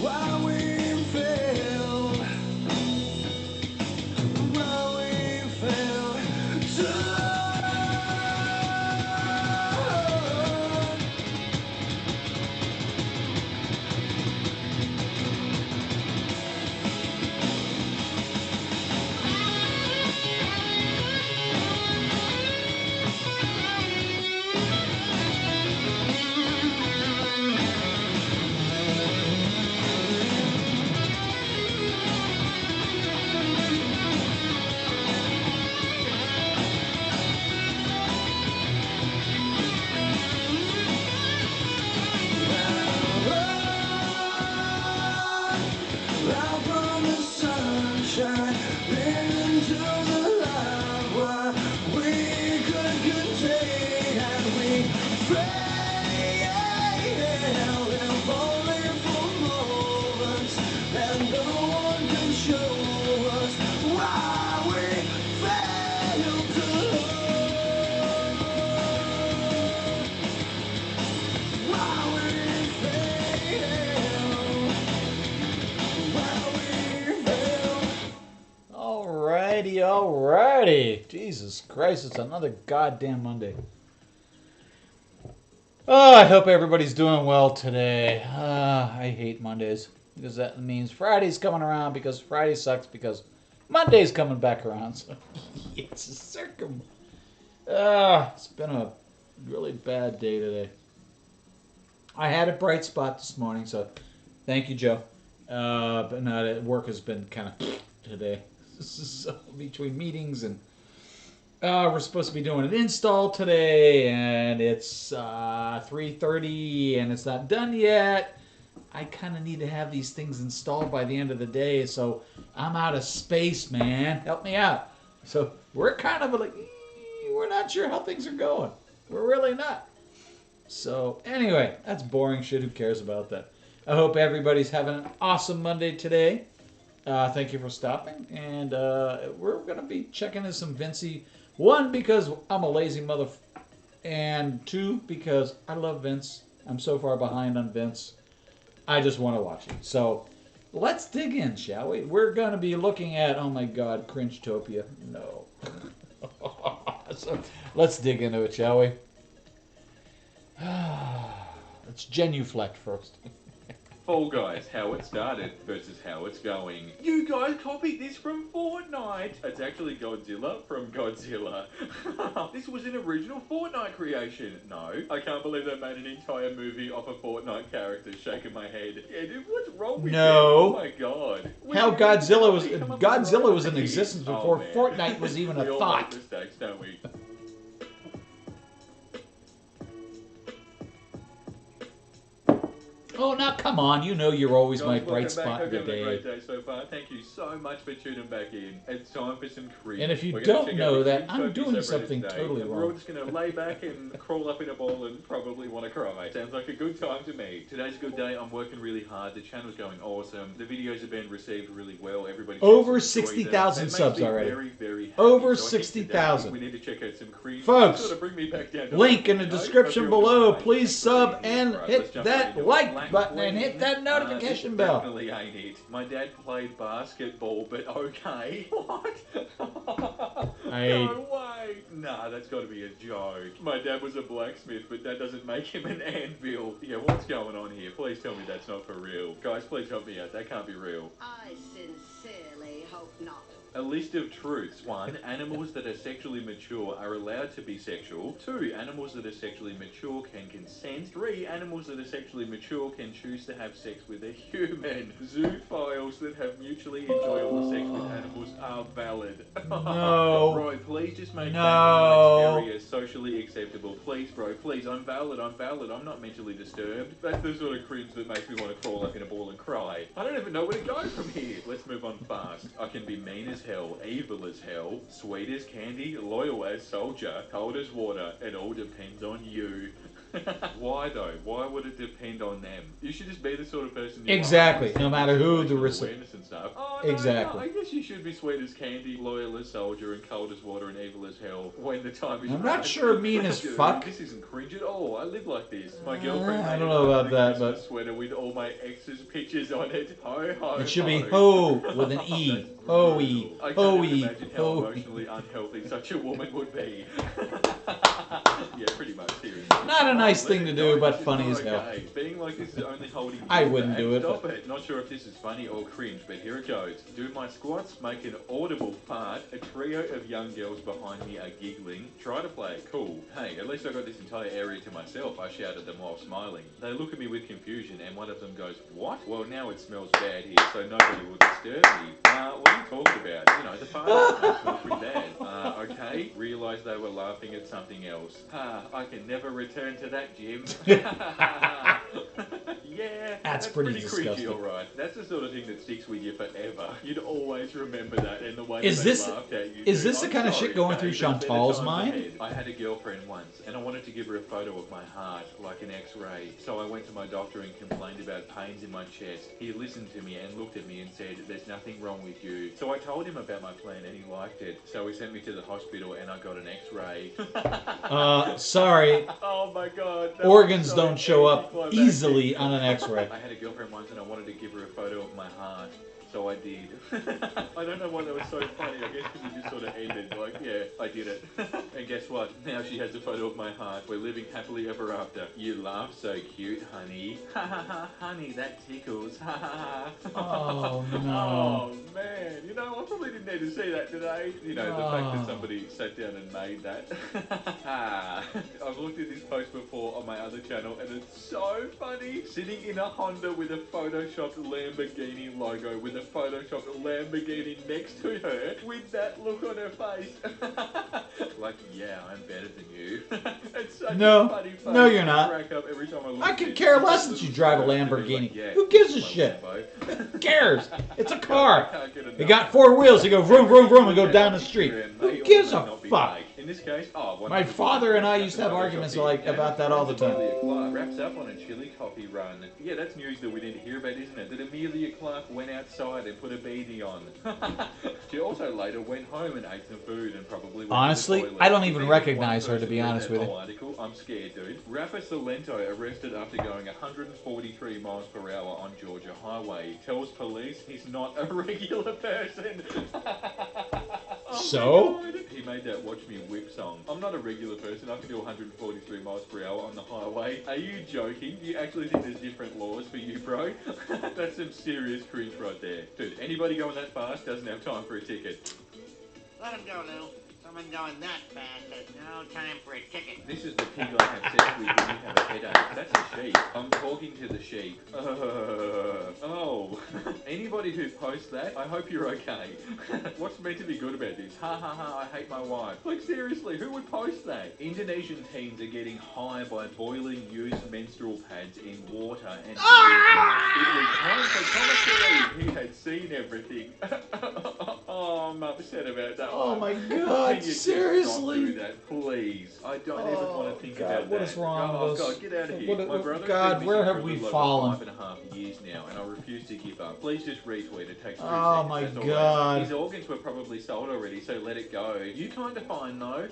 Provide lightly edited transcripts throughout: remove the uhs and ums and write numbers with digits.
Why we failed, why we failed to love. Out from the sunshine into the light where we could contain and we failed, if only for moments that no one can show us why we failed to love, why we failed. Alrighty. Jesus Christ, it's another goddamn Monday. Oh, I hope everybody's doing well today. I hate Mondays because that means Friday's coming around because Friday sucks because Monday's coming back around. So it's a it's been a really bad day today. I had a bright spot this morning, so thank you, Joe. But not work has been kind of today. So between meetings and we're supposed to be doing an install today, and it's 3:30, and it's not done yet. I kind of need to have these things installed by the end of the day, so I'm out of space, man. Help me out. So we're kind of like, we're not sure how things are going. We're really not. So anyway, that's boring shit. Who cares about that? I hope everybody's having an awesome Monday today. Thank you for stopping. And we're going to be checking in some Vincey. One, because I'm a lazy mother. And two, because I love Vince. I'm so far behind on Vince. I just want to watch it. So let's dig in, shall we? We're going to be looking at, oh my God, Cringetopia. No. So let's dig into it, shall we? Let's genuflect first. Fall Guys, how it started versus how it's going. You guys copied this from Fortnite! It's actually Godzilla from Godzilla. This was an original Fortnite creation. No, I can't believe they made an entire movie off a Fortnite character. Shaking my head. Yeah, dude, what's wrong with you? Oh my God. How Godzilla was in existence before Fortnite was even a we all thought. make mistakes, don't we? Oh, now come on. You know you're always my Guys, bright welcome spot back. of the Hope you're having a day. great day so far. Thank you so much for tuning back in. It's time for some cringe. And if you We're gonna don't check know out the that, cringe I'm Tokyo doing subreddit something today, totally and we're all wrong. just going to lay back and crawl up in a ball and probably want to cry. Sounds like a good time to me. Today's a good day. I'm working really hard. The channel's going awesome. The videos have been received really well. Everybody Over seems to enjoy 60,000 them. It subs makes me already. Very, very happy. Over So I think 60,000. today we need to check out some cringe. Folks, Sort of bring me back down to link in the earth, you know? description Hope you're all below. doing Please great. sub Thanks for and being here. Right, hit let's jump that right into it. like Black button and Queen. hit that notification This bell. definitely ain't it. My dad played basketball, but okay. What? No way. Nah, that's got to be a joke. My dad was a blacksmith, but that doesn't make him an anvil. Yeah, what's going on here? Please tell me that's not for real. Guys, please help me out. That can't be real. I sincerely hope not. A list of truths. 1. Animals that are sexually mature are allowed to be sexual. 2. Animals that are sexually mature can consent. 3. Animals that are sexually mature can choose to have sex with a human. Zoophiles that have mutually enjoyable sex with animals are valid. No. Bro, please just make No. banging like socially acceptable. Please, bro, please. I'm valid. I'm valid. I'm not mentally disturbed. That's the sort of cringe that makes me want to crawl up in a ball and cry. I don't even know where to go from here. Let's move on fast. I can be mean as hell, evil as hell, sweet as candy, loyal as soldier, cold as water. It all depends on you. Why though? Why would it depend on them? You should just be the sort of person you Exactly, are. no matter who the awareness and stuff. Oh, no, Exactly. No, I guess you should be sweet as candy, loyal as soldier, and cold as water, and evil as hell when the time is I'm right. not sure mean as Dude, fuck. This isn't cringe at all. I live like this. My girlfriend I made don't know about a that, Christmas but sweater with all my ex's pictures on it. Ho ho. it should be ho. ho with an E. That's Ho-e. brutal. I can't Ho-e. even imagine how Ho-e. emotionally unhealthy such a woman would be. Yeah, pretty much. Seriously. Not a nice thing to do, but It's funny not as hell. okay. Being like this is only holding. I you wouldn't back. do it, Stop but- it. Not sure if this is funny or cringe, but here it goes. Do my squats, make an audible fart. A trio of young girls behind me are giggling. Try to play it cool. Hey, at least I got this entire area to myself. I shout at them while smiling. They look at me with confusion, and one of them goes, "What?" Well, now it smells bad here, so nobody will disturb me. What are you talking about? You know, the fart smells pretty bad. Okay. Realised they were laughing at something else. I can never return to that gym. Yeah, That's pretty cringy, disgusting. alright. That's the sort of thing that sticks with you forever. You'd always remember that and the way Is that this- they laughed at you. is dude. this the I'm kind of sorry, shit going through babe, there's better Chantal's times mind? ahead. I had a girlfriend once, and I wanted to give her a photo of my heart, like an X-ray. So I went to my doctor and complained about pains in my chest. He listened to me and looked at me and said, "There's nothing wrong with you." So I told him about my plan, and he liked it. So he sent me to the hospital, and I got an X-ray. Sorry. Oh my god. that Organs was so don't show up anticlimactic. easily on an X-ray. I had a girlfriend once and I wanted to give her a photo of my heart, so I did. I don't know why that was so funny, I guess because it just sort of ended, like, yeah, I did it. And guess what? Now she has a photo of my heart. We're living happily ever after. You laugh so cute, honey. Ha ha ha, honey, that tickles. Ha ha ha. Oh, no. Oh, man. You know, I probably didn't need to see that today. You know, the fact that somebody sat down and made that. I've looked at this post before on my other channel and it's so funny. Sitting in a Honda with a photoshopped Lamborghini logo with a photoshopped Lamborghini next to her with that look on her face. Like, yeah, I'm better than you. It's such No. a funny face. No, you're not. I crack up every time I look I at could it. care It's less just that you little drive a photos of me Lamborghini. like, yeah, Who gives a my shit? Lambo. Who cares? It's a I car. can't get enough. It got four wheels. You go vroom, vroom, vroom, and go down the street. Who gives a fuck? In this case, My father and I used to have arguments like about that all the time. Amelia Clark wraps up on a chili coffee run. Yeah, that's news that we need to hear about, isn't it? That Amelia Clark went outside and put a beanie on. She also later went home and ate some food and probably went Honestly, to the toilet. I don't even If there's recognize one her, to be person who honest read with that you. whole article, I'm scared, dude. Rapper Salento arrested after going 143 miles per hour on Georgia Highway. Tells police he's not a regular person. Oh So? my God. He made that Watch Me Whip song. I'm not a regular person. I can do 143 miles per hour on the highway. Are you joking? Do you actually think there's different laws for you, bro? That's some serious cringe right there. Dude, anybody going that fast doesn't have time for a ticket. Let him go, Lou. Someone going that fast has no time for a ticket. This is the pig I have sex with when you have a headache. That's a sheep. I'm talking to the sheep. Oh. Anybody who posts that, I hope you're okay. What's meant to be good about this? Ha ha ha, I hate my wife. Like seriously, who would post that? Indonesian teens are getting high by boiling used menstrual pads in water and... It was time for Thomas to leave. He had seen everything. Oh, I'm upset about that Oh one. my Can God! you just Seriously? not do that, please. I don't even want to think God, about what that. is wrong Oh with us? God, get out of here. What- My brother's God, been where missing have for a we little fallen? over 5.5 years now, and I refuse to give up. Please just retweet it. Takes 3 Oh seconds. my That's all God. right. His organs were probably sold already, so let it go. You kind of fine though.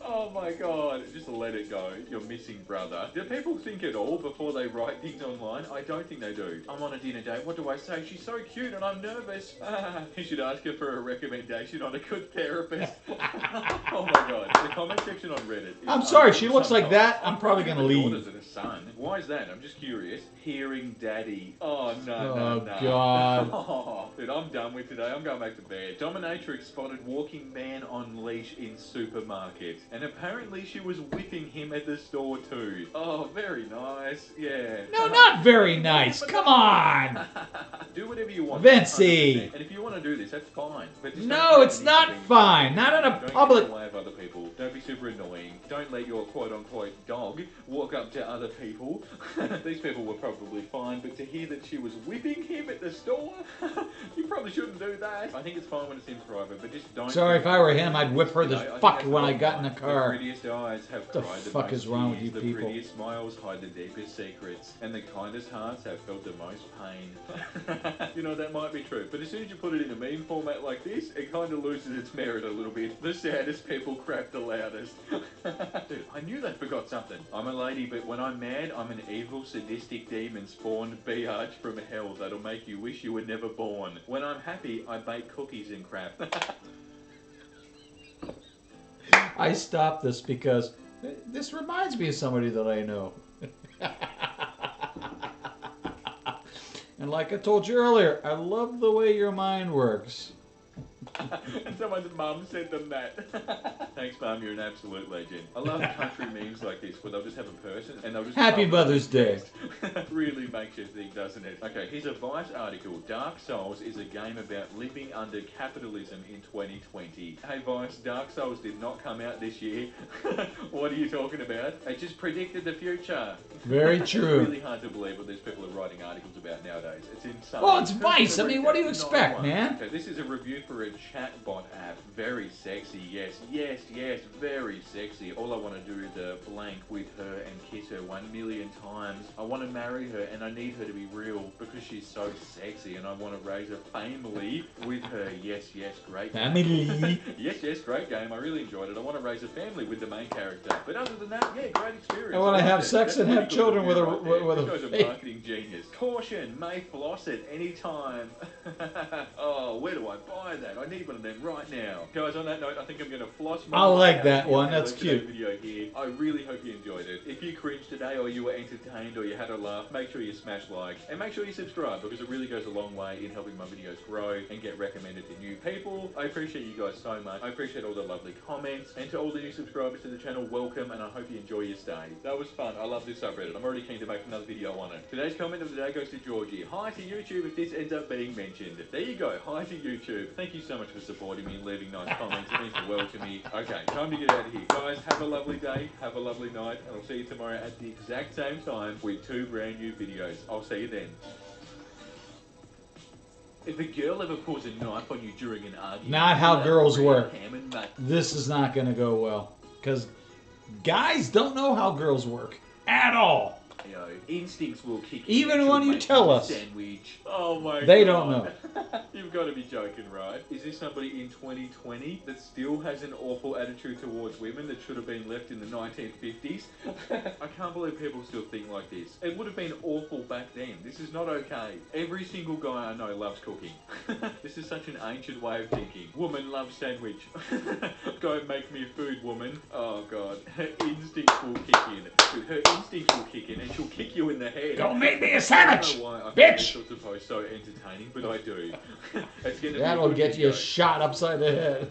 Oh my God, just let it go. You're missing brother. Do people think at all before they write things online? I don't think they do. I'm on a dinner date. What do I say? She's so cute and I'm nervous. You should ask her for a recommendation on a good therapist. Oh my God. The comment section on Reddit. is I'm sorry, she looks like sometimes- that, I'm probably gonna leave. Daughters and a son. Why is that? I'm just curious. Hearing daddy. Oh no, Oh, no. God. Oh, dude, I'm done with today. I'm going back to bed. Dominatrix spotted walking man on leash in supermarket, and apparently she was whipping him at the store too. Oh, very nice. Yeah. No, not very nice. Come on. Do whatever you want. Vinci. 100%. And if you want to do this, that's fine. But just No, don't it's take not anything. fine. Not in a Don't get public- in the way of other people. Don't be super annoying. Don't let your quote-unquote dog walk up to other people. These people were probably fine, but to hear that she was whipping him at the store, you probably shouldn't do that. I think it's fine when it's in private, but just don't... Sorry, if I were him, I'd whip her the fuck when I got in the car. The prettiest eyes have What the cried the fuck most is wrong with tears, you the people? prettiest smiles hide the deepest secrets, and the kindest hearts have felt the most pain. You know, that might be true, but as soon as you put it in a meme format like this, it kind of loses its merit a little bit. The saddest people crap the loudest. Dude, I knew they forgot something. I'm a lady, but when I'm mad, I'm an evil, sadistic demon spawned biatch from hell that'll make you wish you were never born. When I'm happy, I bake cookies and crap. I stopped this because this reminds me of somebody that I know. And like I told you earlier, I love the way your mind works. And someone's mum sent them that. Thanks, Mum, you're an absolute legend. I love country memes like this where they'll just have a person and they'll just... Happy Mother's Day. Really makes you think, doesn't it? Okay, here's a Vice article. Dark Souls is a game about living under capitalism in 2020. Hey Vice, Dark Souls did not come out this year. What are you talking about? It just predicted the future. Very true. It's really hard to believe what these people are writing articles about nowadays. It's insane. Well, it's Vice. I mean, what do you expect, man? Okay, this is a review for a chatbot app. Very sexy, yes, yes, yes, very sexy. All I want to do is blank with her and kiss her 1 million times. I want to marry her and I need her to be real because she's so sexy and I want to raise a family with her. Yes, yes, great game. Family. Yes, yes, great game. I really enjoyed it. I want to raise a family with the main character. But other than that, yeah, great experience. I want to have That's sex and pretty have good children with review right there. a This guy's a fake. marketing genius. Caution, may floss at any time. Oh, where do I buy that? I need one of them right now. Guys, on that note, I think I'm going to floss my... I like that one. That's cute. Video here. I really hope you enjoyed it. If you cringed today or you were entertained or you had a laugh, make sure you smash like and make sure you subscribe because it really goes a long way in helping my videos grow and get recommended to new people. I appreciate you guys so much. I appreciate all the lovely comments, and to all the new subscribers to the channel, welcome, and I hope you enjoy your stay. That was fun. I love this subreddit. I'm already keen to make another video on it. Today's comment of the day goes to Georgie. Hi to YouTube if this ends up being mentioned. There you go. Hi to YouTube. Thank you so much for supporting me and leaving nice comments. It means the world to me. Okay, time to get out of here. Guys, have a lovely day. Have a lovely night. And I'll see you tomorrow at the exact same time with 2 brand new videos. I'll see you then. If a girl ever pulls a knife on you during an argument... Not how girls work. ham and mutton. This is not going to go well. Because guys don't know how girls work. At all. Instincts will kick in. Even and when she'll you make tell you a us. Sandwich. Oh my god. They don't know. You've got to be joking, right? Is this somebody in 2020 that still has an awful attitude towards women that should have been left in the 1950s? I can't believe people still think like this. It would have been awful back then. This is not okay. Every single guy I know loves cooking. This is such an ancient way of thinking. Woman loves sandwich. Go make me food, woman. Oh god. Her instincts will kick in. Her instincts will kick in and she'll kick you in the head. Don't make me a I sandwich, don't know why I find bitch! these sorts of posts so entertaining, but I do. It's gonna be a That'll good get you video. shot upside the head.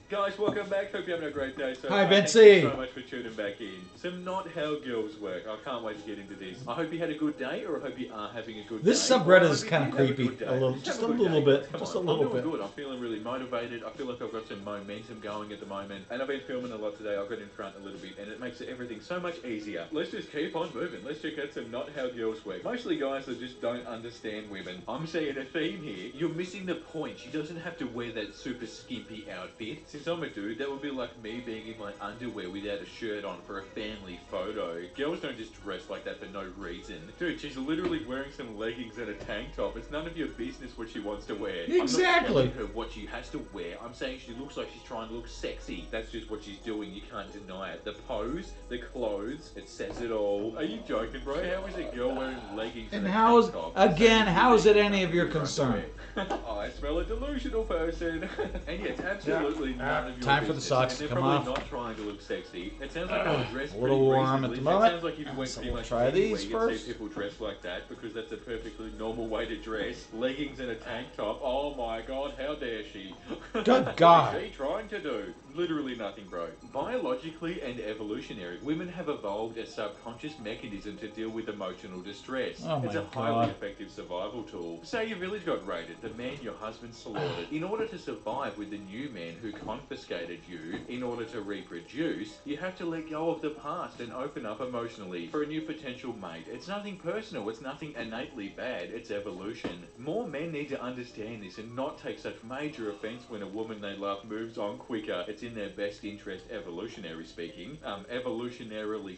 Guys, welcome back. Hope you're having a great day. So Hi, far. Thank Betsy. you so much for tuning back in. Some not how girls work. I can't wait to get into this. I hope you had a good day, or I hope you are having a good This day. subreddit Or I is hope you kinda did have creepy. good day. A little- Just just have a good little day. bit. Come Just on. a little I'm doing bit. good. I'm feeling really motivated. I feel like I've got some momentum going at the moment. And I've been filming a lot today. I've got in front a little bit, and it makes everything so much easier. Let's just keep on moving. Let's check out some not how girls work. Mostly guys that just don't understand women. I'm seeing a theme here. You're missing the point. She doesn't have to wear that super skimpy outfit. Since I'm a dude, that would be like me being in my underwear without a shirt on for a family photo. Girls don't just dress like that for no reason. Dude, she's literally wearing some leggings and a tank top. It's none of your business what she wants to wear. I'm Exactly. not telling her what she has to wear. I'm saying she looks like she's trying to look sexy. That's just what she's doing. You can't deny it. The pose, the clothes, it says it all. Are you joking, bro? How is a girl wearing leggings And a how is, tank top? again, how is it any of your concern? I smell a delusional person. And yeah, it's absolutely none of your Time for the business. socks And to they're come probably off. not trying to look sexy. It sounds like they dress A little pretty warm at reasonably. the moment. It sounds like if you went So pretty we'll much try anywhere, these you can first. see people dress like that because that's a perfectly normal way to dress. Leggings and a tank top. Oh my god, how dare she? Good What God. is she trying to do? Literally nothing, bro. Biologically and evolutionary, women have evolved a subconscious mechanism to deal with emotional distress. Oh It's my a highly God. effective survival tool. Say your village got raided, the man your husband slaughtered. In order to survive with the new man who confiscated you, in order to reproduce, you have to let go of the past and open up emotionally for a new potential mate. It's nothing personal, it's nothing innately bad, it's evolution. More men need to understand this and not take such major offense when a woman they love moves on quicker. It's in their best interest, evolutionarily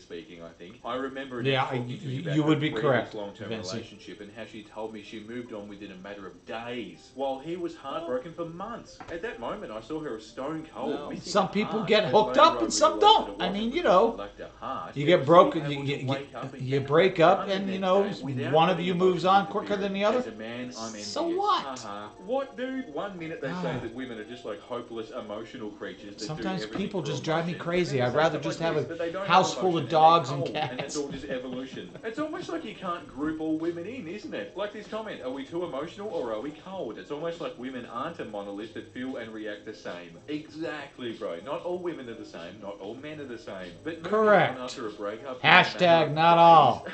speaking, I think. I remember Annette Yeah, talking to me about you her would be previous correct, long-term Vincey. relationship and how she told me she moved on within a matter of days, while he was heartbroken for months. At that moment, I saw her as stone cold, Well, missing some a people heart. get But hooked later up I and some realised that don't. it I wasn't mean, you because she know, lacked a heart. you It get was broken, to be able to wake up and you get break back up, on the and you next know, day without one of letting you moves emotion on quicker than the interfere. other. As a man, I'm envious. So what? What, dude? One minute they say that women are just like hopeless emotional creatures that Sometimes do everything people for just drive me emotion. crazy. And I'd then they say rather stuff just like have this, a that they don't house have full of emotion dogs and and they're cold, and that's cats. all just evolution. It's almost like you can't group all women in, isn't it? Like this comment, are we too emotional or are we cold? It's almost like women aren't a monolith that feel and react the same. Exactly, bro. Not all women are the same. Not all men are the same. But moving Correct. on after a breakup Hashtag not all.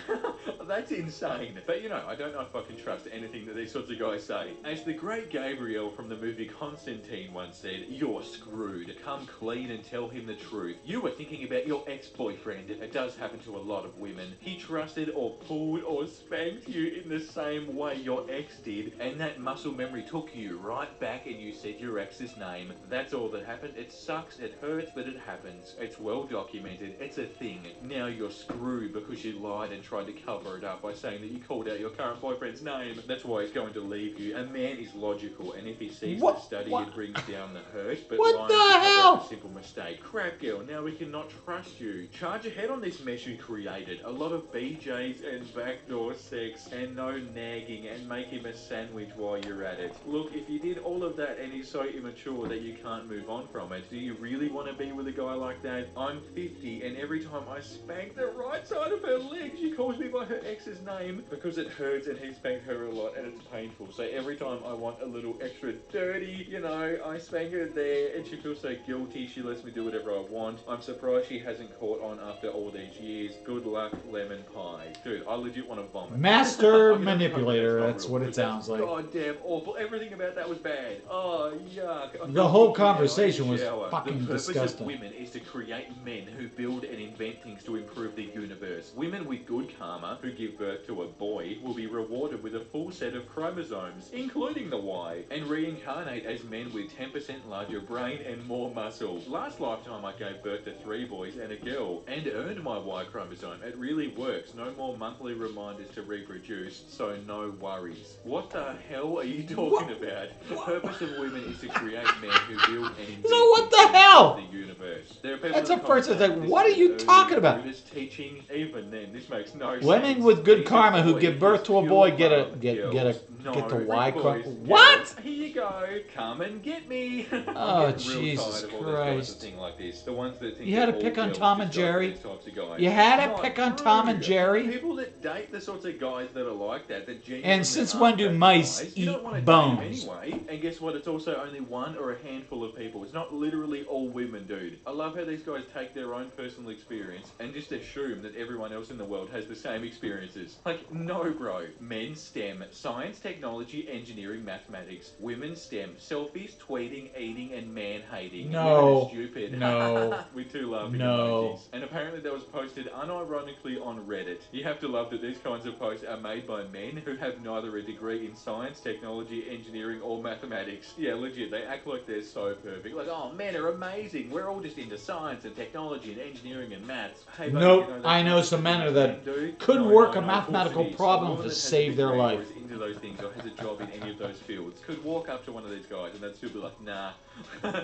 that's insane. But you know, I don't know if I can trust anything that these sorts of guys say. As the great Gabriel from the movie Constantine once said, "You're screwed. Come clean and tell him the truth. You were thinking about your ex-boyfriend. It does happen to a lot of women. He trusted or pulled or spanked you in the same way your ex did, and that muscle memory took you right back and you said your ex's name. That's all that happened. It sucks, it hurts, but it happens. It's well documented. It's a thing. Now you're screwed because you lied and tried to cover it up by saying that you called out your current boyfriend's name. That's why he's going to leave you. A man is logical, and if he sees the study, it brings down the hurt, but What lying the to cover up hell? a simple mistake. Crap, girl, now we cannot trust you. Charge ahead on this mess you created. A lot of BJs and backdoor sex and no nagging, and make him a sandwich while you're at it. Look, if you did all of that and he's so immature that you can't move on from it, do you really want to be with a guy like that? I'm 50 and every time I spank the right side of her leg, she calls me by her ex's name because it hurts and he spanked her a lot and it's painful. So every time I want a little extra dirty, you know, I spank her there and she feels so guilty. She lets me do whatever I want. I'm surprised she hasn't caught on after all these years. Good luck, lemon pie. Dude, I legit want to vomit. Master I can only hope manipulator, not that's real, what it because sounds like. goddamn awful. Everything about that was bad. Oh, yuck. I The feel whole icky now. I need a conversation was shower. fucking The purpose disgusting. of women is to create men who build and invent things to improve the universe. Women with good karma who give birth to a boy will be rewarded with a full set of chromosomes, including the Y, and reincarnate as men with 10% larger brain and more muscle. Last lifetime I gave birth to 3 boys and a girl, and earned my Y chromosome. It really works. No more monthly reminders to reproduce, so no worries. What the hell are you talking about? The purpose of women is to create men who build and invent So what things the to hell? improve the universe. There are people That's in a the first. It's comments like, saying what are this is you an talking early about? Buddhist teaching. Even then, this makes no sense. Women with good He's a karma who boy, give birth he's to a pure boy get love. the Girls, Y boys, chromosome. girls. What? Here you go. Come and get me. Oh, I'm getting real Jesus tired of all those guys Christ. that think like this. The ones that think You had to that pick all on girls Tom just and go for Jerry? these types of guys. You had to Not pick on true. Tom and Jerry? People that date the sorts of guys that are like that genuinely And since are when do attractive mice guys, you don't eat want to bones? date them anyway. And guess what? It's also only one or a handful of people. It's not literally all women, dude. I love how these guys take their own personal experience and just assume that everyone else in the world has the same experiences. Like, no, bro. Men STEM, science, technology, engineering, mathematics. Women STEM, selfies, tweeting, eating, and man-hating. No. Women are stupid. No. With 2 laughing No. emojis. And apparently that was posted unironically on Reddit. You have to love that these kinds of posts are made by men who have neither a degree in science, technology, engineering, or mathematics. Yeah, legit, they act like they're so perfect. Like, oh, men are amazing. We're all just into science and technology and engineering and maths. Hey, buddy, Nope, that's I know not some just men what that do. couldn't No, work no, a no, of course mathematical it is. problem A woman to that has a save their degree or life. is into those things or has a job in any of those fields could walk up to one of these guys and they'd still be like, nah.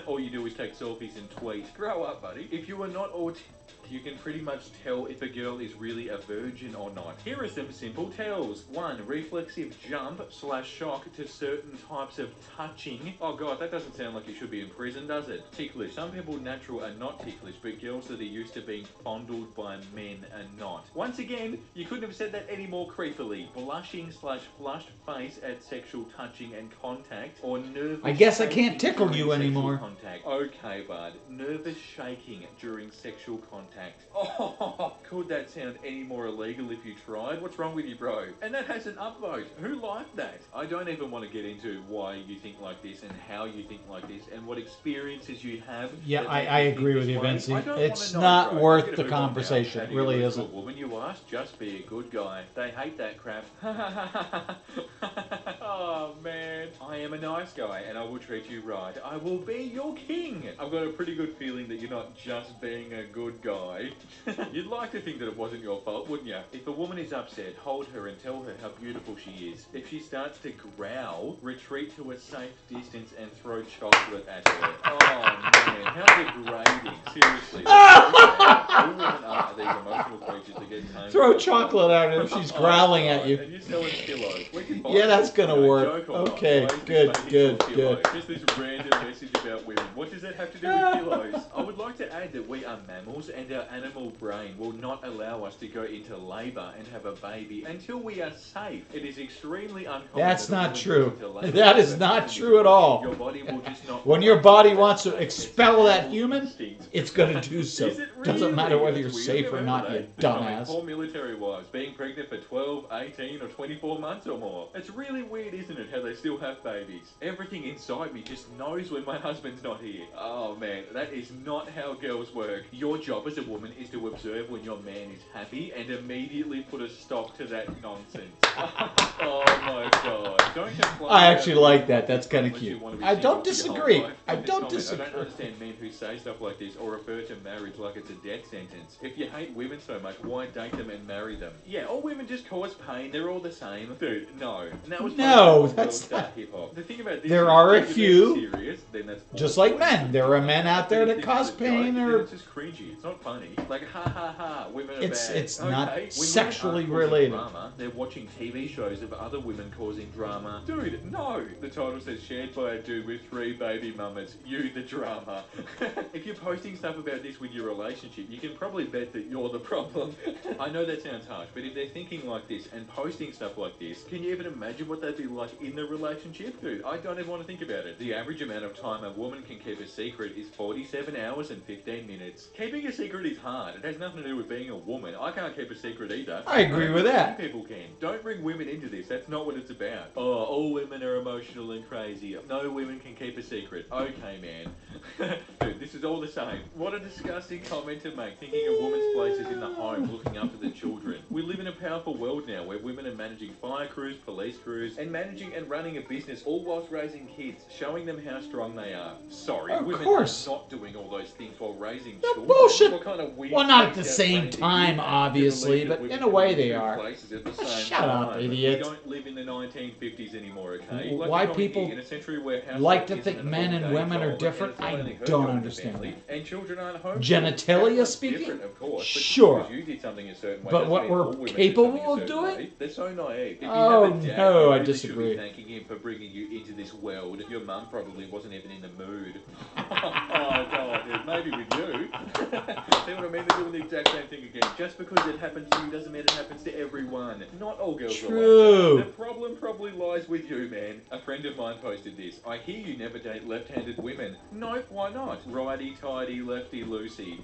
All you do is take selfies and tweet. Grow up, buddy. If you are not autistic, you can pretty much tell if a girl is really a virgin or not. Here are some simple tells. 1. Reflexive jump/shock to certain types of touching. Oh god, that doesn't sound like you should be in prison, does it? Ticklish. Some people natural are not ticklish, but girls that are used to being fondled by men and not. Once again, you couldn't have said that any more creepily. Blushing / flushed face at sexual touching and contact, or nervous I guess I can't shaking tickle during you sexual anymore. contact. Okay, bud. Nervous shaking during sexual contact. Oh, could that sound any more illegal if you tried? What's wrong with you, bro? And that has an upvote. Who liked that? I don't even want to get into why you think like this and how you think like this and what experiences you have. Yeah, that I make you think agree this with you, way. Vincey. I don't It's wanna know, not bro. worth I'm gonna the move on now. conversation. Have It you really listened to isn't. a woman, you ask? Just be a good guy. They hate that crap. Oh man, I am a nice guy and I will treat you right. I will be your king. I've got a pretty good feeling that you're not just being a good guy. You'd like to think that it wasn't your fault, wouldn't you? If a woman is upset, hold her and tell her how beautiful she is. If she starts to growl, retreat to a safe distance and throw chocolate at her. Oh man, how degrading. Seriously. All women are these emotional creatures that get tamed. Throw chocolate at her if she's growling at you. And you're selling pillows. We can buy Yeah, that's them. gonna No, work. joke or not. Okay, Why is this good, making good, for pillows? good. Just this random message about women. What does that have to do with pillows? I would like to add that we are mammals and our animal brain will not allow us to go into labour and have a baby until we are safe. It is extremely uncommon. That's that a not woman true. goes into labour That is and not has a true at all. Your body will just not. When your body wants to It's expel that animal human, instinct. it's gonna do so. Is it Doesn't matter really? whether you're That's weird. safe or Never not, heard you of that. dumbass. Poor military wives being pregnant for 12, 18 or 24 months or more. It's really weird, isn't it, how they still have babies? Everything inside me just knows when my husband's not here. Oh man, that is not how girls work. Your job as a woman is to observe when your man is happy and immediately put a stop to that nonsense. Oh my god. Don't complain. I actually about like it that. That's kind of unless you cute. want to be I single don't for your whole disagree. life. I Just don't comment. I disagree. don't understand men who say stuff like this or refer to marriage like it's a death sentence. If you hate women so much, why date them and marry them? Yeah, all women just cause pain. They're all the same. Dude, no. And that was No, World that's Star not- hip-hop. The thing about this There is, are a if you're few, serious, then that's just awful. like men. There are men out there that If cause it's a joke, pain then or it's just cringy. It's not funny. Like, ha ha ha, women are It's- bad. it's not Okay, when sexually women aren't causing related. Drama, they're watching TV shows of other women causing drama. Dude, no. The title says shared by a dude with 3 baby mamas. You the drama. If you're posting stuff about this with your relationship, you can probably bet that you're the problem. I know that sounds harsh, but if they're thinking like this and posting stuff like this, can you even imagine what they'd be like in the relationship? Dude, I don't even want to think about it. The average amount of time a woman can keep a secret is 47 hours and 15 minutes. Keeping a secret is hard. It has nothing to do with being a woman. I can't keep a secret either. I agree with that. Some people can. Don't bring women into this. That's not what it's about. Oh, all women are emotional and crazy. No women can keep a secret. Okay, man. Dude, this is all the same. What a disgusting comment to make, thinking a woman's place is in the home, looking after the children. We live in a powerful world now where women are managing fire crews, police crews, and managing and running a business, all whilst raising kids, showing them how strong they are. Sorry, Of women course. are not doing all those things while raising No children. bullshit. What kind of weird Well, not at the face-out same brain do you time, have to obviously, believe that but women in a way can be they two are. places at the same Shut up, time? idiot. We don't live in the 1950s anymore, okay? Why we're not people in a century where like to housework think isn't an men and all-day women are job, different? and it's not I only her don't job in the understand family, that. And children aren't home. Genitalia That's speaking? different, of course, but just Sure. because you did something a certain way But doesn't what mean we're all women do capable something a of certain doing? way. They're so naive. If you Oh, have a dad, no, you I really disagree. should be thanking him for bringing you into this world. Your mum probably wasn't even in the mood. Oh god, dude, maybe with you. See what I mean? They're doing the exact same thing again. Just because it happens to you doesn't mean it happens to everyone. Not all girls are True. like that. The problem probably lies with you, man. A friend of mine posted this. I hear you never date left-handed women. Nope, why not? Righty-tighty, lefty-loosey.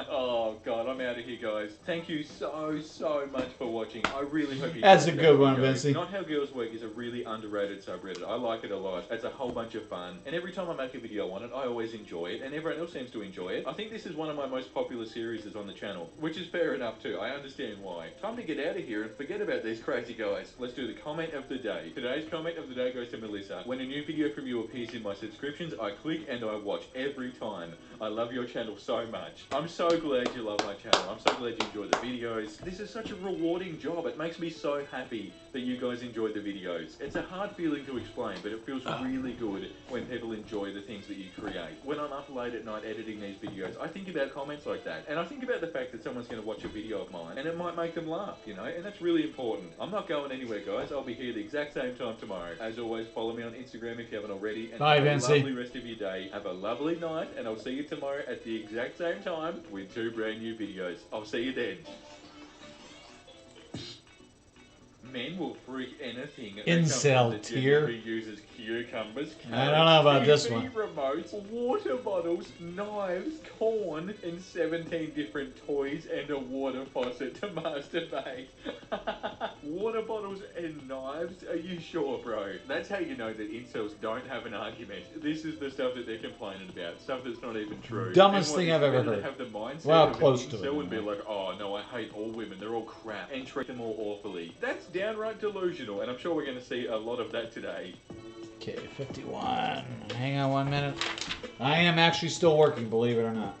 Oh god, I'm out of here, guys. Thank you so much for watching. I really hope you That's a enjoyed good that one, video. Vincey. Not How Girls Work is a really underrated subreddit. I like it a lot. It's a whole bunch of fun. And every time I make a video on it, I always enjoy it. And everyone else seems to enjoy it. I think this is one of my most popular series on the channel. Which is fair enough too. I understand why. Time to get out of here and forget about these crazy guys. Let's do the comment of the day. Today's comment of the day goes to Melissa. When a new video from you appears in my subscriptions, I click and I watch every time. I love your channel so much. I'm so glad you love my channel. I'm so glad you enjoy the videos. This is such a rewarding job. It makes me so happy that you guys enjoy the videos. It's a hard feeling to explain, but it feels really good when people enjoy the things that you create. When I'm up late at at night editing these videos, I think about comments like that. And I think about the fact that someone's going to watch a video of mine and it might make them laugh, you know, and that's really important. I'm not going anywhere, guys. I'll be here the exact same time tomorrow. As always, follow me on Instagram if you haven't already. And Bye, have a Vinci. lovely rest of your day. Have a lovely night, and I'll see you tomorrow at the exact same time with 2 brand new videos. I'll see you then. Men will freak anything. Incel tier. Who uses cucumbers, I don't know about this TV one. remotes, water bottles, knives, corn, and 17 different toys and a water faucet to masturbate. Water bottles and knives? Are you sure, bro? That's how you know that incels don't have an argument. This is the stuff that they're complaining about. Stuff that's not even true. Dumbest thing I've ever heard. Have the mindset Well, of close an to incel it, and be like, oh no, I hate all women. They're all crap, and treat them all awfully. That's downright delusional, and I'm sure we're going to see a lot of that today. Okay, 51. Hang on 1 minute. I am actually still working, believe it or not.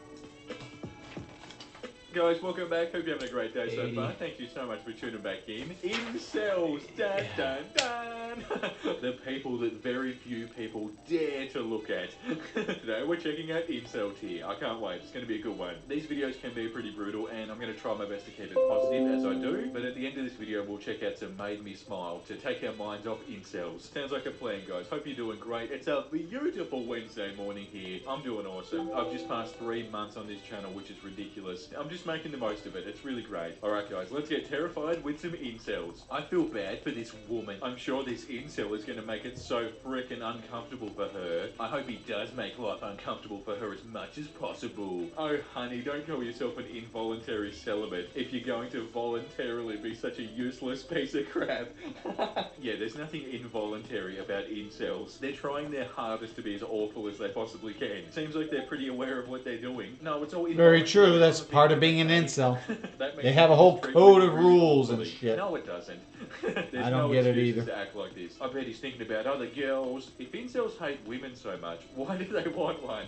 Guys, welcome back. Hope you're having a great day so 80. far. Thank you so much for tuning back in. Incels! Dun, dun, dun! The people that very few people dare to look at. Today we're checking out Incel tier. I can't wait. It's going to be a good one. These videos can be pretty brutal, and I'm going to try my best to keep it positive as I do. But at the end of this video, we'll check out some Made Me Smile to take our minds off incels. Sounds like a plan, guys. Hope you're doing great. It's a beautiful Wednesday morning here. I'm doing awesome. I've just passed 3 months on this channel, which is ridiculous. I'm just making the most of it. It's really great. Alright guys, let's get terrified with some incels. I feel bad for this woman. I'm sure this incel is going to make it so frickin' uncomfortable for her. I hope he does make life uncomfortable for her as much as possible. Oh honey, don't call yourself an involuntary celibate if you're going to voluntarily be such a useless piece of crap. Yeah, there's nothing involuntary about incels. They're trying their hardest to be as awful as they possibly can. Seems like they're pretty aware of what they're doing. No, it's all Very true. That's part of being an incel. They have a whole code of rules and shit. No, it doesn't. I don't get it either. To act like this. I bet he's thinking about other girls. If incels hate women so much, why do they want one?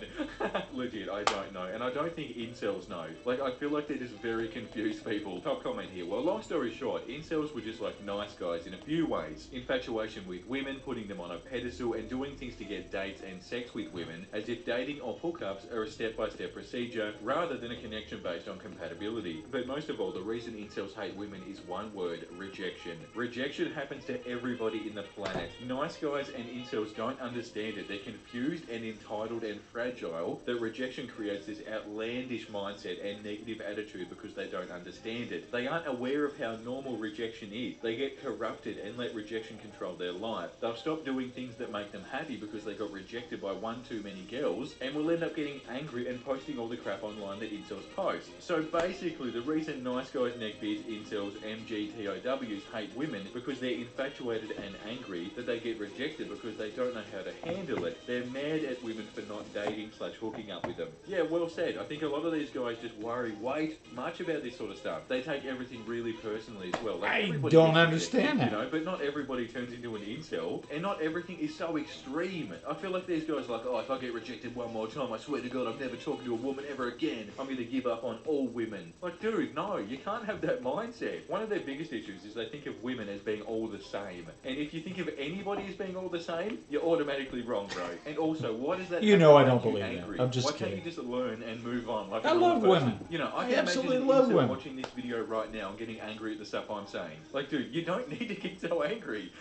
Legit, I don't know. And I don't think incels know. Like, I feel like they're just very confused people. Top comment here. Well, long story short, incels were just like nice guys in a few ways. Infatuation with women, putting them on a pedestal, and doing things to get dates and sex with women, as if dating or hookups are a step-by-step procedure, rather than a connection based on compatibility. But most of all, the reason incels hate women is one word: rejection. Rejection happens to everybody in the planet. Nice guys and incels don't understand it. They're confused and entitled and fragile that rejection creates this outlandish mindset and negative attitude because they don't understand it. They aren't aware of how normal rejection is. They get corrupted and let rejection control their life. They'll stop doing things that make them happy because they got rejected by one too many girls, and will end up getting angry and posting all the crap online that incels post. So basically, the reason nice guys, neckbeards, incels, MGTOWs hate women because they're infatuated and angry that they get rejected because they don't know how to handle it. They're mad at women for not dating / hooking up with them. Yeah, well said. I think a lot of these guys just worry way too much about this sort of stuff. They take everything really personally as well. Like, I everybody don't gets understand rejected, that. you know, but not everybody turns into an incel, and not everything is so extreme. I feel like these guys are like, oh, if I get rejected one more time, I swear to God, I'm never talking to a woman ever again. I'm going to give up on all women. Like, dude, no, you can't have that mindset. One of their biggest issues is they think of women as being all the same. And if you think of anybody as being all the same, you're automatically wrong, bro. And also, why does that You have know to I make don't you believe that. angry? I'm just Why can't kidding. you just learn and move on like a I normal love person? women. You know, I I can absolutely imagine love an incel women. watching this video right now and getting angry at the stuff I'm saying. Like, dude, you don't need to get so angry.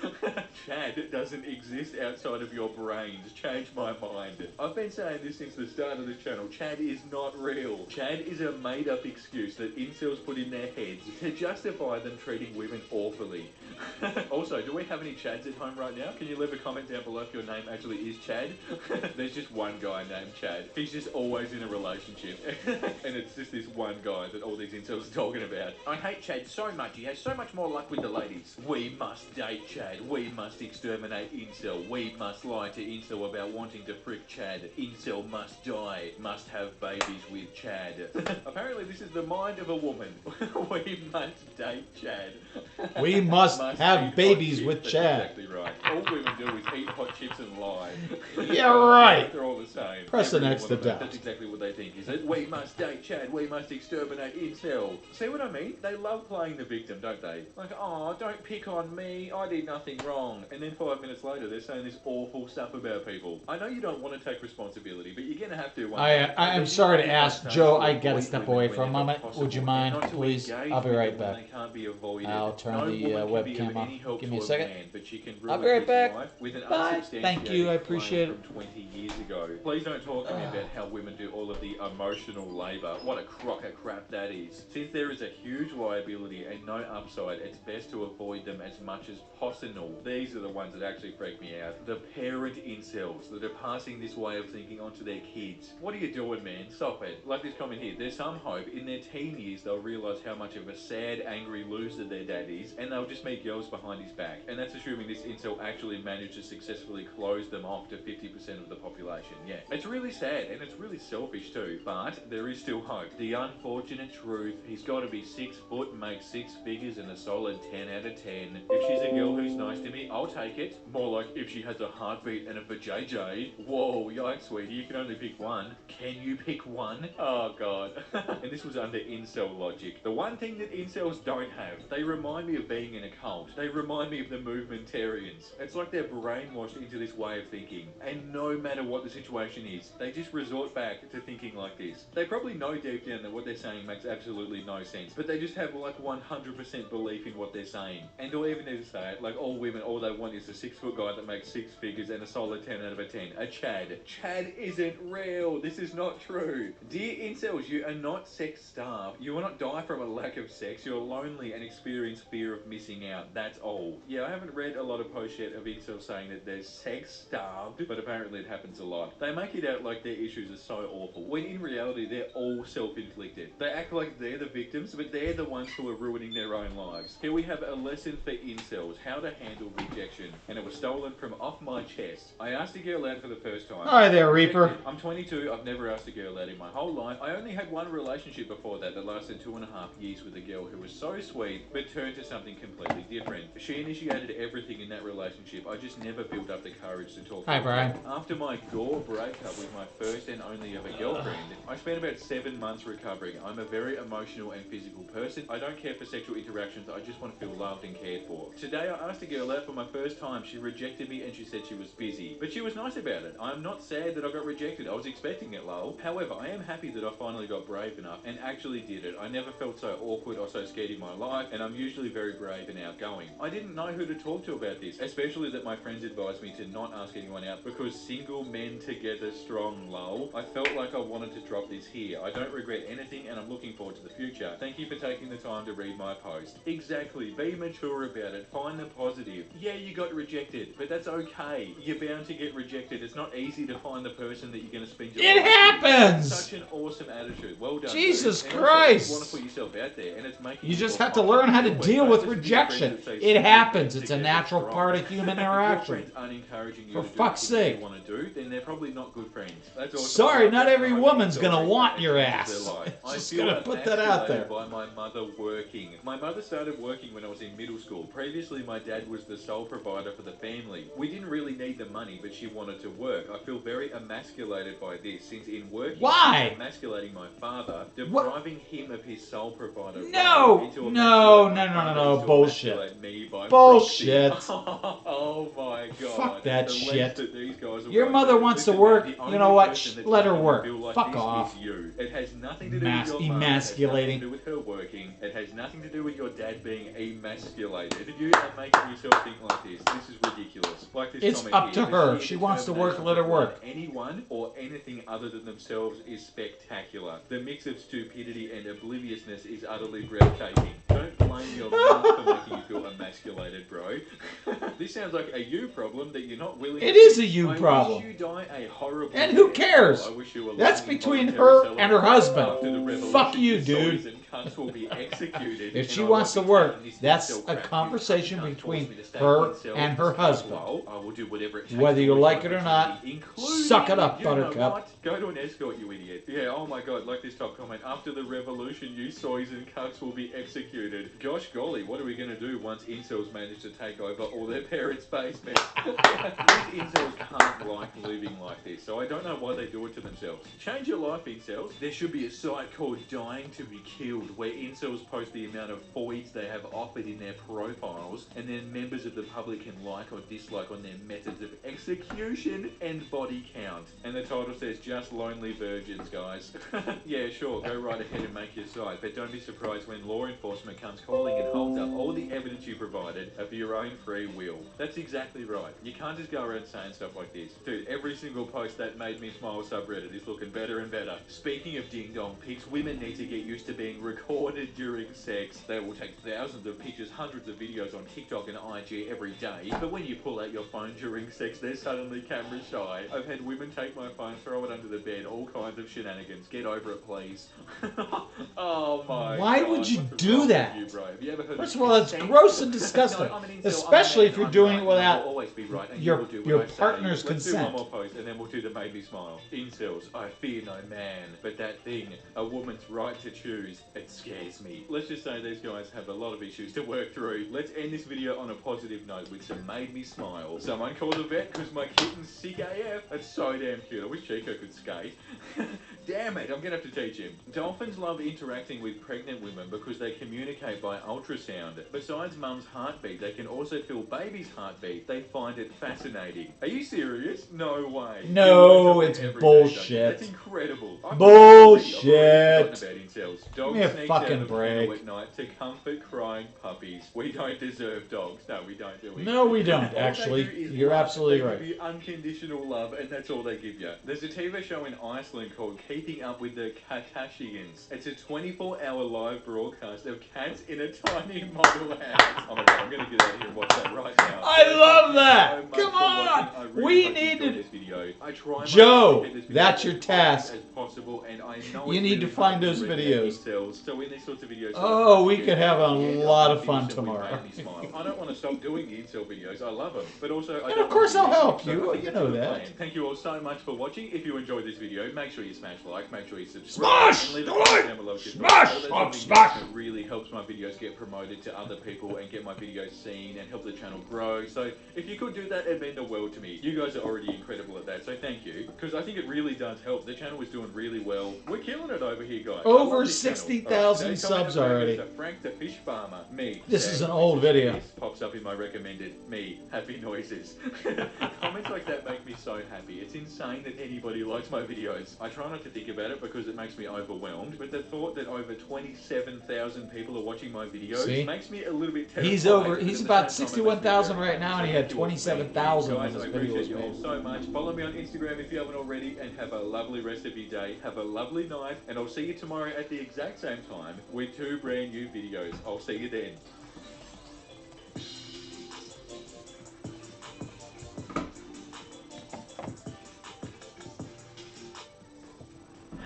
Chad doesn't exist outside of your brains. Change my mind. I've been saying this since the start of the channel. Chad is not real. Chad is a made-up excuse that incels put in their heads to justify them treating women awfully. Also, do we have any Chads at home right now? Can you leave a comment down below if your name actually is Chad? There's just one guy named Chad. He's just always in a relationship. And it's just this one guy that all these incels are talking about. I hate Chad so much. He has so much more luck with the ladies. We must date Chad. We must exterminate incel. We must lie to incel about wanting to frick Chad. Incel must die. Must have babies with Chad. Apparently this is the mind of a woman. We must date Chad. We must have eat babies hot with chips. Chad. That's exactly right. All women do is eat hot chips and lie. Yeah, right. They're all the same. Press the Every next one of to them. doubt. That's exactly what they think. Is it? We must date Chad. We must exterminate incel. See what I mean? They love playing the victim, don't they? Like, oh, don't pick on me. I did nothing wrong. And then 5 minutes later, they're saying this awful stuff about people. I know you don't want to take responsibility, but you're gonna have to. One day. I'm sorry to ask, Joe. I gotta step away for a moment. Would you mind, please? I'll be right back. I'll turn the webcam off. Give me a second. I'll be right back. Bye. Thank you. I appreciate it. From 20 years ago. Please don't talk to me about how women do all of the emotional labour. What a crock of crap that is. Since there is a huge liability and no upside, it's best to avoid them as much as possible. These are the ones that actually freak me out. The parent incels that are passing this way of thinking onto their kids. What are you doing, man? Stop it. Like this comment here. There's some hope in their teen years they'll realise how much of a sad, angry loser their dad is, and they'll just meet girls behind his back. And that's assuming this incel actually managed to successfully close them off to 50% of the population. Yeah, it's really sad and it's really selfish too, but there is still hope. The unfortunate truth, he's got to be 6 foot, make 6 figures, and a solid 10 out of 10. If she's a girl who's nice to me, I'll take it. More like if she has a heartbeat and a vajayjay. Whoa, yikes, sweetie, you can only pick one. Can you pick one? Oh god. And this was under incel logic. The one thing that incels don't have, they remind me of being in a cult. They remind me of the movementarians. It's like they're brainwashed into this way of thinking, and no matter what the situation is, they just resort back to thinking like this. They probably know deep down that what they're saying makes absolutely no sense, but they just have like 100% belief in what they're saying. And they'll even need to say it, like all women, all they want is a 6 foot guy that makes 6 figures and a solid 10 out of a 10. A Chad. Chad isn't real. This is not true. Dear incels, you are not sex starved. You will not die from a lack of sex. You're lonely and experience fear of missing out. That's all. Yeah, I haven't read a lot of posts yet of incels saying that they're sex starved, but apparently it happens a lot. They make it out like their issues are so awful, when in reality they're all self-inflicted. They act like they're the victims, but they're the ones who are ruining their own lives. Here we have a lesson for incels, how to handle rejection, and it was stolen from off my chest. I asked a girl out for the first time. Hi there, Reaper. I'm 22, I've never asked a girl out in my whole life. I only had one relationship before that lasted 2.5 years with a girl who was so sweet, but turned to something completely different. She initiated everything in that relationship. I just never built up the courage to talk to her. Hi, Brian. After my gore breakup with my first and only ever girlfriend, I spent about 7 months recovering. I'm a very emotional and physical person. I don't care for sexual interactions, I just want to feel loved and cared for. Today I asked a girl out for my first time. She rejected me and she said she was busy. But she was nice about it. I'm not sad that I got rejected. I was expecting it, lol. However, I am happy that I finally got brave enough and actually did it. I never felt so awkward or so scared in my life, and I'm usually very brave and outgoing. I didn't know who to talk to about this, especially that my friends advised me to not ask anyone out because single men together strong, lol. I felt like I wanted to drop this here. I don't regret anything and I'm looking forward to the future. Thank you for taking the time to read my post. Exactly, be mature about it, find the positive. Yeah, you got rejected, but that's okay. You're bound to get rejected. It's not easy to find the person that you're going to spend your life with. It happens! Such an awesome attitude. Well done. Jesus dude. Christ! You want to put yourself out there, and it's making You just feel have to fine. learn how to Always deal don't with just be rejection. friends that say It single happens. men It's a together natural strong. part of human If your interaction. friends aren't encouraging you For to do fuck's the things sake. you want to do, then they're probably not good friends. That's awesome. Sorry, not every I woman's feel gonna sorry want that your it changes ass. their life. I Just feel gonna put that out there. emasculated by my mother working. My mother started working when I was in middle school. Previously, my dad was the sole provider for the family. We didn't really need the money, but she wanted to work. I feel very emasculated by this, since in working, Why? she's emasculating my father, depriving him of his sole provider. No! role, and to No, emasculate my no, no, no, father no, is to bullshit. emasculate me by Bullshit. proxy. Oh my god. Fuck that The lengths shit. that these guys are Your going mother to. wants to Listen, work, the you only know what? person that's Let her making you work. feel like Fuck this off. is you. It has nothing to do with your mum. Emasculating. It has nothing to do with her working. It has nothing to do with your dad being emasculated. You are making yourself think like this. This is ridiculous. Like this It's comment up here. to her. The If she sheer wants to work, determination let her to work. find anyone or anything other than themselves is spectacular. The mix of stupidity and obliviousness is utterly breathtaking. Don't blame your mum for making you feel emasculated, bro. This sounds like a you problem that you're not willing to It is fix. a you I problem. wish you die a horrible And who death. cares? I wish you a That's long, between involuntary her and her celebration husband. after the revolution Fuck you, with dude. swords and cuss will be executed. If she and I wants to won't be work, taking this that's incel a crap. You conversation can't force between me to stay her incel and for her this husband. while. I will do whatever it takes Whether to you reach like my it or opportunity, not, including, suck it up, you know Buttercup. what? Go to an escort, you idiot. Yeah, oh my god, like this top comment. After the revolution, you soys and cucks will be executed. Gosh golly, what are we going to do once incels manage to take over all their parents' basements? These incels can't like living like this, so I don't know why they do it to themselves. Change your life, incels. There should be a site called Dying to be Killed, where incels post the amount of foids they have offered in their profiles, and then members of the public can like or dislike on their methods of execution and body count. And the title says, just lonely virgins, guys. Yeah, sure, go right ahead and make your site, but don't be surprised when law enforcement comes calling and holds up all the evidence you provided of your own free will. That's exactly right. You can't just go around saying stuff like this. Dude, every single post that made me smile subreddit is looking better and better. Speaking of ding-dong pics, women need to get used to being recorded during sex. They will take thousands of pictures, hundreds of videos on TikTok and IG every day, but when you pull out your phone during sex, they're suddenly camera shy. I've had women take my phone, throw it under the bed, all kinds of shenanigans. Get over it, please. Oh my Why god. would you What's do wrong that? with you, bro? Have you ever heard First of of all, it's consent? gross and disgusting, No, I'm an incel, especially I'm a if you're man, doing I'm it right, without and I will always be right, and your- you will do what your I say. partner's Let's do one consent. more post, and then we'll do the made me smile. Incels, I fear no man, but that thing, a woman's right to choose, it scares me. Let's just say these guys have a lot of issues to work through. Let's end this video on a positive note with some made me smile. Someone called a vet because my kitten's sick AF. That's so damn cute. I wish Chico could skate. Damn it, I'm gonna have to teach him. Dolphins love interacting with pregnant women because they communicate by ultrasound. Besides mum's heartbeat, they can also feel baby's heartbeat. They find it fascinating. Are you serious? No way. No, You it's every day, bullshit. don't you? That's incredible. Bullshit. I've already forgotten about incels. Dog Give me a sneaks fucking out of kennel break. at night to comfort crying puppies. We don't deserve dogs. No, we don't, do we? No, we don't, All they actually. do is You're love. absolutely They right. give you unconditional love, and that's all they give you. There's a TV show in Iceland called Keeping Up with the Kardashians. It's a 24-hour live broadcast of cats in a tiny model house. Oh my god, I'm gonna get out of here and watch that right now. I love that. So much Come for watching. on. I really We hope you enjoyed need this video. I try my Joe, best to get this video that's as your positive task. as possible, and I know You it's need to really find hard to those regulate videos. incels. So in these sorts of videos, Oh, we could have a yeah, lot I'll of fun finish them with tomorrow. Made Me Smile. I don't want to stop doing the incel videos. I love them, but also I And don't of course want to I'll do help these, so you. I think You that's a know good that. plan. Thank you all so much for watching. If you enjoyed this video, make sure you smash like, make sure you subscribe, Smash and leave a the comment like! down below. With your Smash thoughts. All those up, little smash! things that really helps my videos get promoted to other people and get my videos seen and help the channel grow. So if you could do that, it'd mean the world to me. You guys are already incredible at that, so thank you, because I think it really does help. The channel is doing really well. We're killing it over here, guys. I Over love this channel. 60,000 Alright, today's comment subs of the week already. is Frank the Fish Farmer. Me. This Sam, is an old which video. this pops up in my recommended. Me. Happy noises. Comments like that make me so happy. It's insane that anybody likes my videos. I try not to think about it because it makes me overwhelmed, but the thought that over 27,000 people are watching my videos See? makes me a little bit terrified. He's but about at the same time, it makes me 61,000 very right now, and he happy. had So thank you all for being 27,000 when guys, this I video was appreciate you all made. so much. Follow me on Instagram if you haven't already, and have a lovely rest of your day. Have a lovely night, and I'll see you tomorrow at the exact same time with 2 brand new videos. I'll see you then.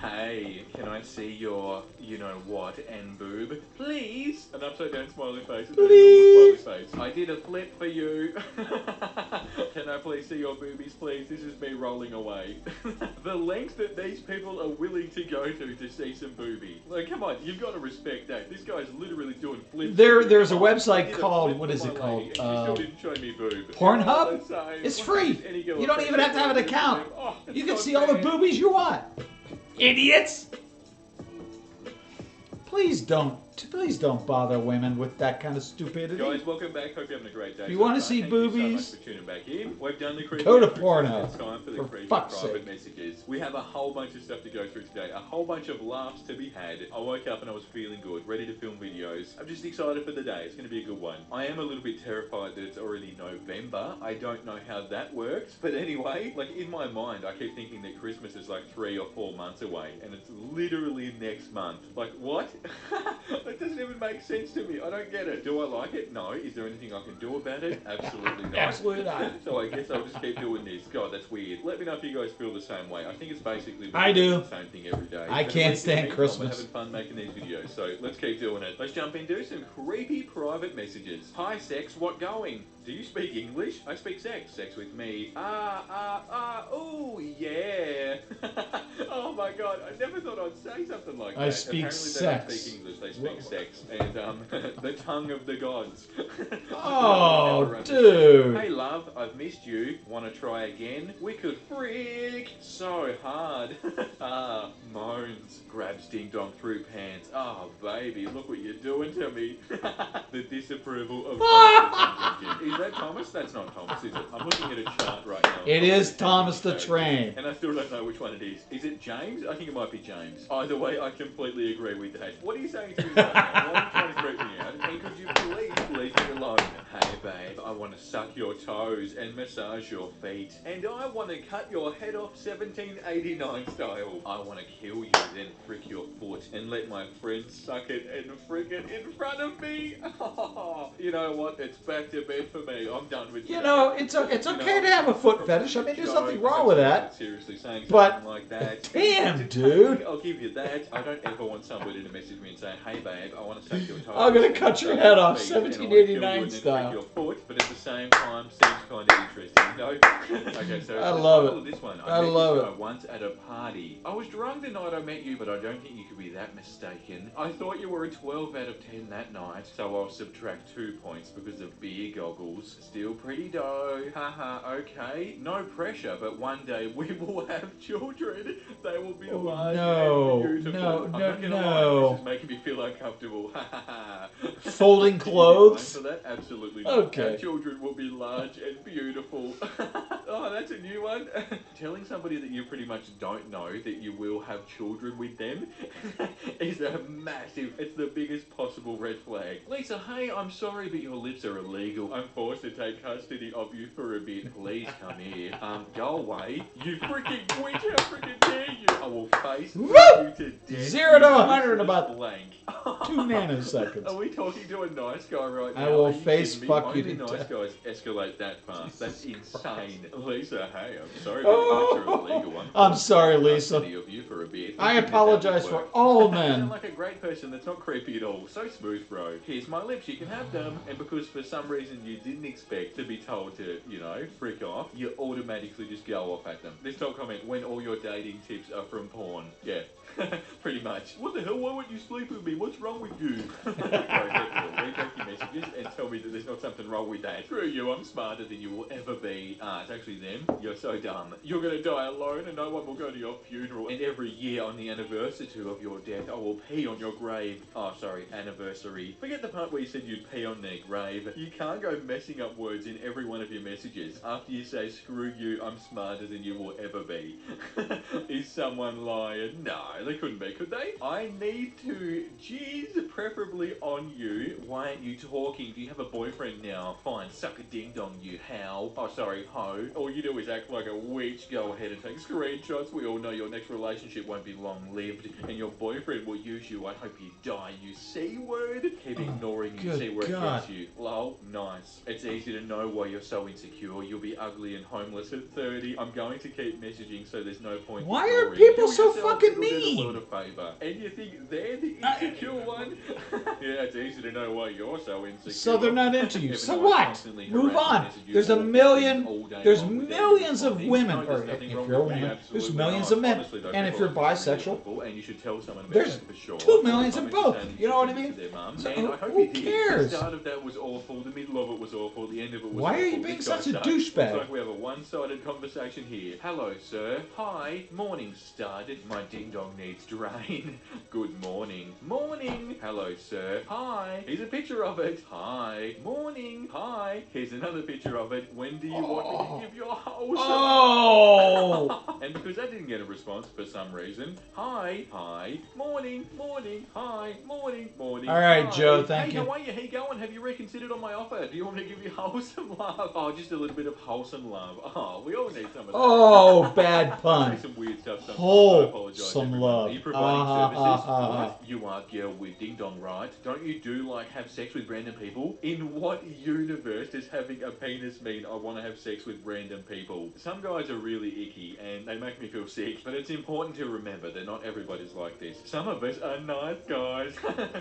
Hey, can I see your, you know what, and boob? Please? An upside down smiley face and then a normal smiley face. I did a flip for you. Can I please see your boobies, please? This is me rolling away. The lengths that these people are willing to go to see some booby. Like, come on, you've got to respect that. This guy's literally doing flips. There's a Come on, I website did a called, flip what for is my it called? lady, and she still didn't show me boob. Pornhub? Insane. It's Why free. does any girl You don't even have to have an appreciate account. boob? Oh, it's You can not see all the fair. boobies you want. Idiots! Please don't bother women with that kind of stupidity. Guys, welcome back. Hope you're having a great day. If you so want to far. see Thank boobies, you so much for tuning back in. We've done the creepy go to outros, Pornhub, It's time for the for creepy fuck's private sake. messages. We have a whole bunch of stuff to go through today. A whole bunch of laughs to be had. I woke up and I was feeling good, ready to film videos. I'm just excited for the day. It's going to be a good one. I am a little bit terrified that it's already November. I don't know how that works. But anyway, like in my mind, I keep thinking that Christmas is like 3 or 4 months away. And it's literally next month. Like, what? That doesn't even make sense to me. I don't get it. Do I like it? No. Is there anything I can do about it? Absolutely not. Absolutely not. So I guess I'll just keep doing this. God, that's weird. Let me know if you guys feel the same way. I think it's basically I do. the same thing every day. I But at can't least in the stand meantime, Christmas. We're having fun making these videos, so let's keep doing it. Let's jump into some creepy private messages. Hi, sex. What going? Do you speak English? I speak sex. Sex with me. Oh, yeah. Oh my god, I never thought I'd say something like that. I speak Apparently sex. they don't speak English, they speak sex. And, the tongue of the gods. Oh, dude. Hey love, I've missed you. Wanna try again? We could freak so hard. Moans. Grabs Ding Dong through pants. Oh, baby, look what you're doing to me. The disapproval of Thomas. Is that Thomas? That's not Thomas, is it? I'm looking at a chart right now. It is Thomas the Train. And I still don't know which one it is. Is it James? I think it might be James. Either way, I completely agree with that. What are you saying to me right now? Why are you trying to freak me out? And could you please leave me alone? Hey babe, I want to suck your toes and massage your feet. And I want to cut your head off 1789 style. I want to kill you, then frick your foot and let my friends suck it and frick it in front of me. You know what? It's back to bed for me. I'm done with you. You know, it's okay to have a foot fetish. I mean, there's nothing wrong with that. Seriously, saying But something like that. damn, dude. I'll give you that. I don't ever want somebody to message me and say, hey babe, I want to suck your toes. I'm gonna cut your head off, feet, and I wanna 1789 kill you and then style. break your foot, but at the same time, seems kind of interesting. No? Okay, so I love the title it. of this one. I met love this it. guy once at a party. I was drunk the night I met you, but I don't think you could be that mistaken. I thought you were a 12 out of 10 that night, so I'll subtract 2 points because of beer goggles. Still pretty dough. Haha, okay. No pressure, but one day we will have children. They will be large no, and beautiful. no, I'm no, not gonna no. lie, this is making me feel uncomfortable. Folding clothes? For that? Absolutely not. Okay. Our children will be large and beautiful. Oh, that's a new one. Telling somebody that you pretty much don't know that you will have children with them is a massive, it's the biggest possible red flag. Lisa, hey, I'm sorry, but your lips are illegal. I'm forced to take custody of you for a bit. Please come here. Go away. You freaking witch, how freaking dare you? I will face Woo! you to death. 0 to you 100 in useless about blank. 2 nanoseconds. Are we talking to a nice guy right now? I will Are you face kidding me? fuck you Only to nice death. guys escalate that fast. That's insane. Lisa, hey, I'm sorry, Oh, but you're illegal. I'm sorry, Lisa. Custody of you for a bit. I Think that apologize would for work. all You men. sound like a great person that's not creepy at all. So smooth, bro. Here's my lips, you can have them. And because for some reason you didn't expect to be told to, you know, frick off, you automatically just go off at them. This top comment, when all your dating tips are from porn. Yeah. Pretty much. What the hell? Why won't you sleep with me? What's wrong with you? Read back your messages and tell me that there's not something wrong with that. Screw you, I'm smarter than you will ever be. It's actually them. You're so dumb. You're gonna die alone and no one will go to your funeral. And every year on the anniversary of your death, I will pee on your grave. Oh, sorry, anniversary. Forget the part where you said you'd pee on their grave. You can't go messing up words in every one of your messages after you say, screw you, I'm smarter than you will ever be. Is someone lying? No, they couldn't be, could they? I need to jizz, preferably on you. Why aren't you talking? Do you have a boyfriend now? Fine, suck a ding dong, you how. Oh, sorry, ho. All you do is act like a witch. Go ahead and take screenshots. We all know your next relationship won't be long-lived, and your boyfriend will use you. I hope you die, you C-word. Keep ignoring you, good see where God. it gets you. Lol, nice. It's easy to know why you're so insecure. You'll be ugly and homeless at 30. I'm going to keep messaging, so there's no point. Why are ignoring. people Kill so yourself, fucking it'll do the mean? world a favor. And you think they're the insecure one? Yeah, it's easy to know why you're so insecure. So they're not into you. Even So though I what? constantly Move harass and on. message you There's a all million. day There's long without millions of responding. women, No, or there's if nothing wrong you're a with me, woman, there's absolutely millions not. of men. Honestly, though, And if people you're are bisexual, beautiful, and you should tell someone about there's that for sure. 2 millions of Comments both. saying You know what I should mean? to their mum. So And I hope who you did. cares? The start of that was awful. The middle of it was awful. The end of it was Why awful. are you being This guy such a sucks. douchebag? Looks like we have a one-sided conversation here. Hello, sir. Hi. Morning, stud. My ding-dong needs drain. Good morning. Morning. Hello, sir. Hi. Here's a picture of of it. Hi. Morning. Hi. Here's another picture of it. When do you want me to give your wholesome... Oh! And because that didn't get a response for some reason, hi, hi, morning, morning, hi, morning, morning. All right, hi. Joe, thank Hey, you. how are you? How you going? Have you reconsidered on my offer? Do you want me to give you wholesome love? Oh, just a little bit of wholesome love. Oh, we all need some of that. Oh, bad I pun. say some weird stuff sometimes. I apologize, Wholesome everyone. love. Are you providing services? What? You are girl with ding dong, right? Don't you do like have sex with random people? In what universe does having a penis mean I want to have sex with random people? Some guys are really icky and they make me feel sick, but it's important to remember that not everybody's like this. Some of us are nice guys.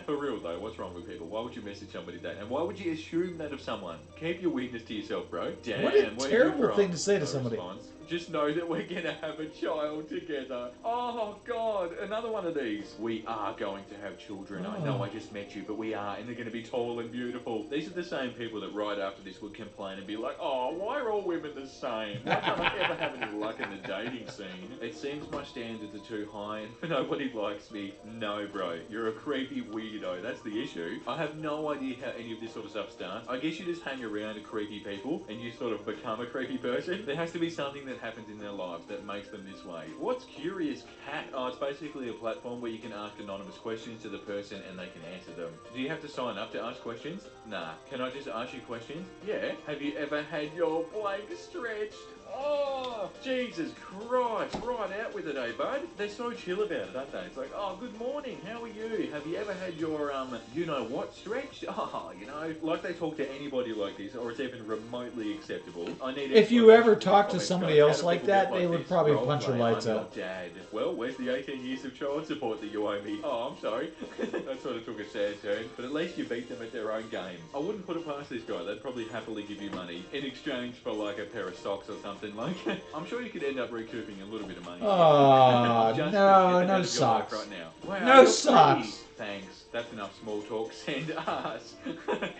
For real though, what's wrong with people? Why would you message somebody that? And why would you assume that of someone? Keep your weirdness to yourself, bro. Damn, What a where'd you terrible from? thing to say to No somebody. response. Just know that we're gonna have a child together. Oh God, another one of these. We are going to have children. I know I just met you, but we are, and they're gonna be tall and beautiful. These are the same people that right after this would complain and be like, oh, why are all women the same? Why can't I ever have any luck in the dating scene? It seems my standards are too high and nobody likes me. No, bro, you're a creepy weirdo. That's the issue. I have no idea how any of this sort of stuff starts. I guess you just hang around creepy people and you sort of become a creepy person. There has to be something that happens in their lives that makes them this way. What's Curious Cat? Oh, it's basically a platform where you can ask anonymous questions to the person and they can answer them. Do you have to sign up to ask questions? Nah. Can I just ask you questions? Yeah. Have you ever had your blank stretched? Oh, Jesus Christ. Right out with it, eh, bud? They're so chill about it, aren't they? It's like, oh, good morning. How are you? Have you ever had your, you know what stretched? Oh, you know, like they talk to anybody like this, or it's even remotely acceptable. I need If you ever explanations in talk to comments, somebody guys. How else do like people that, get they would this? probably Role punch your play, lights I'm your out. dad. Well, where's the 18 years of child support that you owe me? Oh, I'm sorry. That sort of took a sad turn, but at least you beat them at their own game. I wouldn't put it past this guy. They'd probably happily give you money in exchange for like a pair of socks or something. Like, I'm sure you could end up recouping a little bit of money. Oh, Just no, get no out of your life socks. right now. Wow, No you're socks. pretty. Thanks. That's enough small talk. Send us.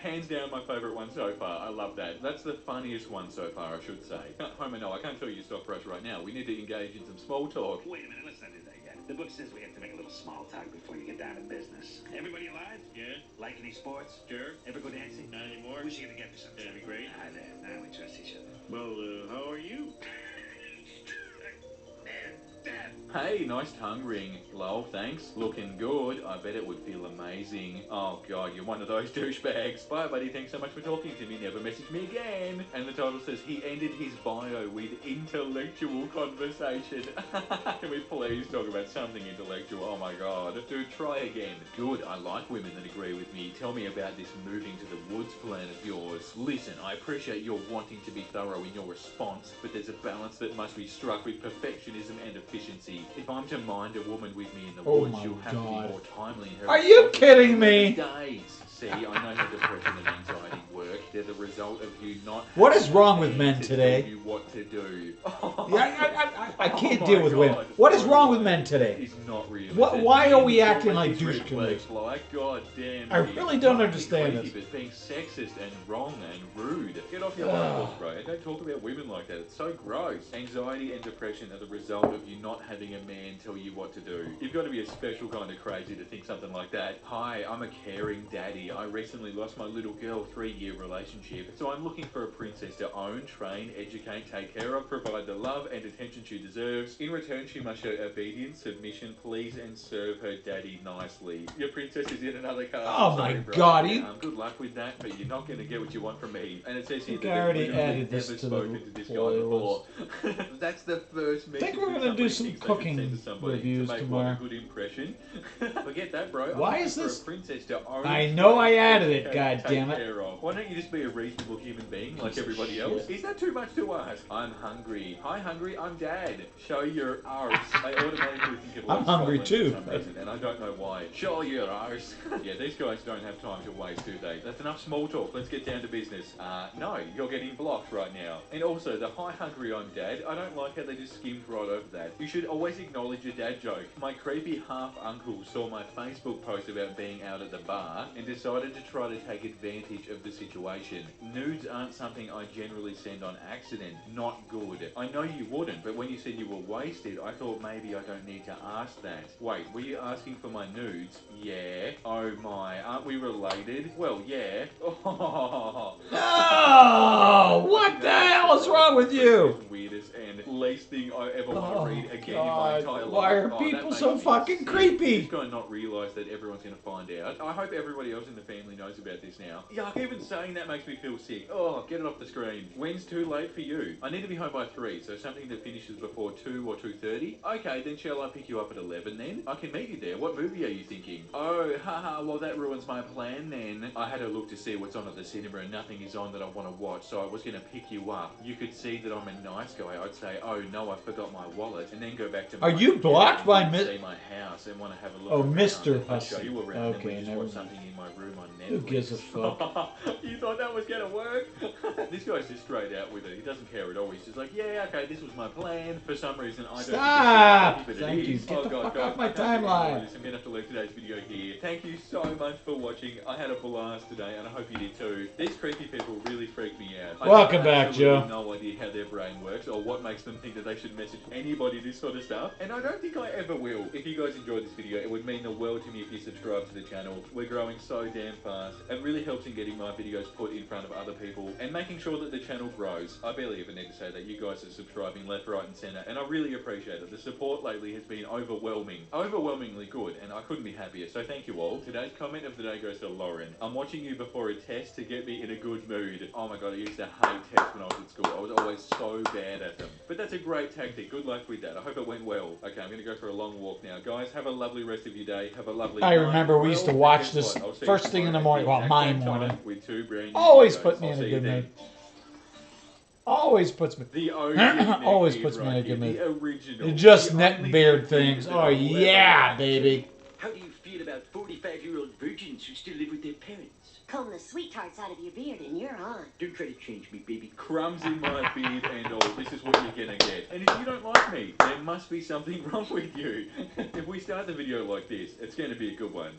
Hands down my favourite one so far. I love that. That's the funniest one so far, I should say. Homer, no, I can't tell you to stop rush right now. We need to engage in some small talk. Wait a minute, let's not do that yet. The book says we have to make a little small talk before you get down to business. Everybody alive? Yeah. Like any sports? Sure. Ever go dancing? Not anymore. Who's she gonna get for something? That'd be great. Ah, there. Now we trust each other. Well, how are you? Hey, nice tongue ring. Lol, thanks. Looking good. I bet it would feel amazing. Oh god, you're one of those douchebags. Bye buddy, thanks so much for talking to me. Never message me again. And the title says he ended his bio with intellectual conversation. Can we please talk about something intellectual? Oh my god. Dude, try again. Good, I like women that agree with me. Tell me about this moving to the woods plan of yours. Listen, I appreciate your wanting to be thorough in your response, but there's a balance that must be struck with perfectionism and efficiency. If I'm to mind a woman with me in the Oh woods, my you'll have to God. be more timely in her Are you responses. kidding me? Days. See, I know how depression and anxiety work. They're the result of you not. What is having wrong a with man men to today? tell you what to do. Yeah, I can't Oh deal my with women. God. What is wrong with Bro, men today? It's not real. What- is it? why are we Men acting don't like make these douche red canoes? flags Like, god damn. I really don't Not understand creepy, this. But being sexist and wrong and rude. Get off your high horse, bro. And don't talk about women like that. It's so gross. Anxiety and depression are the result of you not having a man tell you what to do. You've got to be a special kind of crazy to think something like that. Hi, I'm a caring daddy. I recently lost my little girl, 3-year relationship. So I'm looking for a princess to own, train, educate, take care of, provide the love and attention she deserves. In return, she must show obedience, submission, please, and serve her daddy nicely. Your princess is in another car. Oh Sorry, my bro. God, Yeah, you- good luck with that, but you're not going to get what you want from me. And it says here I that already they've literally added this never to the spoken to this guy playlist. before. That's the first I message think we're that gonna do somebody some thinks they can cooking send to somebody reviews to make tomorrow. What, a good impression. Forget that, bro. Why I'm is looking this- for a princess to own, I know I train, added it, educate, God take damn it. care of. Why don't you just be a reasonable human being like Piece of everybody shit. else? Is that too much to ask? I'm hungry. Hi, hungry. I'm Dad. Show your arse. I automatically think of I'm like hungry Scotland too. for some reason, and I don't know why. Show your arse. Yeah, these guys don't have time to waste, do they? That's enough small talk. Let's get down to business. No, you're getting blocked right now. And also, the hi, hungry, I'm Dad. I don't like how they just skimmed right over that. You should always acknowledge your dad joke. My creepy half uncle saw my Facebook post about being out at the bar and decided to try to take advantage of the situation. situation. Nudes aren't something I generally send on accident. Not good. I know you wouldn't, but when you said you were wasted, I thought maybe I don't need to ask that. Wait, were you asking for my nudes? Yeah. Oh my, aren't we related? Well, yeah. Oh, what the hell is wrong with you? Weirdest and least thing I ever want to Oh, read again in my entire God. life. Why are That people makes so me fucking sick. creepy? Just gotta not realise that everyone's gonna find out. I hope everybody else in the family knows about this now. Yuck, even saying that makes me feel sick. Oh, get it off the screen. When's too late for you? I need to be home by 3, so something that finishes before 2 or 2:30. Okay, then shall I pick you up at 11 then? I can meet you there. What movie are you thinking? Oh, haha, well that ruins my plan then. I had a look to see what's on at the cinema and nothing is on that I want to watch, so I was gonna pick you up. You could see that I'm a nice guy. I'd say, oh no, I forgot my wallet, and then go back to my Are you blocked by see my house and want to have a look Oh, around. Mr. I'd show Hussey. you around and we Okay, just never watch mind. something in my room on Netflix. Who gives a fuck? You thought that was gonna work? This guy's just straight out with it. He doesn't care at all. He's just like, yeah, okay, this was my plan. For some reason, I don't Stop! think it's Thank you. is. Get the fuck guys, off my I can't get any more timeline. of this. I'm gonna have to leave today's video here. Thank you so much for watching. I had a blast today, and I hope you did too. These creepy people really freak me out. Welcome I have back, absolutely Joe. no idea how their brain works or what makes them think that they should message anybody this sort of stuff, and I don't think I ever will. If you guys enjoyed this video, it would mean the world to me if you subscribe to the channel. We're growing so damn fast. It really helps in getting my videos put in front of other people and making sure that the channel grows. I barely ever need to say that. You guys are subscribing left, right and centre, and I really appreciate it. The support lately has been overwhelmingly good, and I couldn't be happier, so thank you all. Today's comment of the day goes to Lauren. I'm watching you before a test to get me in a good mood. Oh my god, I used to hate tests when I was at school. I was always so bad at them. But that's a great tactic. Good luck with that. I hope it went well. Okay, I'm going to go for a long walk now. Guys, have a lovely rest of your day. Have a lovely I night. remember we used to Well, watch guess this what? I'll see you first thing in the tomorrow morning. at Well, my exact same morning. time with 2 brand new Always videos. put me I'll in a see you good then. mood. Always puts me. The OG Always neckbeard puts me in a right good here, mood. the original. Just The neck only beard neckbeard things. that Oh I will ever yeah, like. baby. How do you feel about 45-year-old virgins who still live with their parents? Comb the sweethearts out of your beard and you're on. Don't try to change me, baby. Crumbs in my beard and all. This is what you're gonna get. And if you don't like me, there must be something wrong with you. If we start the video like this, it's gonna be a good one.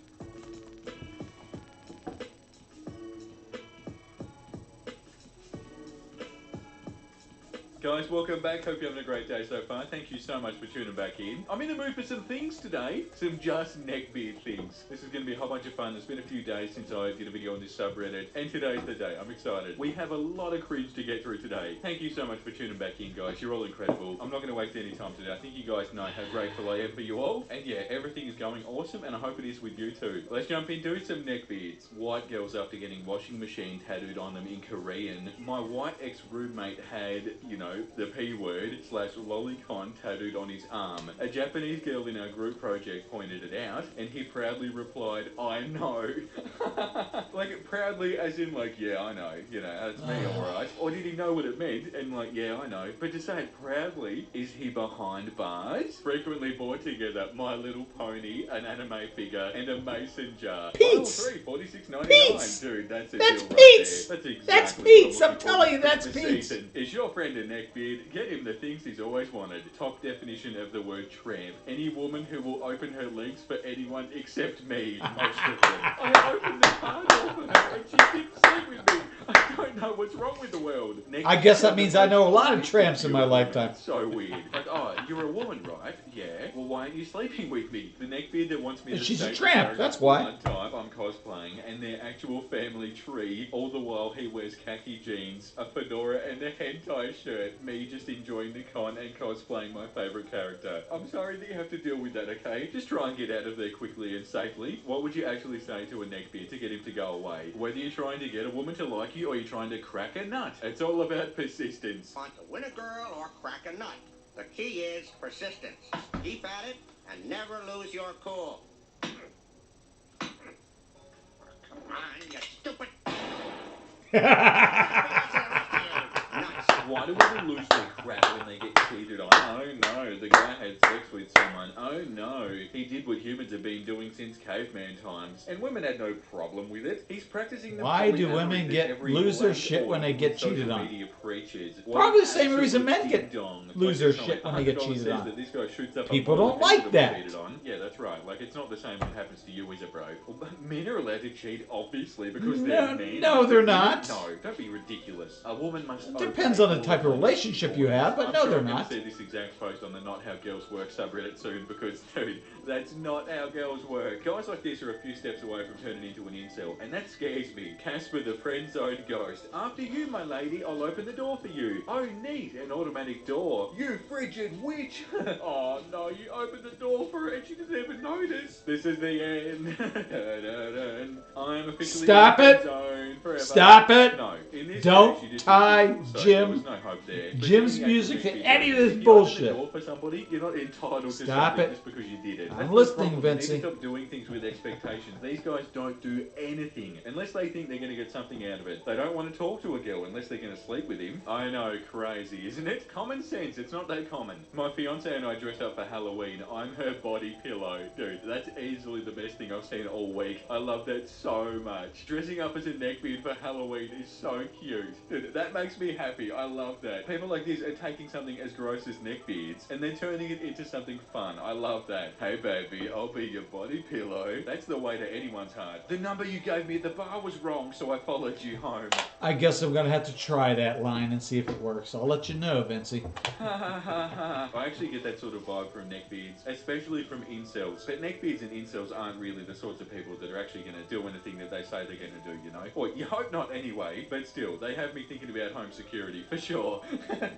Guys, welcome back. Hope you're having a great day so far. Thank you so much for tuning back in. I'm in the mood for some things today. Some just neckbeard things. This is going to be a whole bunch of fun. It's been a few days since I did a video on this subreddit, and today's the day. I'm excited. We have a lot of cringe to get through today. Thank you so much for tuning back in, guys. You're all incredible. I'm not going to waste any time today. I think you guys know how grateful I am for you all. And yeah, everything is going awesome, and I hope it is with you too. Let's jump into some neckbeards. White girls after getting washing machine tattooed on them in Korean. My white ex-roommate had, you know, the P word / lolicon tattooed on his arm. A Japanese girl in our group project pointed it out, and he proudly replied, I know. Like, proudly as in like, yeah, I know, you know, that's me alright. Or did he know what it meant, and like, yeah, I know. But to say it proudly, is he behind bars? Frequently bought together My Little Pony, an anime figure, and a mason jar. Pete's! $46.99. Pete's! Dude, that's a That's deal Pete's! right there. That's That's exactly Pete's! what I'm looking telling for you, that's this Pete's! season. Is your friend a neckbeard? Get him the things he's always wanted. Top definition of the word tramp. Any woman who will open her legs for anyone except me. Most of them. I opened the car door for her and she didn't sleep with me. I don't know what's wrong with the world. I guess that means I know a lot of tramps in my lifetime. So weird. Like, oh, you're a woman, right? Yeah. Well, why aren't you sleeping with me? The neckbeard that wants me to She's a state tramp, the character that's why. one type I'm cosplaying, and their actual family tree, all the while he wears khaki jeans, a fedora, and a hentai shirt. Me just enjoying the con and cosplaying my favourite character. I'm sorry that you have to deal with that, okay? Just try and get out of there quickly and safely. What would you actually say to a neckbeard to get him to go away? Whether you're trying to get a woman to like you or you're trying to crack a nut. It's all about persistence. Want to win a girl or crack a nut? The key is persistence. Keep at it and never lose your cool. Come on, you stupid. Why do women lose their crap when they get cheated on? Oh no, the guy had sex with someone. Oh no, he did what humans have been doing since caveman times. And women had no problem with it. He's practicing the Why do polyamory women that every lose their black shit when they boy get with social cheated on? media preaches. Probably the same Absolute reason men get ding-dong. lose their Like, shit when they get $100 cheated says on. that this guy shoots up a People model don't that like was that. cheated on. Yeah, that's right. Like, it's not the same what happens to you, is it, bro? Well, men are allowed to cheat, obviously, because No, they're men. no, they're not. No, don't be ridiculous. A woman must... Depends obey on the type of all relationship you have, but I'm no, sure they're I'm not. going to see this exact post on the Not How Girls Work subreddit soon, because, dude, that's not how girls work. Guys like this are a few steps away from turning into an incel, and that scares me. Casper the friend-zoned ghost. After you, my lady, I'll open the door for you. Oh, neat, an automatic door. You frigid witch! Oh, no, you opened the door for her and she doesn't even notice. This is the end. I'm officially Stop in the it. zone forever. Stop it. No, in this Don't case, you just tie so Jim- there was no hope there. But Jim's doing the music actual to big any of thing, this if you bullshit. open the door for somebody, you're not entitled to Stop something it. just because you did it. I'm That's the listening, problem. You need Vincey. to stop doing things with expectations. These guys don't do anything unless they think they're going to get something out of it. They don't want to talk to a girl unless they're going to sleep with him. I know, crazy, isn't it? Common sense. It's not that common. My fiance and I dressed up for Halloween. I'm her body pillow. Dude, that's easily the best thing I've seen all week. I love that so much. Dressing up as a neckbeard for Halloween is so cute. Dude, that makes me happy. I love that. People like this are taking something as gross as neckbeards and then turning it into something fun. I love that. Hey baby, I'll be your body pillow. That's the way to anyone's heart. The number you gave me at the bar was wrong, so I followed you home. I guess I'm gonna have to try that line and see if it works. I'll let you know, Vincey. I actually get that sort of vibe from neckbeards, especially from incels. But neckbeards and incels aren't really the sorts of people that are actually going to do anything that they say they're going to do, you know? Or you hope not anyway, but still, they have me thinking about home security, for sure.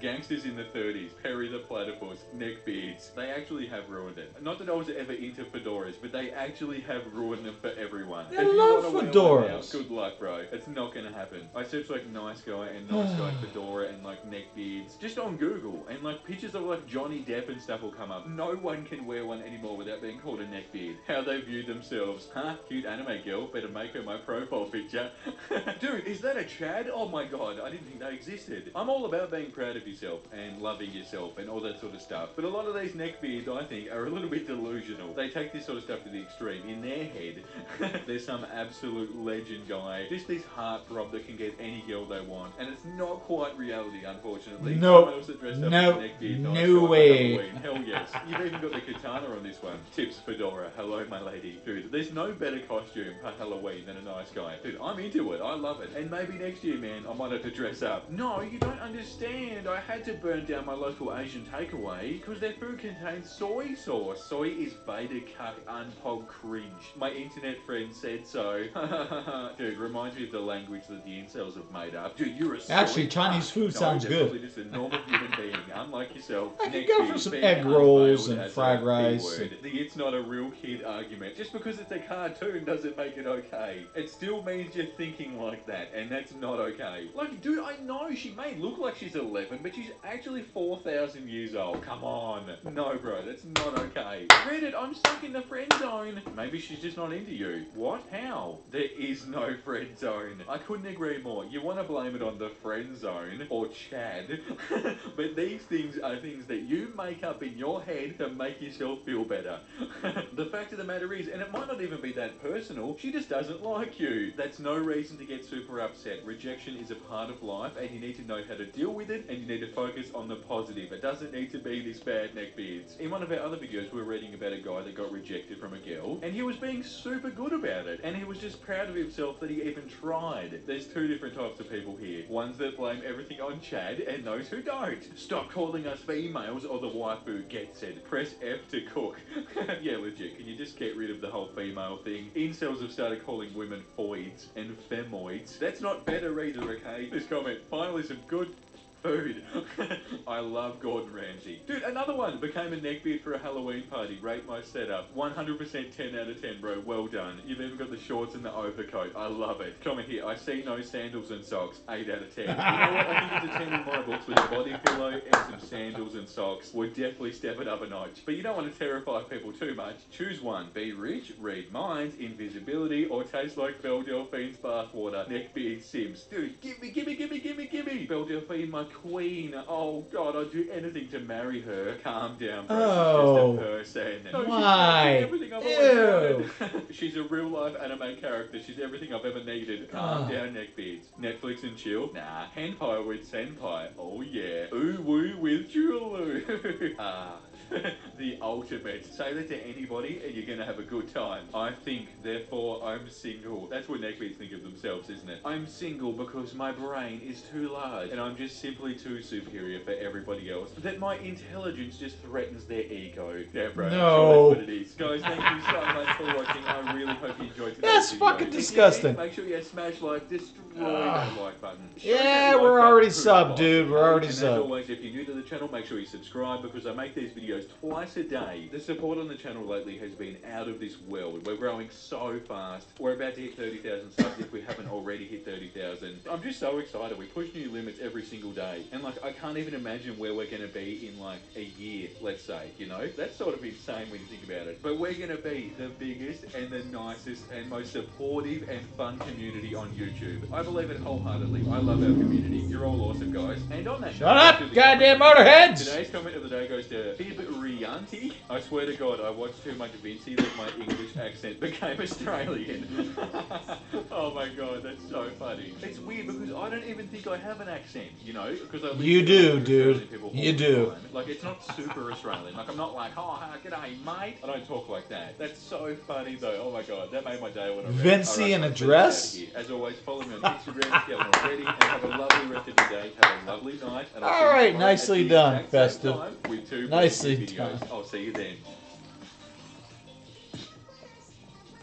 Gangsters in the 30s, Perry the Platypus, neckbeards. They actually have ruined it. Not that I was ever into fedoras, but they actually have ruined them for everyone. I If you love wanna wear one now, fedoras. good luck, bro. It's not going to happen. I searched like nice guy and nice guy fedora and like neckbeards just on Google, and like pictures of like Johnny Depp and stuff will come up. No one can wear one anymore without being called a neckbeard. How they view themselves. Huh? Cute anime girl. Better make her my profile picture. Dude, is that a Chad? Oh my god, I didn't think they existed. I'm all about being proud of yourself and loving yourself and all that sort of stuff. But a lot of these neckbeards, I think, are a little bit delusional. They take this sort of stuff to the extreme. In their head, there's some absolute legend guy. Just this heartthrob that can get any girl they want. And it's not quite reality, unfortunately. Nope. Someone else that dressed up Nope. as a neckbeard, nice No guy for way. Halloween. Hell yes. You've even got the katana on this one. Tips fedora. Hello, my lady. Dude, there's no better costume for Halloween than a nice guy. Dude, I'm into it. I love it. And maybe next year, man, I might have to dress up. No, you don't understand. I had to burn down my local Asian takeaway because their food contains soy sauce. Soy is beta cuck unpog cringe. My internet friend said so. Dude, reminds me of the language that the incels have made up. Dude, you're a soy Actually, Chinese cuck. food No, sounds they're good. probably just a normal human being, unlike yourself. I could go for Neckbeard some being egg rolls unveiled and as fried a rice. B-word. The it's not a real kid argument. Just because it's a cartoon doesn't make it okay. It still means you're thinking like that, and that's not okay. Like, dude, I know she may look like she's 11, but she's actually 4,000 years old. Come on. No, bro, that's not okay. Reddit, I'm stuck in the friend zone. Maybe she's just not into you. What? How? There is no friend zone. I couldn't agree more. You want to blame it on the friend zone or Chad, but these things are things that you make up in your head to make yourself feel better. The fact of the matter is, and it might not even be that personal, she just doesn't like you. That's no reason to get super upset. Rejection is a part of life, and you need to know how to deal with it, and you need to focus on the positive. It doesn't need to be this bad neckbeards. In one of our other videos, we were reading about a guy that got rejected from a girl, and he was being super good about it, and he was just proud of himself that he even tried. There's two different types of people here. Ones that blame everything on Chad, and those who don't. Stop calling us females, or the waifu gets said. Press F to cook. Yeah, legit. Can you just get rid of the whole female thing? Incels have started calling women foids and femoids. That's not better either, okay? This comment, finally some good food. I love Gordon Ramsay. Dude, another one became a neckbeard for a Halloween party. Rate my setup. 100% 10 out of 10, bro. Well done. You've even got the shorts and the overcoat. I love it. Comment here. I see no sandals and socks. 8 out of 10. You know what? I think it's a 10 in my books with a body pillow and some sandals and socks. Would definitely step it up a notch. But you don't want to terrify people too much. Choose one. Be rich, read minds, invisibility, or taste like Belle Delphine's bathwater. Neckbeard Sims. Dude, gimme. Belle Delphine, my queen. Oh god, I'd do anything to marry her. Calm down, bro. Oh. She's just a person. No, Why? she's everything I've always wanted. She's a real life anime character. She's everything I've ever needed. Calm down, neckbeards. Netflix and chill? Nah. Henpai with senpai. Oh yeah. Ooh woo with Julu. The ultimate. Say that to anybody and you're gonna have a good time. I think, therefore I'm single. That's what neckbeards think of themselves, isn't it? I'm single because my brain is too large and I'm just simply too superior for everybody else. That my intelligence just threatens their ego. Yeah, bro. No. I'm sure that's what it is. Guys, thank you so much for watching. I really hope you enjoyed today's That's video. fucking If you disgusting. did, make sure you smash like, destroy that like button. Show Yeah, that like we're button already through subbed, the dude. box, We're already and as subbed. always, if you're new to the channel, make sure you subscribe because I make these videos twice a day. The support on the channel lately has been out of this world. We're growing so fast. We're about to hit 30,000 subs if we haven't already hit 30,000. I'm just so excited. We push new limits every single day. And like, I can't even imagine where we're going to be in like a year, let's say, you know? That's sort of insane when you think about it. But we're going to be the biggest and the nicest and most supportive and fun community on YouTube. I believe it wholeheartedly. I love our community. You're all awesome, guys. And on that Shut note, up, to the goddamn comment. motorheads! Today's comment of the day goes to Fibrianti. I swear to God, I watched too much Vinci that my English accent became Australian. Oh my God, that's so funny. It's weird because I don't even think I have an accent, you know? Because I You do, dude. Australian people all You the do. time. Like, it's not super Australian. Like, I'm not like, oh, hi, g'day, mate. I don't talk like that. That's so funny, though. Oh my God, that made my day when I read it. Vinci Alright, an let's get out of address? here. As always, follow me on Instagram if you haven't already, and have a lovely rest of your day. Have a lovely night. And I'll see you Alright, tomorrow nicely at the done, exact same Festive. time with two Nicely brand new videos. done. I'll see you then.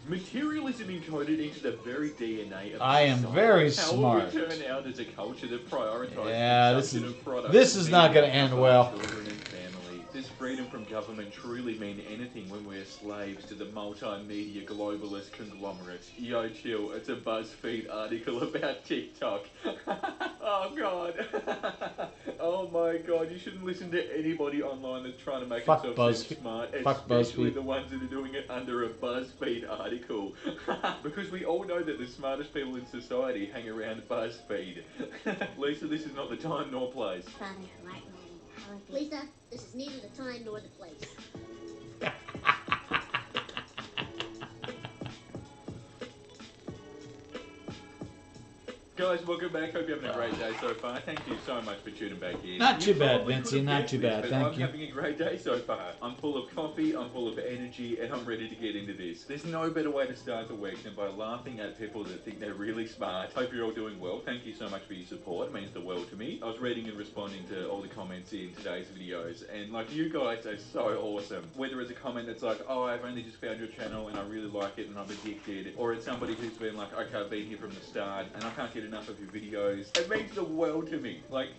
Materialism encoded into the very DNA of I am society. very How smart. will we turn out as a culture that prioritizes Yeah, consumption of products this and is not media gonna end above well. children and family? Does freedom from government truly mean anything when we're slaves to the multimedia globalist conglomerate? Yo, chill, it's a BuzzFeed article about TikTok. Oh God. Oh my God, you shouldn't listen to anybody online that's trying to make Fuck themselves seem BuzzFeed. smart, Fuck especially BuzzFeed. the ones that are doing it under a BuzzFeed article. Because we all know that the smartest people in society hang around BuzzFeed. Lisa, this is not the time nor place. Father, right, Mommy. Lisa, this is neither the time nor the place. Guys, welcome back. Hope you're having a great day so far. Thank you so much for tuning back in. Not You too bad, probably Vincey, couldn't not guess too this, bad, but thank I'm you. having a great day so far. I'm full of coffee, I'm full of energy, and I'm ready to get into this. There's no better way to start the week than by laughing at people that think they're really smart. Hope you're all doing well. Thank you so much for your support. It means the world to me. I was reading and responding to all the comments in today's videos, and like, you guys are so awesome. Whether it's a comment that's like, oh, I've only just found your channel and I really like it and I'm addicted, or it's somebody who's been like, okay, I've been here from the start and I can't get enough of your videos. It means the world to me. Like,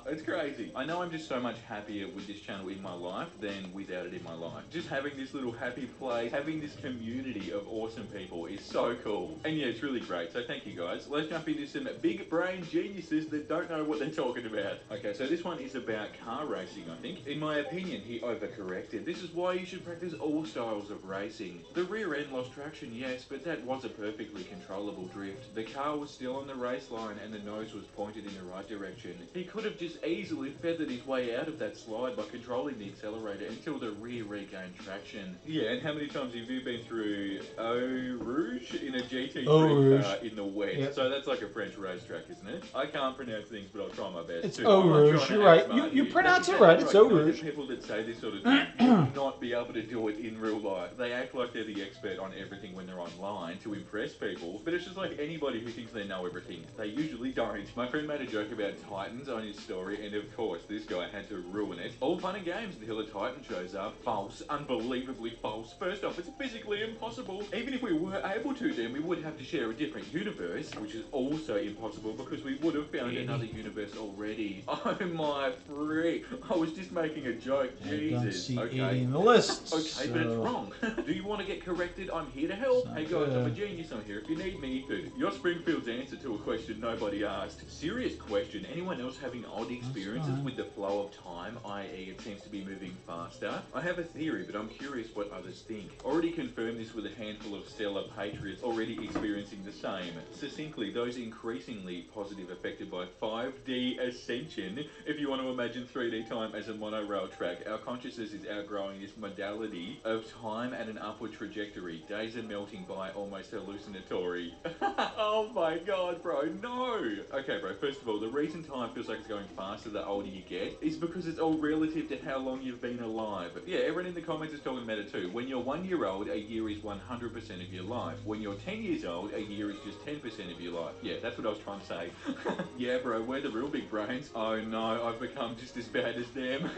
it's crazy. I know I'm just so much happier with this channel in my life than without it in my life. Just having this little happy place, having this community of awesome people is so cool. And yeah, it's really great. So thank you guys. Let's jump into some big brain geniuses that don't know what they're talking about. Okay, so this one is about car racing, I think. In my opinion, he overcorrected. This is why you should practice all styles of racing. The rear end lost traction, yes, but that was a perfectly controllable drift. The car was still on the race line and the nose was pointed in the right direction. He could have just easily feathered his way out of that slide by controlling the accelerator until the rear regained traction. Yeah, and how many times have you been through Eau Rouge in a GT3 car in the wet? Yep. So that's like a French racetrack, isn't it? I can't pronounce things, but I'll try my best. It's too. Eau I'm not Rouge, trying to you're act right. smart You here. pronounce That's it right, exactly it's You Eau know, the Rouge. people that say this sort of thing would not be able to do it in real life. They act like they're the expert on everything when they're online to impress people, but it's just like anybody who thinks they know everything. They usually don't. My friend made a joke about Titans on his story, and of course, this guy had to ruin it. All fun and games until a Titan shows up. False. Unbelievably false. First off, it's physically impossible. Even if we were able to, then we would have to share a different universe, which is also impossible because we would have found another universe already. Oh my freak. I was just making a joke. I don't Jesus. see Okay. 80 in the list. Okay, but it's so- wrong. Do you want to get corrected? I'm here to help. Sounds Hey guys, I'm a good. genius. I'm here if you need me. Dude, you're Springfield's answer to a question nobody asked. Serious question. Anyone else having odd experiences fine. with the flow of time, i.e. it seems to be moving faster? I have a theory, but I'm curious what others think. Already confirmed this with a handful of stellar Patreon compatriots already experiencing the same. Succinctly, those increasingly positive affected by 5D ascension. If you want to imagine 3D time as a monorail track, our consciousness is outgrowing this modality of time at an upward trajectory. Days are melting by almost hallucinatory. Oh my god, bro, no! Okay, bro, first of all, the reason time feels like it's going faster the older you get is because it's all relative to how long you've been alive. Yeah, everyone in the comments is talking about it too. When you're 1 year old, a year is 100% of your life. When you're 10 years old, a year is just 10% of your life. Yeah, that's what I was trying to say. Yeah, bro, we're the real big brains. Oh no, I've become just as bad as them.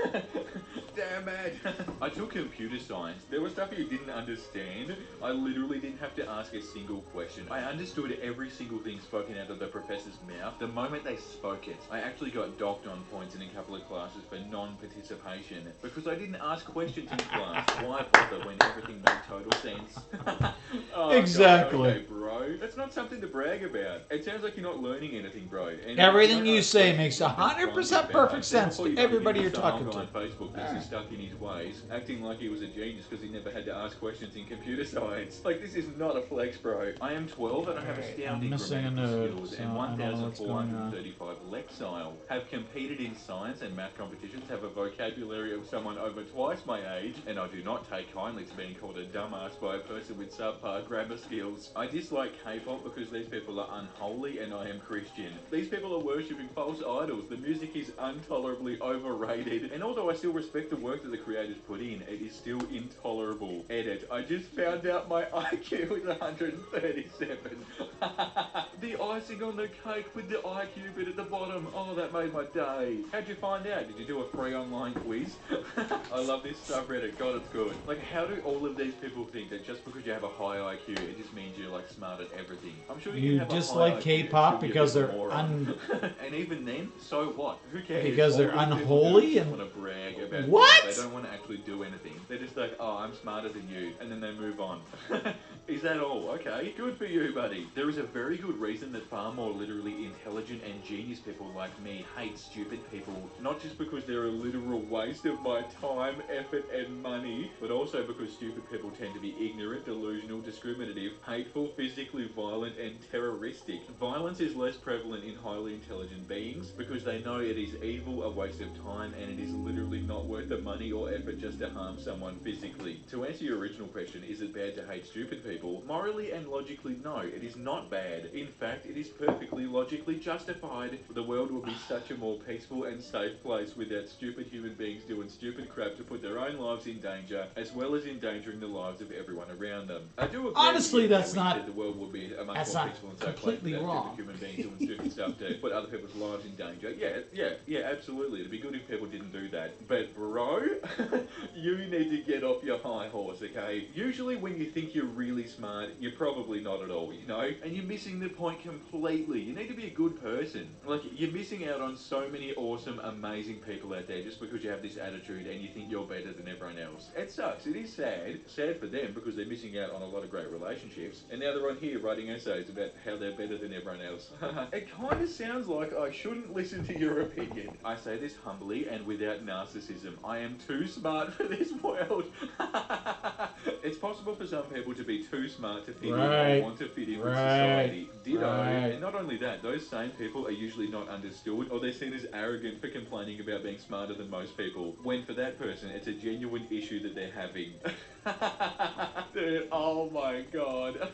Damn it. I took computer science. There was stuff you didn't understand. I literally didn't have to ask a single question. I understood every single thing spoken out of the professor's mouth the moment they spoke it. I actually got docked on points in a couple of classes for non-participation because I didn't ask questions in class. Why bother when everything made total sense? Oh, Exactly. God, okay, bro. That's not something to brag about. It sounds like you're not learning anything, bro. And Everything don't you ask say questions, makes just try and 100% get perfect better. sense Before to you know it, everybody you're some talking old guy to. on Facebook that's just stuck in his ways, acting like he was a genius because he never had to ask questions in computer science. Like, this is not a flex, bro. I am 12 and I have astounding missing a grammatical node, skills so and I don't know what's going on. 1,435 lexile. Have competed in science and math competitions, have a vocabulary of someone over twice my age, and I do not take kindly to being called a dumbass by a person with subpar grammar skills. I dislike K-pop because these people are unholy and I am Christian. These people are worshipping false idols. The music is intolerably overrated, and although I still respect the work that the creators put in, it is still intolerable. Edit. I just found out my IQ is 137. The icing on the cake with the IQ bit at the bottom. Oh, that made my day. How'd you find out? Did you do a free online quiz? I love this subreddit. God, it's good. Like, how do all of these people think that just because you have a high IQ, it just means you're like smart at everything? I'm sure you You can have a high dislike IQ and K-pop still be a because bit of a they're moron. And even then, so what? Who cares? Because All they're these people unholy do is and- just want to brag about What? things. They don't want to actually do anything. They're just like, oh, I'm smarter than you, and then they move on. Is that all? Okay, good for you, buddy. There is a very good reason that far more literally intelligent and genius people like me hate stupid people, not just because they're a literal waste of my time, effort, and money, but also because stupid people tend to be ignorant, delusional, discriminative, hateful, physically violent, and terroristic. Violence is less prevalent in highly intelligent beings because they know it is evil, a waste of time, and it is literally not worth the money or effort just to harm someone physically. To answer your original question, is it bad to hate stupid people? Morally and logically, no, it is not bad. In fact, it is perfectly logically justified. The world would be such a more peaceful and safe place without stupid human beings doing stupid crap to put their own lives in danger, as well as endangering the lives of everyone around them. I do agree. Honestly, with you that's when you not- said the world would be a much that's more not peaceful and safe place completely without wrong. stupid human beings doing stupid stuff to put other people's lives in danger. Yeah, absolutely. It'd be good if people didn't do that. But bro, you need to get off your high horse, okay? Usually when you think you're really smart, you're probably not at all, you know? And you're missing the point completely. You need to be a good person. Like, you're missing out on so many awesome, amazing people out there just because you have this attitude and you think you're better than everyone else. It sucks. It is sad. Sad for them because they're missing out on a lot of great relationships. And now they're on here writing essays about how they're better than everyone else. It kind of sounds like I shouldn't listen to your opinion. I say this humbly and without narcissism. I am too smart for this world. It's possible for some people to be too smart to fit in or want to fit in with society. Ditto. And not only that, those same people are usually not understood or they're seen as arrogant for complaining about being smarter than most people, when for that person it's a genuine issue that they're having. Dude, oh my god.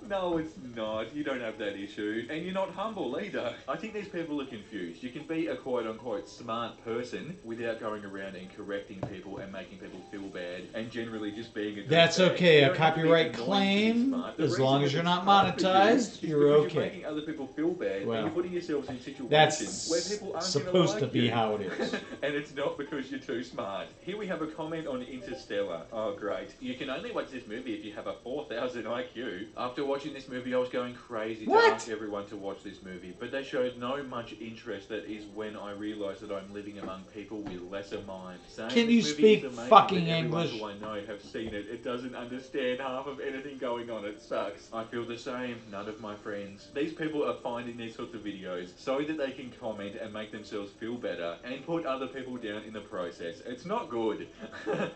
No, it's not. You don't have that issue. And you're not humble either. I think these people are confused. You can be a quote-unquote smart person without going around and correcting people and making people feel bad and generally just being a That's douchebag. okay. You A don't have to be copyright annoying to be claim, smart. The as reason long that as you're it's not hard for you monetized, is you're because okay. You're making other people feel bad Well, and you're putting yourselves in situations That's where people aren't supposed gonna to like be you. how it is. And it's not because you're too smart. Here we have a comment on Interstellar. Oh, great. You can only watch this movie if you have a 4,000 IQ. After watching this movie, I was going crazy to What? ask everyone to watch this movie, but they showed no much interest. That is when I realised that I'm living among people with lesser minds. Saying Can this you movie speak is amazing, fucking but everyone English? who I know have seen it. It doesn't doesn't understand half of anything going on. It sucks. I feel the same. None of my friends. These people are finding these sorts of videos so that they can comment and make themselves feel better and put other people down in the process. It's not good.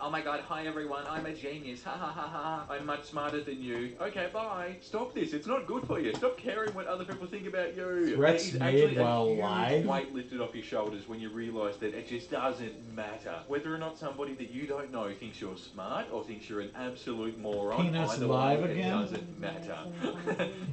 Oh my god, hi everyone, I'm a genius. Ha ha ha ha. I'm much smarter than you. Okay, bye. Stop this. It's not good for you. Stop caring what other people think about you. Threats There is made actually a while huge live? weight lifted off your shoulders when you realise that it just doesn't matter. Whether or not somebody that you don't know thinks you're smart or thinks you're an absolute moron, Peanuts either live way, again? it doesn't matter.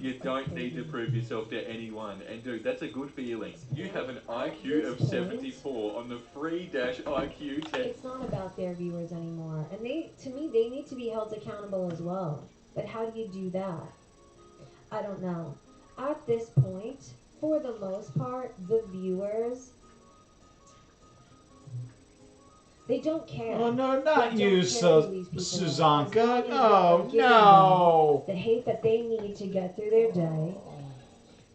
You don't need to prove yourself to anyone. And dude, that's a good feeling. You have an IQ of 74 on the free dash IQ test. It's not about their viewers anymore. And to me, they need to be held accountable as well. But how do you do that? I don't know. At this point, for the most part, the viewers, they don't care. Oh no, They not don't you, care who these people are. As long Suzanka. as Oh they're giving no. them the hate that they need to get through their day,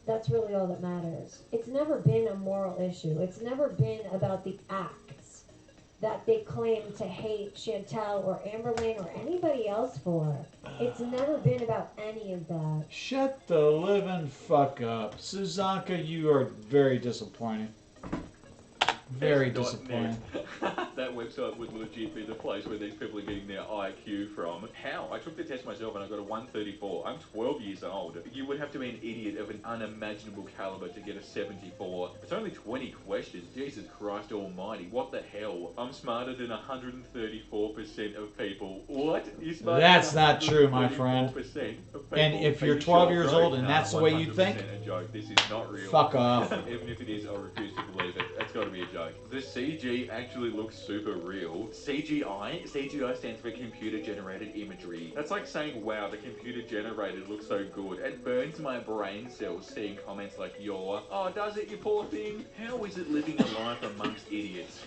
that's really all that matters. It's never been a moral issue. It's never been about the acts that they claim to hate Chantel or Amberlynn or anybody else for. It's never been about any of that. Shut the living fuck up. Suzanka, you are very disappointing. Very disappointing. That website would legit be the place where these people are getting their IQ from. How? I took the test myself and I got a 134. I'm 12 years old. You would have to be an idiot of an unimaginable caliber to get a 74. It's only 20 questions. Jesus Christ almighty. What the hell? I'm smarter than 134% of people. What? You're smarter That's than not true, my 134% friend. of people? And if Are you're you 12 sure, years bro? old and that's the way you 100% think, a joke. This is not real. fuck off. Even if it is, I refuse to believe it. It's got to be a joke. The CG actually looks super real. CGI? CGI stands for computer generated imagery. That's like saying, wow, the computer generated looks so good. It burns my brain cells seeing comments like your, oh, does it, you poor thing? How is it living a life amongst idiots?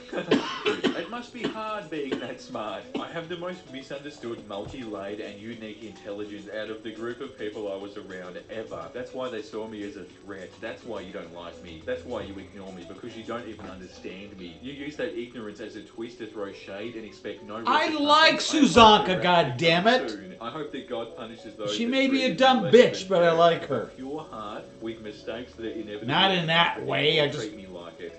Dude, it must be hard being that smart. I have the most misunderstood, multi-layered and unique intelligence out of the group of people I was around ever. That's why they saw me as a threat. That's why you don't like me. That's why you ignore me, because you don't even understand me. You use that ignorance as a twist to throw shade and expect no I repercussions. like Suzanka, goddammit. Soon. I hope that God punishes those. She that may be a treat dumb less bitch, than but I fair. like her. Pure heart with mistakes that inevitably Not in that happen. way, I just- Treat me like it.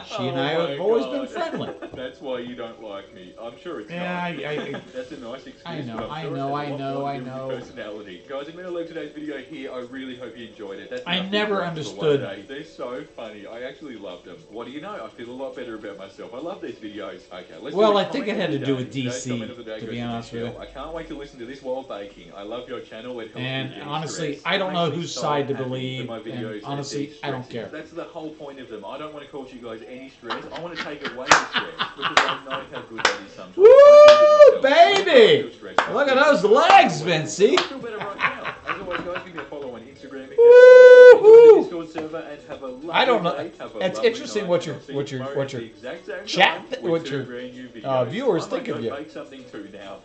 She and I Oh have my always God. been friendly. That's why you don't like me. I'm sure it's Yeah, not. That's a nice excuse. I know, but I'm I sure it know, has a I lot know, more to I do with know. your personality. Guys, I'm going to leave today's video here. I really hope you enjoyed it. That's I enough never feedback for one understood. day. They're so funny. I actually loved them. What do you know? I feel a lot better about myself. I love these videos. Okay, let's Well, do a I think comment it had of to the do with day. Today's DC, comment of the day to goes be honest with Michelle. you. I can't wait to listen to this while baking. I love your channel. It helps And me get honestly, stressed. I don't It know makes me whose so side to happy believe, that my and videos are honestly, I don't de-stressing. care. That's the whole point of them. I don't want to cause you guys any stress. I want to take away the stress because I know how good that is sometimes. Woo, I need it myself. baby! Whenever I feel stressed, I Look at feel those better. legs, Vincey. I feel better right now. As always, guys, give me a follow on Instagram if you Woo-hoo. Discord server and have a lovely I don't know. day. Have a It's lovely interesting night, what and your- I'll see what you your- tomorrow what at your the exact same chat- time what with two your, brand new videos. viewers I think might of go you. Make something too now.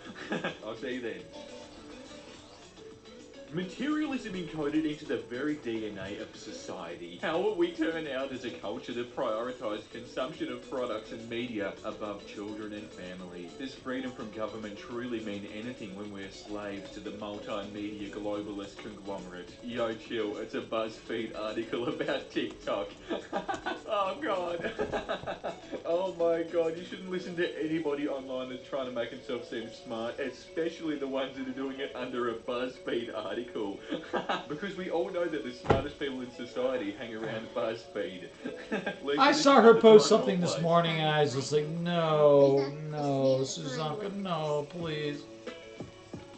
I'll see you then. Materialism encoded into the very DNA of society. How will we turn out as a culture that prioritised consumption of products and media above children and family? Does freedom from government truly mean anything when we're slaves to the multimedia globalist conglomerate? Yo, chill, it's a BuzzFeed article about TikTok. Oh god. Oh my god, you shouldn't listen to anybody online that's trying to make himself seem smart, especially the ones that are doing it under a BuzzFeed article. Because we all know that the smartest people in society hang around BuzzFeed. I saw her post something this morning and I was just like, no, Suzanka, no, please.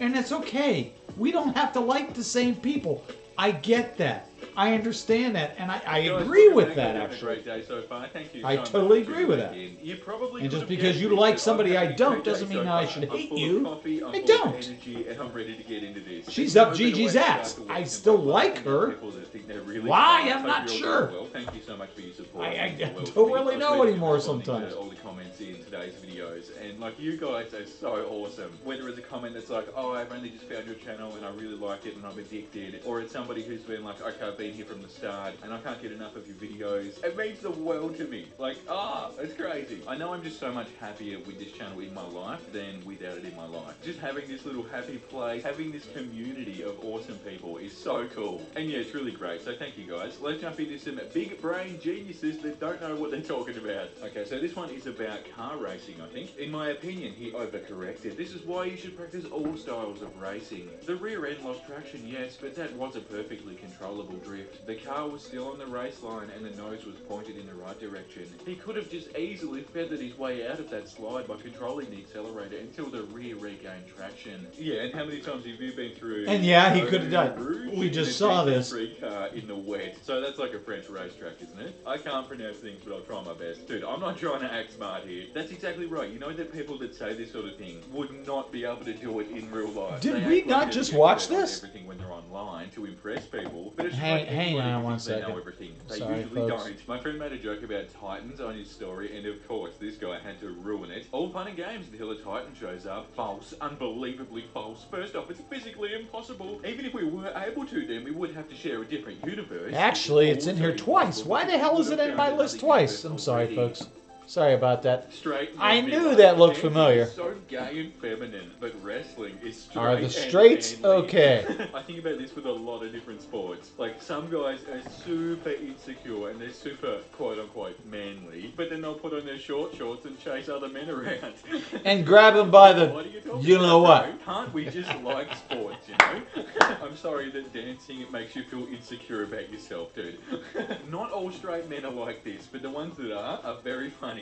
And it's okay. We don't have to like the same people. I get that. I understand that, and I agree with that, actually. Great day so far. Thank you I so much totally for agree with tuning that. in. You probably And could just have because guessed you it, like but somebody I'm I having a don't great day doesn't mean so I far. should I'm hate full of you. coffee, I'm I full of don't. energy, and I'm ready to get into this. She's There's up no better way Gigi's to start ass. the week I than still by like laughing at her. people that think they're really Why? smart. I'm Hope not you're all sure. doing well. Thank you so much for your support. I It means the world to don't me. really I was know really anymore responding sometimes. to all the comments in today's videos, and like you guys are so awesome. Whether it's a comment that's like, oh, I've only just found your channel and I really like it and I'm addicted, or it's somebody who's been like, okay, I've been been here from the start, and I can't get enough of your videos. It means the world to me. Like, it's crazy. I know I'm just so much happier with this channel in my life than without it in my life. Just having this little happy place, having this community of awesome people is so cool. And yeah, it's really great. So thank you guys. Let's jump into some big brain geniuses that don't know what they're talking about. Okay, so this one is about car racing, I think. In my opinion, he overcorrected. This is why you should practice all styles of racing. The rear end lost traction, yes, but that was a perfectly controllable drift. The car was still on the race line and the nose was pointed in the right direction. He could have just easily feathered his way out of that slide by controlling the accelerator until the rear regained traction. Yeah, and how many times have you been through? And yeah, he could have done. We just saw this. Car in the wet. So that's like a French racetrack, isn't it? I can't pronounce things, but I'll try my best. Dude, I'm not trying to act smart here. That's exactly right. You know that people that say this sort of thing would not be able to do it in real life. Did we not just watch this? Everything when they're online to impress people. But it's hang on one second. Know everything. They Sorry, usually folks. don't. My friend made a joke about Titans on his story, and of course, this guy had to ruin it. All fun and games until a Titan shows up. False. Unbelievably false. First off, it's physically impossible. Even if we were able to, then we would have to share a different universe. Actually, it's in here twice. Why the hell is it in my list twice? I'm sorry, folks. Sorry about that. Straight. I knew that looked familiar. So gay and feminine, but wrestling is straight. Are the straights okay? I think about this with a lot of different sports. Like some guys are super insecure and they're super quote unquote manly, but then they'll put on their short shorts and chase other men around. And grab them by the, you know what? Can't we just like sports, you know? I'm sorry that dancing, it makes you feel insecure about yourself, dude. Not all straight men are like this, but the ones that are very funny.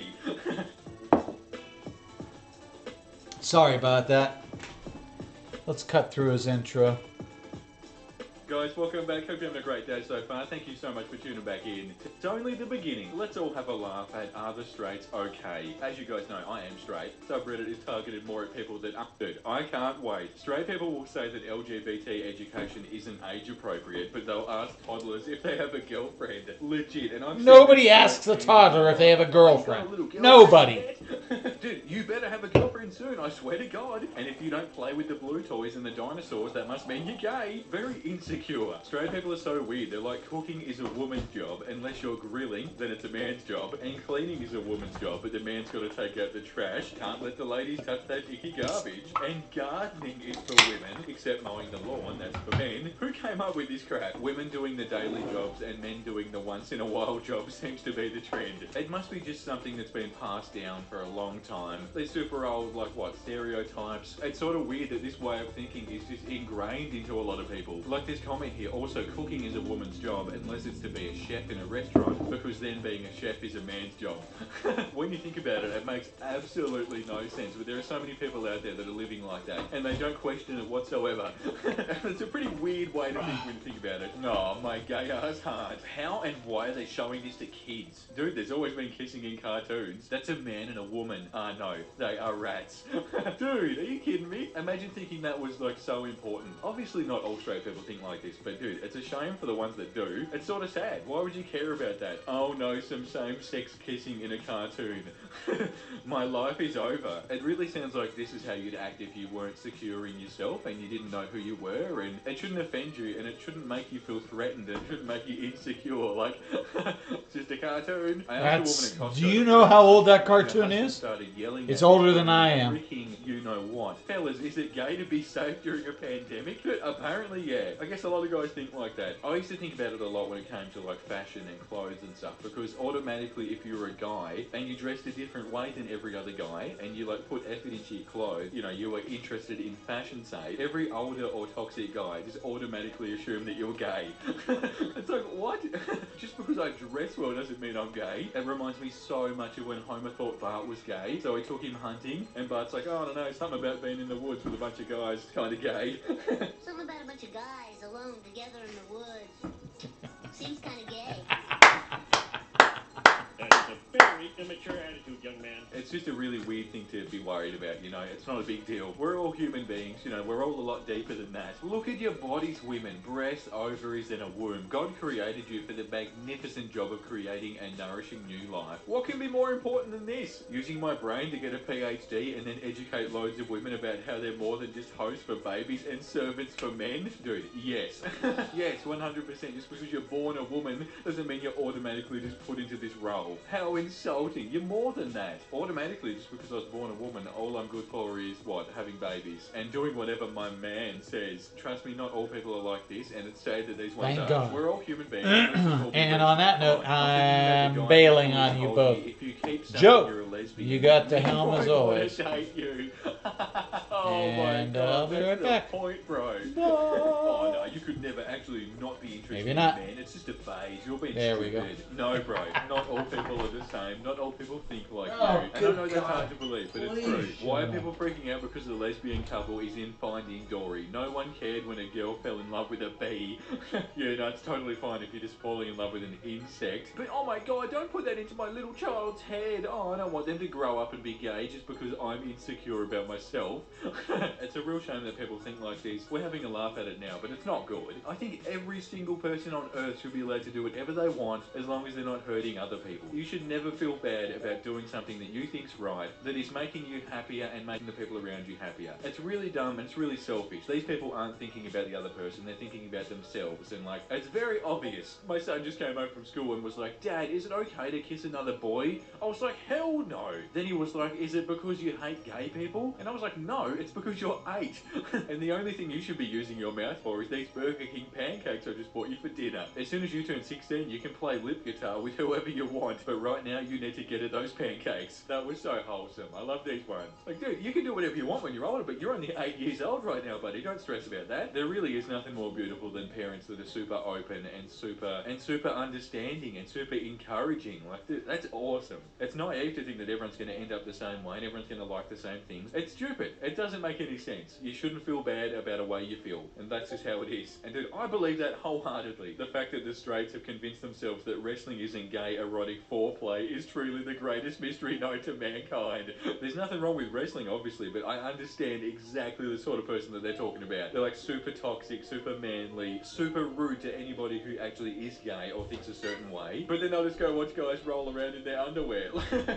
Sorry about that. Let's cut through his intro. Guys, welcome back. Hope you're having a great day so far. Thank you so much for tuning back in. It's only the beginning. Let's all have a laugh at Are the Straights Okay? As you guys know, I am straight. Subreddit is targeted more at people that aren't. Dude, I can't wait. Straight people will say that LGBT education isn't age appropriate, but they'll ask toddlers if they have a girlfriend. Legit. And I'm Nobody asks a toddler if they have a girlfriend. Nobody. Dude, you better have a girlfriend soon, I swear to God. And if you don't play with the blue toys and the dinosaurs, that must mean you're gay. Very insecure. Straight people are so weird. They're like, cooking is a woman's job. Unless you're grilling, then it's a man's job. And cleaning is a woman's job, but the man's got to take out the trash. Can't let the ladies touch that icky garbage. And gardening is for women, except mowing the lawn, that's for men. Who came up with this crap? Women doing the daily jobs and men doing the once-in-a-while job seems to be the trend. It must be just something that's been passed down for a long time. These super old, like what, stereotypes. It's sort of weird that this way of thinking is just ingrained into a lot of people. Like this comment here, also cooking is a woman's job unless it's to be a chef in a restaurant, because then being a chef is a man's job. When you think about it, it makes absolutely no sense, but there are so many people out there that are living like that, and they don't question it whatsoever. It's a pretty weird way to think when you think about it. No, my gay ass heart. How and why are they showing this to kids? Dude, there's always been kissing in cartoons. That's a man and a woman. No, they are rats. Dude, are you kidding me? Imagine thinking that was like so important. Obviously not all straight people think like this, but dude, it's a shame for the ones that do. It's sort of sad. Why would you care about that? Oh no, some same-sex kissing in a cartoon. My life is over. It really sounds like this is how you'd act if you weren't secure in yourself and you didn't know who you were, and it shouldn't offend you, and it shouldn't make you feel threatened, and it shouldn't make you insecure. Like, it's just a cartoon. Do you know how old that cartoon is? It's older than I am. You know what? Fellas, is it gay to be safe during a pandemic? Apparently, yeah. I guess a lot of guys think like that. I used to think about it a lot when it came to like fashion and clothes and stuff, because automatically if you were a guy and you dressed a different way than every other guy and you like put effort into your clothes, you know, you were interested in fashion, say, every older or toxic guy just automatically assumed that you're gay. It's like, what? Just because I dress well doesn't mean I'm gay. It reminds me so much of when Homer thought Bart was gay, so he took him hunting, and Bart's like, oh, I don't know, something about being in the woods with a bunch of guys is kind of gay. Something about a bunch of guys alone together in the woods. Seems kind of gay. That is a Very immature attitude, young man. It's just a really weird thing to be worried about, you know. It's not a big deal. We're all human beings, you know. We're all a lot deeper than that. Look at your bodies, women. Breasts, ovaries, and a womb. God created you for the magnificent job of creating and nourishing new life. What can be more important than this? Using my brain to get a PhD and then educate loads of women about how they're more than just hosts for babies and servants for men? Dude, yes. Yes, 100%. Just because you're born a woman doesn't mean you're automatically just put into this role. How insulting. You're more than that. Automatically, just because I was born a woman, all I'm good for is, what, having babies. And doing whatever my man says. Trust me, not all people are like this, and it's sad that these ones Thank are. God. We're all human beings. Let's just all be And on that note, reasonable. I think I'm the guy bailing who on you told both. me, if you keep saying Joe, you're a lesbian, you got the men helm as won't wanna always. date you. Oh And, my God, I'll be that's right the back. point, bro. Bye. Oh no, you could never actually not be interested Maybe in not. men. It's just a phase. You're being There we stupid. go. No, bro. Not all people are the same. Not all people think like Oh, you. And I good know that's God. hard to believe, but it's Please true. Why are shut people freaking out because the lesbian couple is in Finding Dory? No one cared when a girl fell in love with a bee. Yeah, no, it's totally fine if you're just falling in love with an insect. But oh my God, don't put that into my little child's head. Oh, I don't want them to grow up and be gay just because I'm insecure about myself. It's a real shame that people think like this. We're having a laugh at it now, but it's not good. I think every single person on earth should be allowed to do whatever they want as long as they're not hurting other people. You should never feel bad about doing something that you think's right, that is making you happier and making the people around you happier. It's really dumb and it's really selfish. These people aren't thinking about the other person, they're thinking about themselves, and like, it's very obvious. My son just came home from school and was like, Dad, is it okay to kiss another boy? I was like, hell no. Then he was like, is it because you hate gay people? And I was like, no, it's because you're 8. And the only thing you should be using your mouth for is these Burger King pancakes I just bought you for dinner. As soon as you turn 16, you can play lip guitar with whoever you want, but right now you need to get at those pancakes. That was so wholesome. I love these ones. Like, dude, you can do whatever you want when you're older, but you're only 8 years old right now, buddy. Don't stress about that. There really is nothing more beautiful than parents that are super open and super understanding and super encouraging. Like, dude, that's awesome. It's naive to think that everyone's going to end up the same way and everyone's going to like the same things. It's stupid. It doesn't make any sense. You shouldn't feel bad about a way you feel, and that's just how it is. And dude, I believe that wholeheartedly. The fact that the straights have convinced themselves that wrestling isn't gay erotic foreplay is truly the greatest mystery known to mankind. There's nothing wrong with wrestling, obviously, but I understand exactly the sort of person that they're talking about. They're like super toxic, super manly, super rude to anybody who actually is gay or thinks a certain way. But then I'll just go watch guys roll around in their underwear.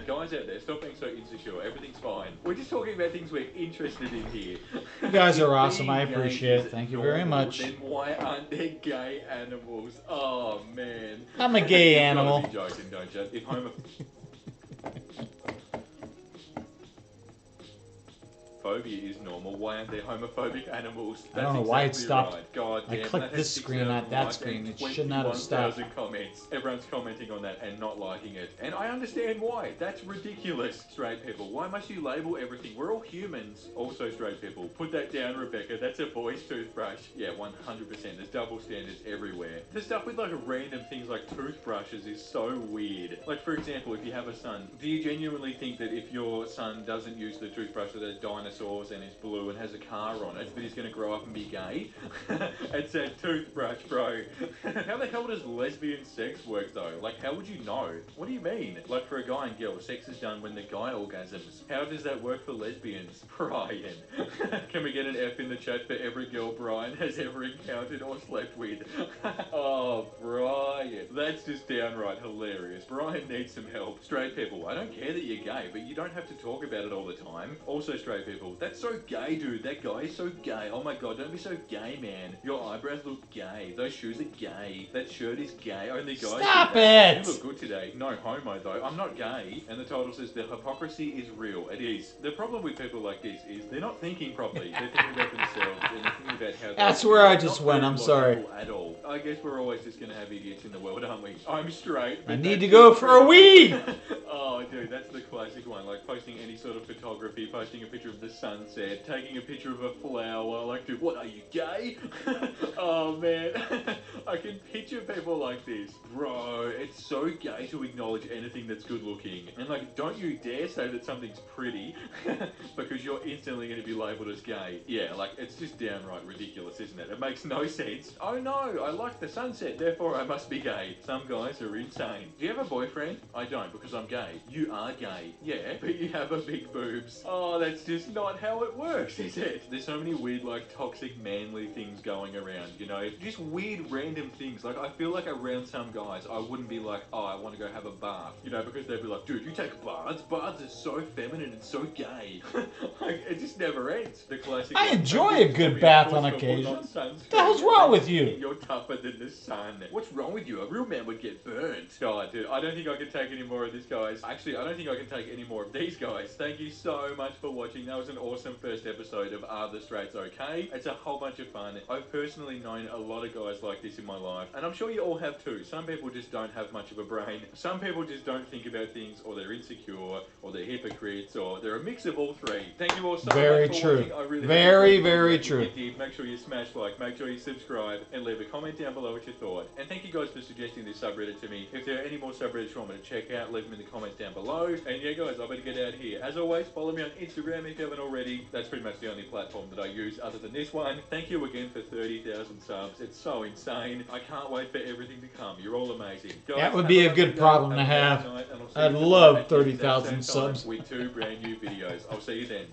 Guys out there, stop being so insecure. Everything's fine. We're just talking about things we're interested in here. You guys are awesome. Being I gay appreciate it. is Thank you very normal, much. Then why aren't there gay animals? Oh man. I'm a gay You animal. gotta be joking, don't you? If homophobia is normal, why aren't there homophobic animals? I don't know why it exactly stopped. right. God I damn, clicked that has this screen, not 6,000 that likes screen. and It should not have stopped. 21,000 comments. Everyone's commenting on that and not liking it. And I understand why. That's ridiculous, straight people. Why must you label everything? We're all humans. Also straight people. Put that down, Rebecca. That's a boy's toothbrush. Yeah, 100%. There's double standards everywhere. The stuff with like random things like toothbrushes is so weird. Like, for example, if you have a son, do you genuinely think that if your son doesn't use the toothbrush that has dinosaurs and is blue and has a car on it, that he's going to grow up and be gay? It's a toothbrush, bro. How the hell does lesbian sex work, though? Like, how would you know? What do you mean? Like, for a guy and girl, sex is done when the guy orgasms. How does that work for lesbians? Brian. Can we get an F in the chat for every girl Brian has ever encountered or slept with? Oh, Brian. That's just downright hilarious. Brian needs some help. Straight people, I don't care that you're gay, but you don't have to talk about it all the time. Also, straight people, that's so gay, dude. That guy is so gay. Oh my God, don't be so gay, man. Your eyebrows look gay. Those shoes are gay. That shirt is gay. Only guys Stop do that. it! You look good today. No homo, though. I'm not gay. And the title says the hypocrisy is real. It is. The problem with people like this is they're not thinking properly. They're thinking about themselves and they're thinking about how That's they where I Not just very went. I'm sorry. logical at all. I guess we're always just going to have idiots in the world, aren't we? I'm straight. I but need that's to go just for a true. wee! Oh, dude, that's the classic one. Like posting any sort of photography, posting a picture of the sunset, taking a picture of a flower. Like, dude, what are you, gay? Oh man, I can picture picture people like this. Bro, it's so gay to acknowledge anything that's good looking. And like, don't you dare say that something's pretty because you're instantly going to be labelled as gay. Yeah, like, it's just downright ridiculous, isn't it? It makes no sense. Oh no, I like the sunset, therefore I must be gay. Some guys are insane. Do you have a boyfriend? I don't, because I'm gay. You are gay. Yeah, but you have a big boobs. Oh, that's just not how it works, is it? There's so many weird, like, toxic manly things going around, you know? Just weird random things. Like, I feel like around some guys, I wouldn't be like, oh, I want to go have a bath, you know, because they'd be like, dude, you take baths? Baths are so feminine and so gay. Like, it just never ends. The classic. I one, enjoy "Oh, a good sorry, bath of course on not put occasion. sunscreen. What the hell's wrong with Makes you? think You're tougher than the sun. What's wrong with you? A real man would get burnt. God, dude, I don't think I can take any more of this, guys. Actually, I don't think I can take any more of these guys. Thank you so much for watching. That was an awesome first episode of Are the Straights Okay? It's a whole bunch of fun. I've personally known a lot of guys like this in my life, and I'm sure you all have too. Some people just don't have much of a brain. Some people just don't think about things, or they're insecure, or they're hypocrites, or they're a mix of all three. Thank you all so Very much for true. watching. I really Very, hope you very enjoyed it. true. If you did, make sure you smash like, make sure you subscribe, and leave a comment down below what you thought. And thank you guys for suggesting this subreddit to me. If there are any more subreddits you want me to check out, leave them in the comments down below. And yeah, guys, I better get out of here. As always, follow me on Instagram if you haven't already. That's pretty much the only platform that I use other than this one. Thank you again for 30,000 subs. It's so insane. I can't wait for everything to come. You're all amazing. Guys, That would be a good problem to have. I'd love 30,000 subs. with 2 brand new videos. I'll see you then.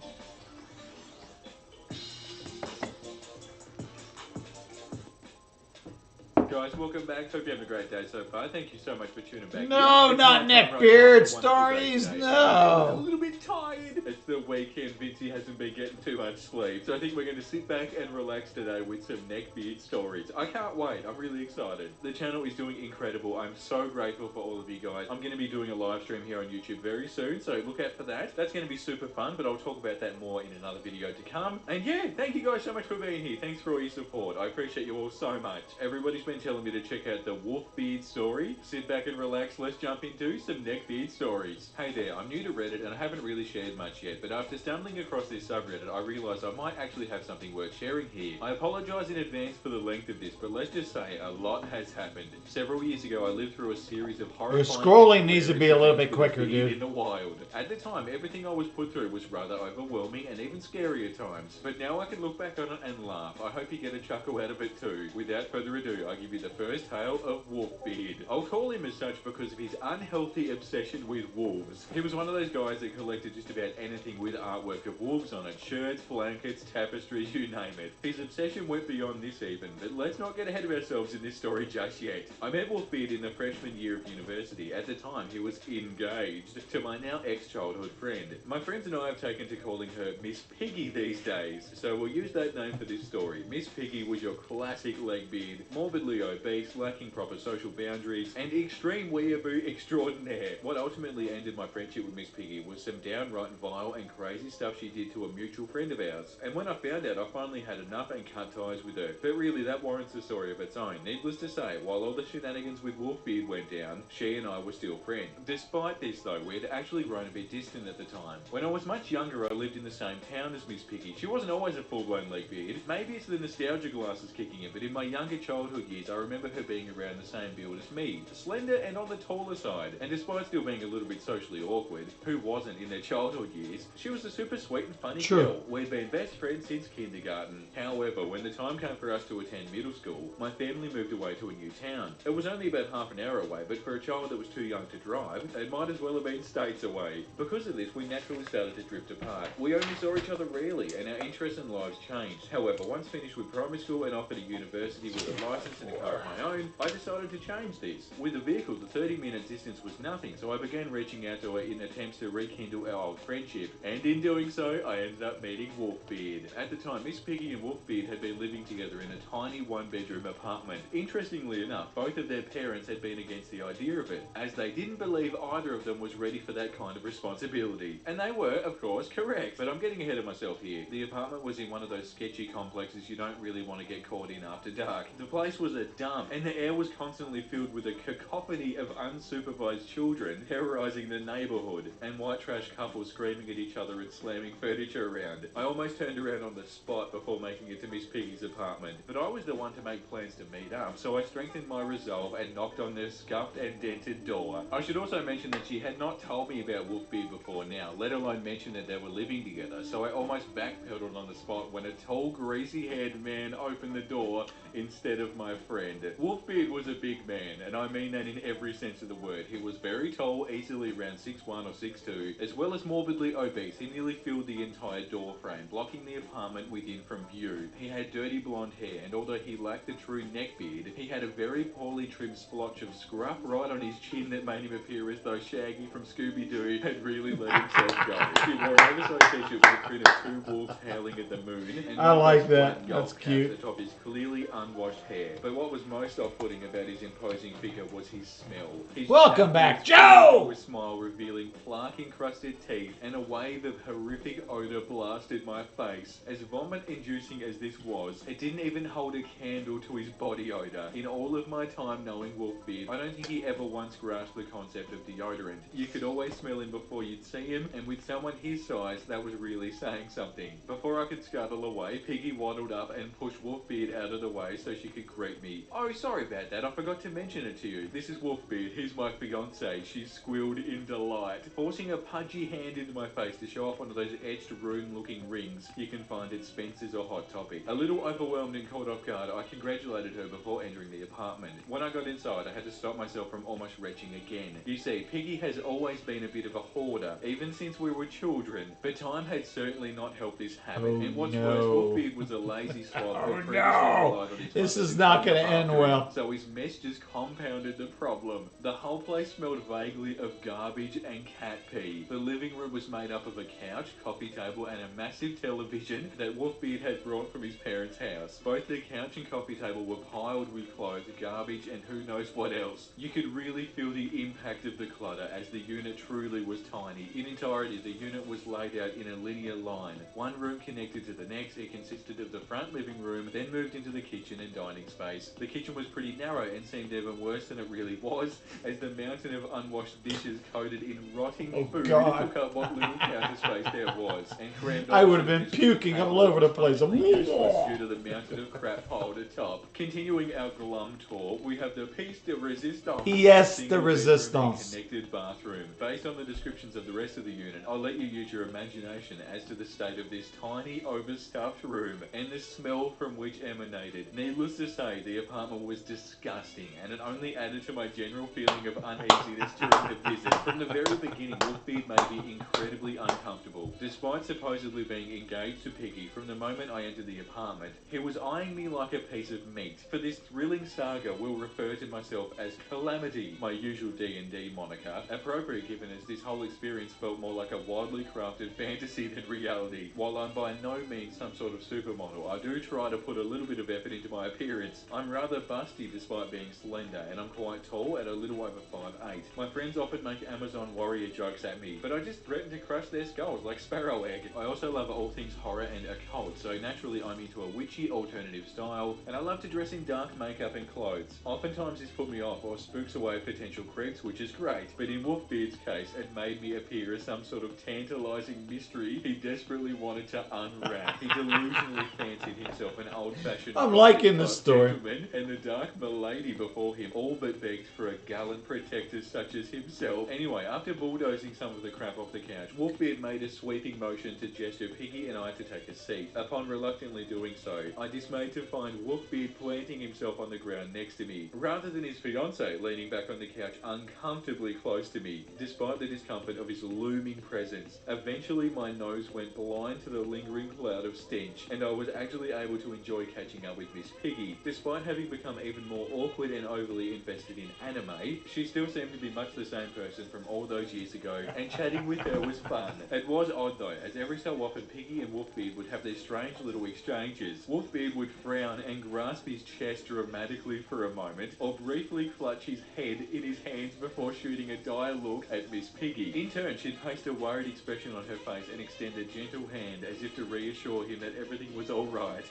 Guys, welcome back. Hope you're having a great day so far. Thank you so much for tuning back. No, It's not my time right neckbeard now. It's a wonderful day stories, today. no. I'm a little bit tired. It's the weekend. Vincey hasn't been getting too much sleep. So I think we're going to sit back and relax today with some neckbeard stories. I can't wait. I'm really excited. The channel is doing incredible. I'm so grateful for all of you guys. I'm going to be doing a live stream here on YouTube very soon, so look out for that. That's going to be super fun, but I'll talk about that more in another video to come. And yeah, thank you guys so much for being here. Thanks for all your support. I appreciate you all so much. Everybody's been telling me to check out the Wolfbeard story. Sit back and relax. Let's jump into some neckbeard stories. Hey there, I'm new to Reddit and I haven't really shared much yet, but after stumbling across this subreddit, I realised I might actually have something worth sharing here. I apologise in advance for the length of this, but let's just say a lot has happened. Several years ago, I lived through a series of horrifying... Your scrolling needs to be a little bit quicker, dude. In the wild. At the time, everything I was put through was rather overwhelming and even scary at times. But now I can look back on it and laugh. I hope you get a chuckle out of it too. Without further ado, I give you the first tale of Wolfbeard. I'll call him as such because of his unhealthy obsession with wolves. He was one of those guys that collected just about anything with artwork of wolves on it. Shirts, blankets, tapestries, you name it. His obsession went beyond this even, but let's not get ahead of ourselves in this story just yet. I met Wolfbeard in the freshman year of university. At the time, he was engaged to my now ex-childhood friend. My friends and I have taken to calling her Miss Piggy these days, so we'll use that name for this story. Miss Piggy was your classic legbeard, morbidly obese, lacking proper social boundaries, and extreme weeaboo extraordinaire. What ultimately ended my friendship with Miss Piggy was some downright vile and crazy stuff she did to a mutual friend of ours. And when I found out, I finally had enough and cut ties with her. But really, that warrants a story of its own. Needless to say, while all the shenanigans with Wolfbeard went down, she and I were still friends. Despite this though, we had actually grown a bit distant at the time. When I was much younger, I lived in the same town as Miss Piggy. She wasn't always a full-blown legbeard. Maybe it's the nostalgia glasses kicking in, but in my younger childhood years, I remember her being around the same build as me. Slender and on the taller side. And despite still being a little bit socially awkward, who wasn't in their childhood years, she was a super sweet and funny girl. We'd been best friends since kindergarten. However, when the time came for us to attend middle school, my family moved away to a new town. It was only about half an hour away, but for a child that was too young to drive, it might as well have been states away. Because of this, we naturally started to drift apart. We only saw each other rarely, and our interests and lives changed. However, once finished with primary school and offered a university with a license and a car of my own, I decided to change this. With a vehicle, the 30-minute distance was nothing, so I began reaching out to her in attempts to rekindle our old friendship. And in doing so, I ended up meeting Wolfbeard. At the time, Miss Piggy and Wolfbeard had been living together in a tiny one-bedroom apartment. Interestingly enough, both of their parents had been against the idea of it, as they didn't believe either of them was ready for that kind of responsibility. And they were, of course, correct. But I'm getting ahead of myself here. The apartment was in one of those sketchy complexes you don't really want to get caught in after dark. The place was a a dump, and the air was constantly filled with a cacophony of unsupervised children terrorizing the neighborhood, and white trash couples screaming at each other and slamming furniture around. I almost turned around on the spot before making it to Miss Piggy's apartment, but I was the one to make plans to meet up, so I strengthened my resolve and knocked on the scuffed and dented door. I should also mention that she had not told me about Wolfbeard before now, let alone mention that they were living together, so I almost backpedaled on the spot when a tall, greasy-haired man opened the door instead of my friend. Wolfbeard was a big man, and I mean that in every sense of the word. He was very tall, easily around 6'1" or 6'2", as well as morbidly obese. He nearly filled the entire door frame, blocking the apartment within from view. He had dirty blonde hair, and although he lacked the true neckbeard, he had a very poorly trimmed splotch of scruff right on his chin that made him appear as though Shaggy from Scooby-Doo had really let himself go. He wore an oversized t-shirt with a print of two wolves howling at the moon, and I like one that. golf That's cap cute. atop his clearly unwashed hair. But what was most off-putting about his imposing figure was his smell. His Welcome chat back, was Joe! filled with a smile revealing plaque-encrusted teeth, and a wave of horrific odor blasted my face. As vomit-inducing as this was, it didn't even hold a candle to his body odor. In all of my time knowing Wolfbeard, I don't think he ever once grasped the concept of deodorant. You could always smell him before you'd see him, and with someone his size, that was really saying something. Before I could scuttle away, Piggy waddled up and pushed Wolfbeard out of the way so she could greet me. "Oh, sorry about that, I forgot to mention it to you. This is Wolfbeard, he's my fiancée," she squealed in delight, forcing a pudgy hand into my face to show off one of those etched rune-looking rings you can find at Spencer's or Hot Topic. A little overwhelmed and caught off guard, I congratulated her before entering the apartment. When I got inside, I had to stop myself from almost retching again. You see, Piggy has always been a bit of a hoarder, even since we were children, but time had certainly not helped this habit. Oh, And what's no. worse, Wolfbeard was a lazy slob who Oh, previously no. relied on his This mother is to not clean gonna up end after him, well. so his mess just compounded the problem. The whole place smelled vaguely of garbage and cat pee. The living room was made up of a couch, coffee table, and a massive television that Wolfbeard had brought from his parents' house. Both the couch and coffee table were piled with clothes, garbage, and who knows what else. You could really feel the impact of the clutter, as the unit truly was tiny. In entirety, the unit was laid out in a linear line. One room connected to the next. It consisted of the front living room, then moved into the kitchen and dining space. The kitchen was pretty narrow and seemed even worse than it really was, as the mountain of unwashed dishes coated in rotting food took up what little counter space there was, and crammed I would have opposite been dishes with puking all tables over the place. functionally useless due to the mountain of crap piled atop. Continuing our glum tour, we have the piece de resistance. Yes, Single the bedroom and resistance. connected bathroom. Based on the descriptions of the rest of the unit, I'll let you use your imagination as to the state of this tiny, overstuffed room and the smell from which emanated. Needless to say, the apartment was disgusting, and it only added to my general feeling of uneasiness during the visit. From the very beginning, Wolfbeard made me incredibly uncomfortable. Despite supposedly being engaged to Piggy, from the moment I entered the apartment, he was eyeing me like a piece of meat. For this thrilling saga, we'll refer to myself as Calamity, my usual D&D moniker, appropriate given as this whole experience felt more like a wildly crafted fantasy than reality. While I'm by no means some sort of supermodel, I do try to put a little bit of effort into my appearance. I'm rather busty despite being slender, and I'm quite tall at a little over 5'8". My friends often make Amazon warrior jokes at me, but I just threaten to crush their skulls like Sparrow Egg. I also love all things horror and occult, so naturally I'm into a witchy alternative style, and I love to dress in dark makeup and clothes. Oftentimes this put me off or spooks away potential creeps, which is great, but in Wolfbeard's case, it made me appear as some sort of tantalizing mystery he desperately wanted to unwrap. He delusionally fancied himself an old-fashioned I'm liking this type story. gentleman, and the dark milady before him all but begged for a gallant protector such as himself. Anyway, after bulldozing some of the crap off the couch, Wolfbeard made a sweeping motion to gesture Piggy and I to take a seat. Upon reluctantly doing so, I dismayed to find Wolfbeard planting himself on the ground next to me, rather than his fiancée leaning back on the couch uncomfortably close to me, despite the discomfort of his looming presence. Eventually, my nose went blind to the lingering cloud of stench, and I was actually able to enjoy catching up with Miss Piggy. Despite having become even more awkward and overly invested in anime, she still seemed to be much the same person from all those years ago, and chatting with her was fun. It was odd though, as every so often Piggy and Wolfbeard would have their strange little exchanges. Wolfbeard would frown and grasp his chest dramatically for a moment, or briefly clutch his head in his hands before shooting a dire look at Miss Piggy. In turn, she'd paste a worried expression on her face and extend a gentle hand as if to reassure him that everything was alright.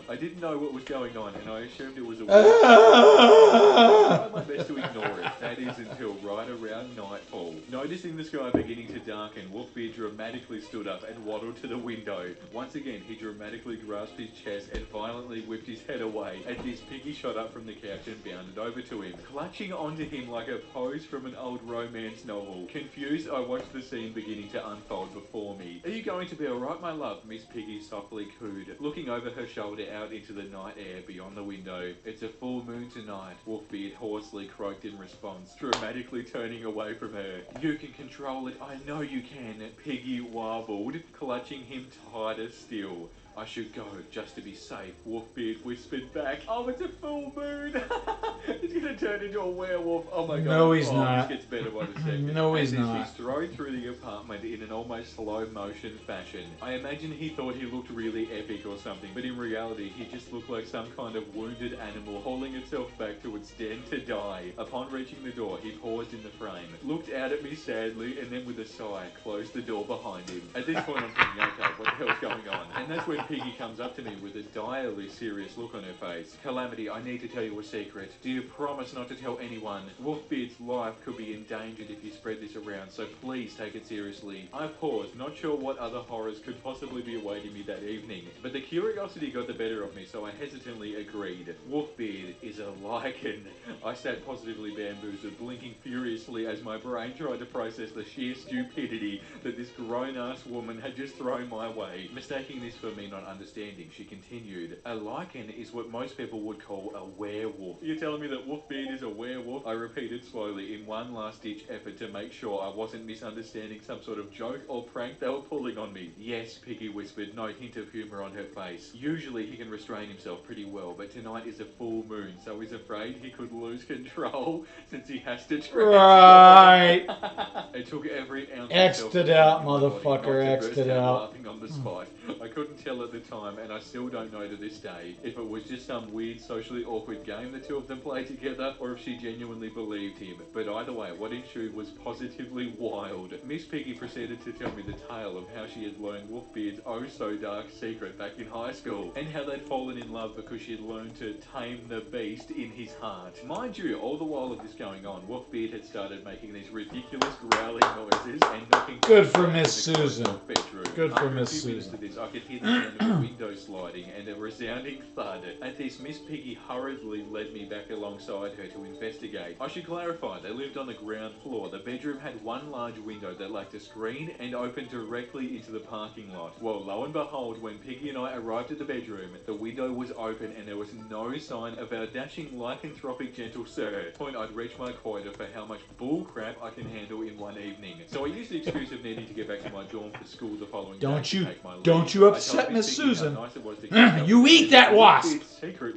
I didn't know what was going on, and I assumed it was a I tried my best to ignore it, that is until right around nightfall. Noticing the sky beginning to darken, Wolfbeard dramatically stood up and waddled to the window. Once again, he dramatically grasped his chest and violently whipped his head away. At this, Piggy shot up from the couch and bounded over to him, clutching onto him like a pose from an old romance novel. Confused, I watched the scene beginning to unfold before me. Are you going to be alright, my love? Miss Piggy softly cooed, looking over her shoulder out into the night air beyond the window. It's a full moon tonight, Wolfbeard hoarsely croaked in response, dramatically turning away from her. You can control it, I know you can, Piggy warbled, clutching him tighter still. I should go, just to be safe, Wolfbeard whispered back. Oh, it's a full moon! He's gonna turn into a werewolf. Oh my god. No, he's not. This gets better by the second. No, he's As not. he strode through the apartment in an almost slow motion fashion. I imagine he thought he looked really epic or something, but in reality, he just looked like some kind of wounded animal hauling itself back to its den to die. Upon reaching the door, he paused in the frame, looked out at me sadly, and then with a sigh, closed the door behind him. At this point, I'm thinking, okay, what the hell's going on? And that's when Piggy comes up to me with a direly serious look on her face. Calamity, I need to tell you a secret. Do you promise not to tell anyone? Wolfbeard's life could be endangered if you spread this around, so please take it seriously. I paused, not sure what other horrors could possibly be awaiting me that evening, but the curiosity got the better of me, so I hesitantly agreed. Wolfbeard is a lichen. I sat positively bamboozled, blinking furiously as my brain tried to process the sheer stupidity that this grown-ass woman had just thrown my way. Mistaking this for me not understanding, she continued, a lichen is what most people would call a werewolf. You're telling me that Wolfbeard is a werewolf? I repeated slowly in one last-ditch effort to make sure I wasn't misunderstanding some sort of joke or prank they were pulling on me. Yes, Piggy whispered, no hint of humour on her face. Usually he can restrain himself pretty well, but tonight is a full moon, so he's afraid he could lose control since he has to transform. Right. It took every ounce X'd of it out, self-control in my body motherfucker, not to X'd burst it out out. laughing on the spot. I couldn't tell at the time, and I still don't know to this day, if it was just some weird socially awkward game the two of them played together, or if she genuinely believed him. But either way, what ensued was positively wild. Miss Piggy proceeded to tell me the tale of how she had learned Wolfbeard's oh-so-dark secret back in high school, and how they'd fallen in love because she had learned to tame the beast in his heart. Mind you, all the while of this going on, Wolfbeard had started making these ridiculous growling noises and knocking... Good for Miss Susan. Bedroom. Good for After Miss a few minutes Susan. to this, I could hear the sound of a window sliding and a resounding thud. At this, Miss Piggy hurriedly led me back alongside her to investigate. I should clarify, they lived on the ground floor. The bedroom had one large window that lacked a screen and opened directly into the parking lot. Well, lo and behold, when Piggy and I arrived at the bedroom, the window was open and there was no sign of our dashing lycanthropic gentle sir. Point I'd reached my quota for how much bull crap I can handle in one evening. So I used the excuse of needing to get back to my dorm for school the following day. Don't you upset Miss Susan. You eat that wasp.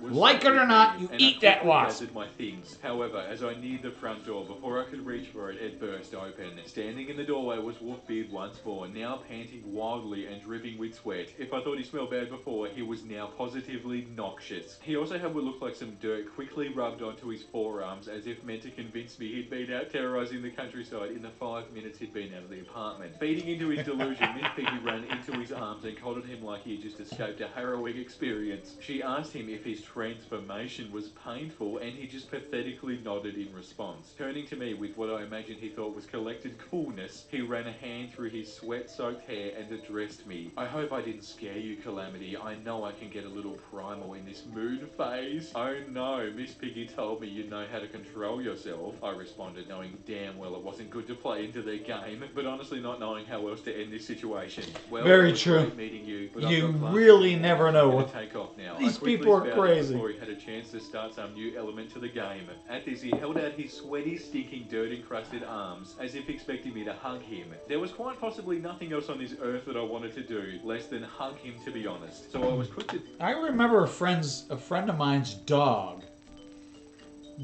Like it or not, you eat that wasp. My things. However, as I neared the front door, before I could reach for it, it burst open. Standing in the doorway was Wolfbeard once more, now panting wildly and dripping with sweat. If I thought he smelled bad before, he was now positively noxious. He also had what looked like some dirt quickly rubbed onto his forearms, as if meant to convince me he'd been out terrorising the countryside in the 5 minutes he'd been out of the apartment. Feeding into his delusion, Miss Piggy ran into his arms and coddled him like he had just escaped a harrowing experience. She asked him if his transformation was painful, and he just pathetically nodded in response. Turning to me with what I imagine he thought was collected coolness, he ran a hand through his sweat-soaked hair and addressed me. I hope I didn't scare you, Calamity. I know I can get a little primal in this mood phase. Oh no, Miss Piggy told me you know how to control yourself. I responded, knowing damn well it wasn't good to play into their game, but honestly not knowing how else to end this situation. Well, Very it was true. great meeting you, but You I've got plans really to never I'm know gonna what- take off now. These I quickly people are spouted crazy. Before he had a chance to start some new element to the game. At this, he held out his sweaty, stinking, dirt-encrusted arms, as if expecting me to hug him. There was quite possibly nothing else on this earth that I wanted to do, less than hug him, to be honest. So I was quick to... I remember a friend of mine's dog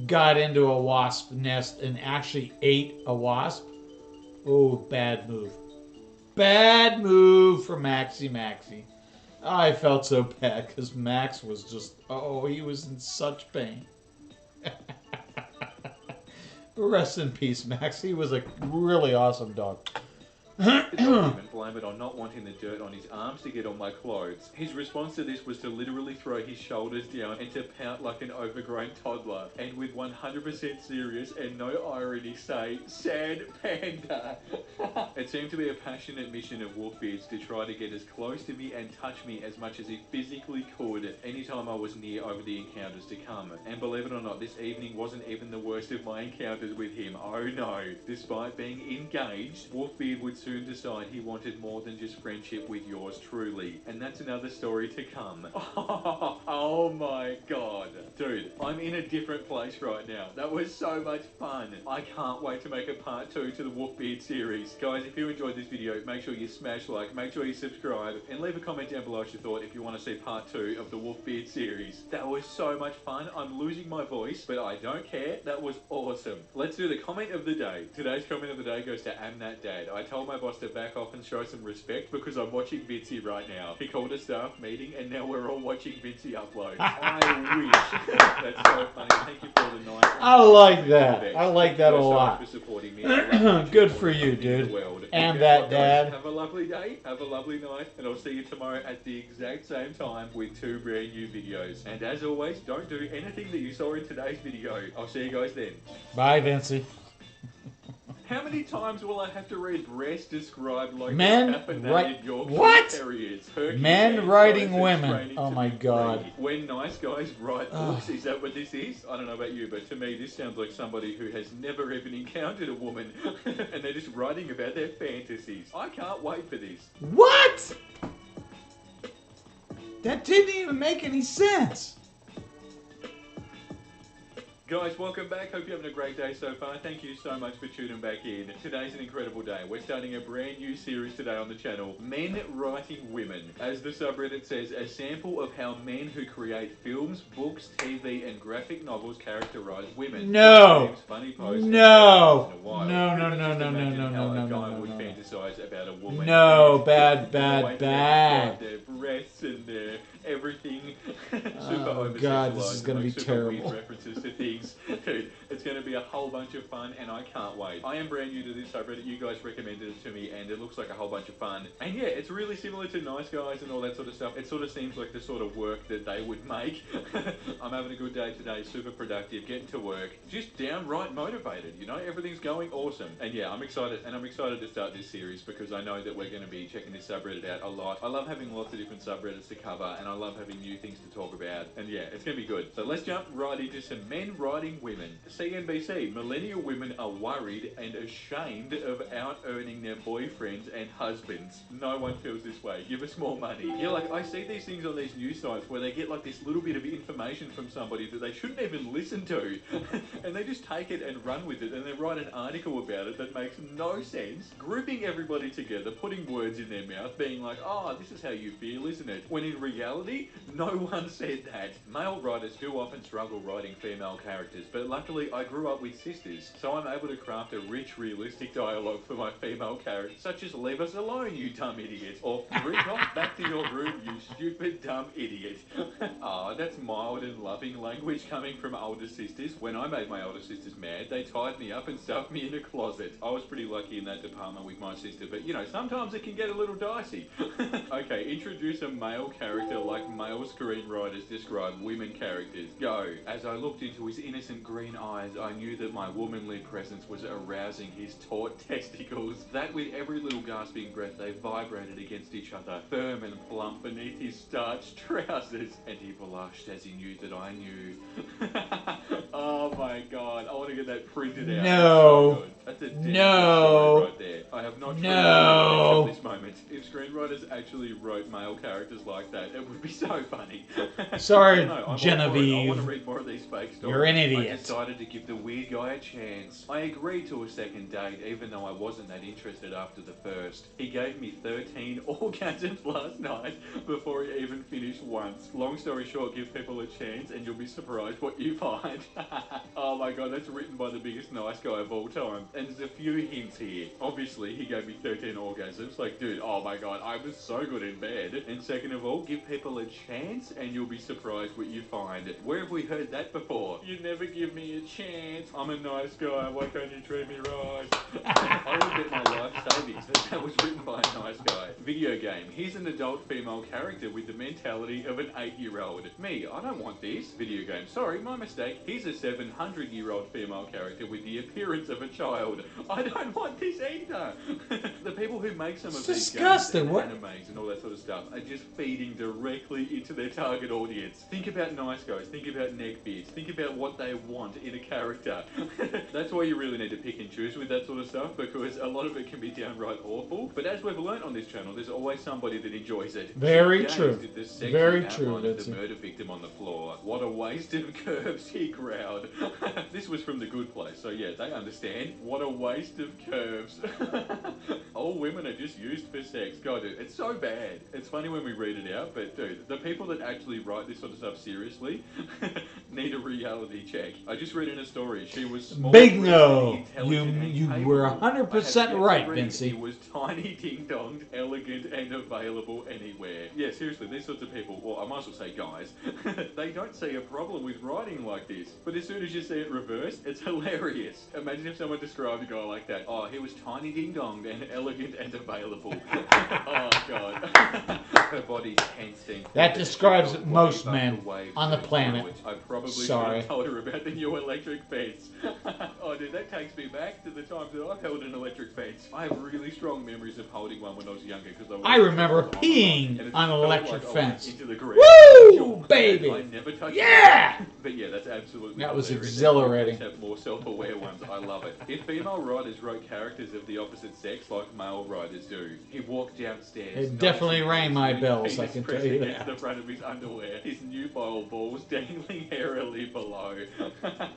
got into a wasp nest and actually ate a wasp. Oh, bad move. Bad move for Maxie. I felt so bad because Max was just, oh, he was in such pain. Rest in peace, Max. He was a really awesome dog. The document blame it on not wanting the dirt on his arms to get on my clothes. His response to this was to literally throw his shoulders down and to pout like an overgrown toddler, and with 100% serious and no irony say, "Sad panda." It seemed to be a passionate mission of Wolfbeard's to try to get as close to me and touch me as much as he physically could anytime I was near over the encounters to come. And believe it or not, this evening wasn't even the worst of my encounters with him. Oh no. Despite being engaged, Wolfbeard would soon decide he wanted more than just friendship with yours truly. And that's another story to come. Oh my god. Dude, I'm in a different place right now. That was so much fun. I can't wait to make a part 2 to the Wolfbeard series. Guys, if you enjoyed this video, make sure you smash like, make sure you subscribe, and leave a comment down below what you thought if you want to see part 2 of the Wolfbeard series. That was so much fun. I'm losing my voice, but I don't care. That was awesome. Let's do the comment of the day. Today's comment of the day goes to Am That Dad. I told my boss to back off and show some respect because I'm watching Vinci right now. He called a staff meeting and now we're all watching Vinci upload. I wish. That's so funny. Thank you for all the nice. I like that. I like that a Thank you so much lot. for supporting me. I love you. Good for you, dude. And that dad. Have a lovely day, have a lovely night, and I'll see you tomorrow at the exact same time with 2 brand new videos. And as always, don't do anything that you saw in today's video. I'll see you guys then. Bye, Vinci. How many times will I have to read breast described like Men caffeinated Yorkshire what? Terriers? Herky Men hands, writing guys, women. training Oh to my be god. free. When nice guys write books, is that what this is? I don't know about you, but to me this sounds like somebody who has never even encountered a woman and they're just writing about their fantasies. I can't wait for this. What? That didn't even make any sense. Guys, welcome back. Hope you're having a great day so far. Thank you so much for tuning back in. Today's an incredible day. We're starting a brand new series today on the channel, Men Writing Women. As the subreddit says, a sample of how men who create films, books, TV, and graphic novels characterize women. No. Memes, funny posts, No. and once in a while. No, no, Let's no, just no, no, imagine no, how no, a no, guy no, would no. fantasize about a woman. No, And bad, the way bad, that they bad. describe their breasts and their everything. Super Oh god, this over-sexualized is gonna and, be super terrible. weird references to things. Dude, it's going to be a whole bunch of fun and I can't wait. I am brand new to this subreddit. You guys recommended it to me and it looks like a whole bunch of fun. And yeah, it's really similar to Nice Guys and all that sort of stuff. It sort of seems like the sort of work that they would make. I'm having a good day today, super productive, getting to work, just downright motivated, you know, everything's going awesome. And yeah, I'm excited, and I'm excited to start this series because I know that we're going to be checking this subreddit out a lot. I love having lots of different subreddits to cover and I love having new things to talk about. And yeah, it's going to be good. So let's jump right into some men writing women. CNBC, millennial women are worried and ashamed of out-earning their boyfriends and husbands. No one feels this way. Give us more money. Yeah, like I see these things on these news sites where they get like this little bit of information from somebody that they shouldn't even listen to. And they just take it and run with it and they write an article about it that makes no sense. Grouping everybody together, putting words in their mouth, being like, oh, this is how you feel, isn't it? When in reality, no one said that. Male writers do often struggle writing female characters, but luckily I grew up with sisters, so I'm able to craft a rich, realistic dialogue for my female characters, such as leave us alone, you dumb idiot, or freak off back to your room, you stupid dumb idiot. Ah, that's mild and loving language coming from older sisters. When I made my older sisters mad, they tied me up and stuffed me in a closet. I was pretty lucky in that department with my sister, but you know, sometimes it can get a little dicey. Okay, introduce a male character like male screenwriters describe women characters. Go. As I looked into his innocent green eyes, I knew that my womanly presence was arousing his taut testicles. That with every little gasping breath, they vibrated against each other, firm and plump beneath his starched trousers. And he blushed as he knew that I knew. Oh my god, I want to get that printed out. No. That's a damn No. good story right there. I have not No. until this moment. If screenwriters actually wrote male characters like that, it would be so funny. Sorry, I don't know, I'm all for it. I Genevieve. want to read more of these fake stories. You're an I idiot. decided to give the weird guy a chance. I agreed to a second date, even though I wasn't that interested after the first. He gave me 13 orgasms last night before he even finished once. Long story short, give people a chance and you'll be surprised what you find. Oh my god, that's written by the biggest nice guy of all time. And there's a few hints here. Obviously, he gave me 13 orgasms. Like, dude, oh my god, but I was so good in bed. And second of all, give people a chance and you'll be surprised what you find. Where have we heard that before? You never give me a chance. I'm a nice guy. Why can't you treat me right? I would bet my life savings that was written by a nice guy. Video game. Here's an adult female character with the mentality of an 8-year-old. Me, I don't want this. Video game. Sorry, my mistake. Here's a 700-year-old female character with the appearance of a child. I don't want this either. The people who make some of these disgusting. games What? and animes and all that sort of stuff are just feeding directly into their target audience. Think about nice guys. Think about neckbeards. Think about what they want in a character. That's why you really need to pick and choose with that sort of stuff, because a lot of it can be downright awful. But as we've learnt on this channel, there's always somebody that enjoys it. Very James true. did the sexy Very outline true, of the Vincent. murder victim on the floor. What a waste of curves, he growled. This was from The Good Place, so yeah, they understand. What a waste of curves. All women are just used for sex. God, dude, it's so bad. It's funny when we read it out, but dude, the people that actually write this sort of stuff seriously need a reality check. I just read in a story, she was small, Bingo! intelligent, and You capable. were I have 100% yet to right, read Vincey. He was tiny, ding-donged, elegant, and available anywhere. Yeah, seriously, these sorts of people, well, I might as well say guys, they don't see a problem with writing like this. But as soon as you see it reversed, it's hilarious. Imagine if someone described a guy like that. Oh, he was tiny, ding-donged, and elegant, and available. Oh, God. Her body's tensing. That describes Wave most after men wave on the goes planet. forward. I probably should Sorry. have told her about the new electric fence. Oh, dude, that takes me back to the times that I've held an electric fence. I have really strong memories of holding one when I was younger because I remember and peeing it on an felt electric like I went fence. into the ground. Woo, Sure, baby. I never touched Yeah! it. But yeah, that's absolutely That was hilarious. exhilarating. Let's have more self-aware ones. I love it. If female writers wrote characters of the opposite sex like male writers do, he walked downstairs. It definitely rang my bells, I can tell you Against that. the front of his underwear, his nubile balls dangling airily below.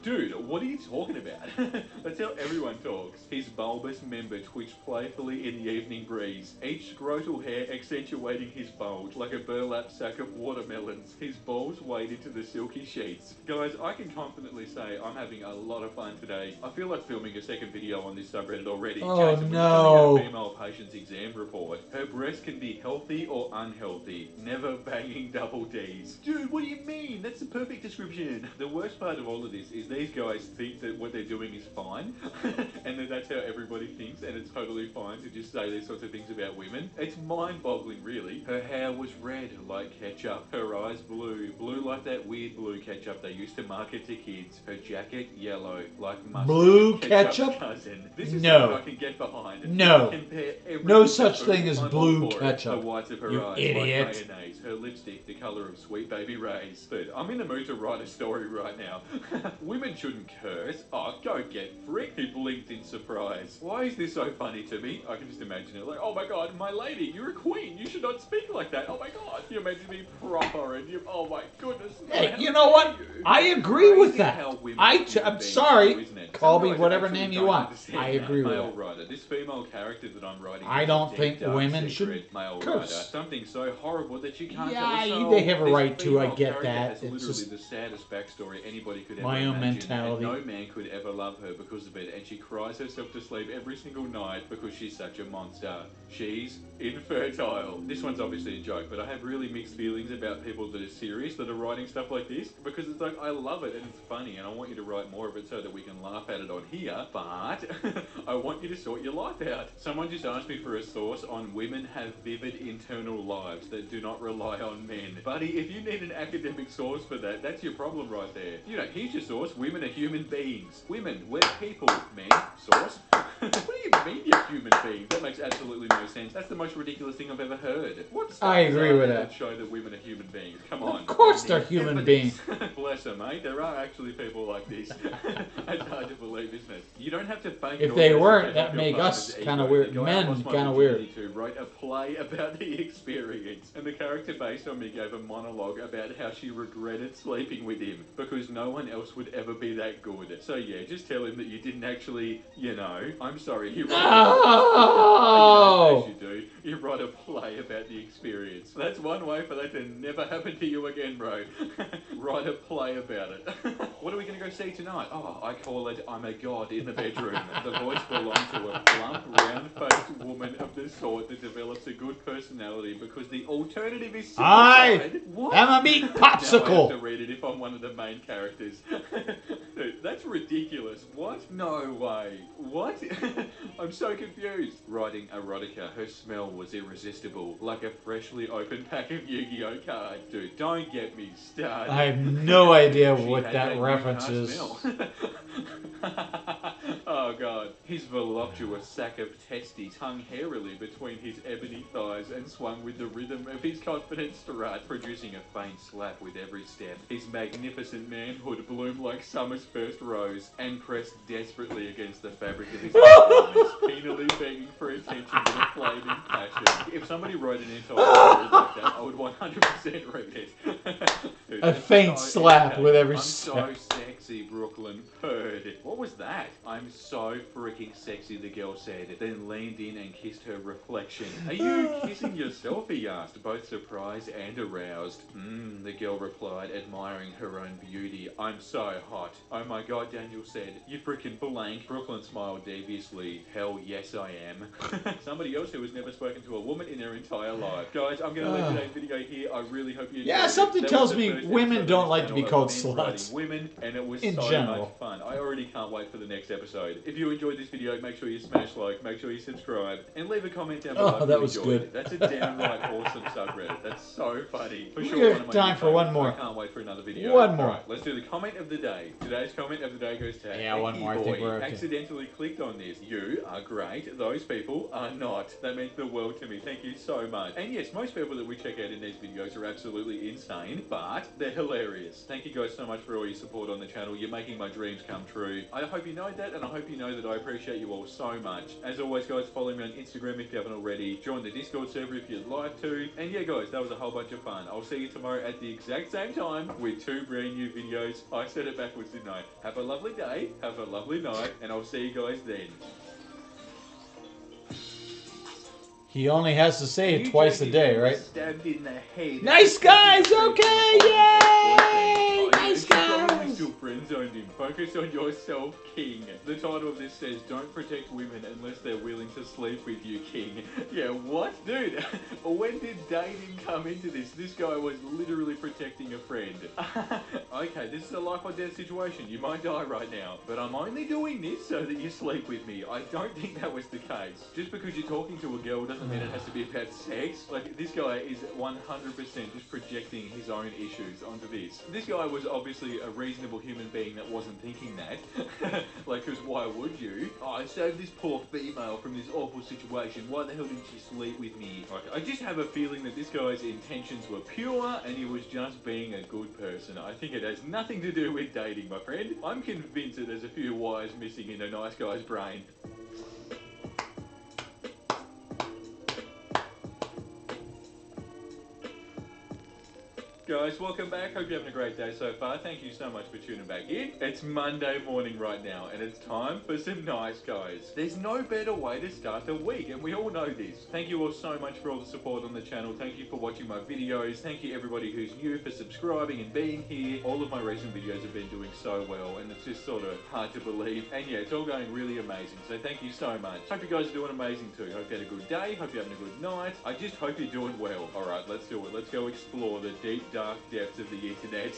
Dude, what are you talking about? That's how everyone talks. His bulbous member twitched playfully in the evening breeze, each scrotal hair accentuating his bulge like a burlap sack of watermelons. His balls wade into the silky sheets. Guys, I can confidently say I'm having a lot of fun today. I feel like filming a second video on this subreddit already. Oh, Jason, no. we're filling out a female patient's exam report. Her breast can be healthy or unhealthy. Never banging double Ds. Dude, what do you mean? That's the perfect description. The worst part of all of this is these guys think that what they're doing is fine, and that that's how everybody thinks, and it's totally fine to just say these sorts of things about women. It's mind-boggling, really. Her hair was red like ketchup. Her eyes blue like that weird blue ketchup they used to market to kids. Her jacket yellow like mustard. Blue Ketchup's ketchup? cousin. This is No. something I can get behind. No. Compare everything No to such food. thing as I'm all blue for it. ketchup, The whites of her you eyes idiot. like mayonnaise. Her lipstick the colour of sweet baby Ray's. Dude, I'm in the mood to write a story right now. Women shouldn't curse. Oh, go get frick. He blinked in surprise. Why is this so funny to me? I can just imagine it like, oh my god, my lady, you're a queen. You should not speak like that. Oh my god. You're meant to be proper and you, oh my goodness. Hey, how you know what? dare you? I agree with Crazy that. how women I'm are human beings sorry. too, isn't it? Call me Some guys whatever actually name you don't want. understand I that. agree with Male that. writer. This female character that I'm writing. I is don't a think deep, dark women secret. should Male curse. writer. Something so horrible that you can't Yeah, tell a soul. they have a This right to, I female get character that. has It's literally just the saddest backstory anybody could ever my own imagine, mentality. and no man could ever love her because of it, and she cries herself to sleep every single night because she's such a monster. She's infertile. This one's obviously a joke, but I have really mixed feelings about people that are serious, that are writing stuff like this, because it's like, I love it and it's funny, and I want you to write more of it so that we can laugh at it on here, but I want you to sort your life out. Someone just asked me for a source on women have vivid internal lives that do not rely on men. Buddy, if you need an academic source for that, that's your problem right there. You know, here's your source. Women are human beings. Women, we're people, men. Source. What do you mean you're human beings? That makes absolutely no sense. That's the most ridiculous thing I've ever heard. What's I agree with that. show that women are human beings? Come on. Of course I they're need human evidence. Bless them, mate. There are actually people like this. It's hard to believe, isn't it? You don't have to fake If it they or weren't, to that help your make us partner's kinda ego. weird. The guy Men Lost My kinda weird. Virginity to wrote a play about the experience, and the character based on me gave a monologue about how she regretted sleeping with him because no one else would ever be that good. So yeah, just tell him that you didn't actually, you know, I'm sorry, he wrote No! as you do. You write a play about the experience. That's one way for that to never happen to you again, bro. Write a play about it. What are we going to go see tonight? Oh, I call it I'm a God in the bedroom. The voice belongs to a plump, round-faced woman of the sort that develops a good personality because the alternative is suicide. What? I'm a meat Now I have popsicle. to read it if I'm one of the main characters. Dude, that's ridiculous. What? No way. What? I'm so confused. Writing erotica, her smell was irresistible, like a freshly opened pack of Yu-Gi-Oh cards. Dude, don't get me started. I have no idea She what had that new reference car is. smell. Oh god. His voluptuous sack of testes hung hairily between his ebony thighs and swung with the rhythm of his confident strut, producing a faint slap with every step. His magnificent manhood bloomed like summer's first rose and pressed desperately against the fabric of his garments, penally begging for attention with a flaming passion. If somebody wrote an entire story like that, I would 100% read it. Dude, A that's faint so slap with every I'm step. so sexy, Brooklyn purred. What was that? I'm so freaking sexy, the girl said, then leaned in and kissed her reflection. Are you kissing yourself, he asked, both surprised and aroused. The girl replied, admiring her own beauty. I'm so hot. Oh my god, Daniel said. You freaking blank. Brooklyn smiled deviously. Hell yes, I am. Somebody else who has never spoken to a woman in their entire life. Guys, I'm going to leave today's video here. I really hope you enjoyed Yeah, it. something That tells was the me first women episode don't of like this to be channel called of men writing sluts. women, and it was In so general. much fun. I already can't wait for the next episode. If you enjoyed this video, make sure you smash like, make sure you subscribe, and leave a comment down below. Oh, if that you was enjoyed good. it. That's a downright awesome subreddit. That's so funny. For We sure, have one of my time new for one favorites. more. I can't wait for another video. One more. Alright, let's do the comment of the day. Today's comment of the day goes to Yeah, one more. I Boy. think we're okay. Accidentally clicked on this. You are great. Those people are not. That meant the world to me. Thank you so much. And yes, most people that we check out in these videos are absolutely insane, but they're hilarious. Thank you guys so much for all your support on the channel. You're making my dreams come true. I hope you know that, and I hope you know that I appreciate you all so much. As always, guys, follow me on Instagram if you haven't already. Join the Discord server if you'd like to. And yeah, guys, that was a whole bunch of fun. I'll see you tomorrow at the exact same time with 2 brand new videos. I said it backwards, didn't I? Have a lovely day, have a lovely night, and I'll see you guys then. He only has to say it twice a day, right? Stabbed in the head. Nice guys, okay, yay! Nice She probably guys! still friend-zoned him. Focus on yourself, King. The title of this says, don't protect women unless they're willing to sleep with you, King. Yeah, what? Dude, when did dating come into this? This guy was literally protecting a friend. Okay, this is a life or death situation. You might die right now. But I'm only doing this so that you sleep with me. I don't think that was the case. Just because you're talking to a girl doesn't mean it has to be about sex. Like, this guy is 100% just projecting his own issues onto this. This guy was obviously a reasonable human being that wasn't thinking that. Like, because why would you? Oh, I saved this poor female from this awful situation. Why the hell didn't she sleep with me? Like, I just have a feeling that this guy's intentions were pure and he was just being a good person. I think it has nothing to do with dating, my friend. I'm convinced that there's a few wires missing in a nice guy's brain. Guys, welcome back. Hope you're having a great day so far. Thank you so much for tuning back in. It's Monday morning right now, and it's time for some nice guys. There's no better way to start the week, and we all know this. Thank you all so much for all the support on the channel. Thank you for watching my videos. Thank you everybody who's new for subscribing and being here. All of my recent videos have been doing so well, and it's just sort of hard to believe. And yeah, it's all going really amazing, so thank you so much. Hope you guys are doing amazing too. Hope you had a good day. Hope you're having a good night. I just hope you're doing well. Alright, let's do it. Let's go explore the deep, dark depths of the internet.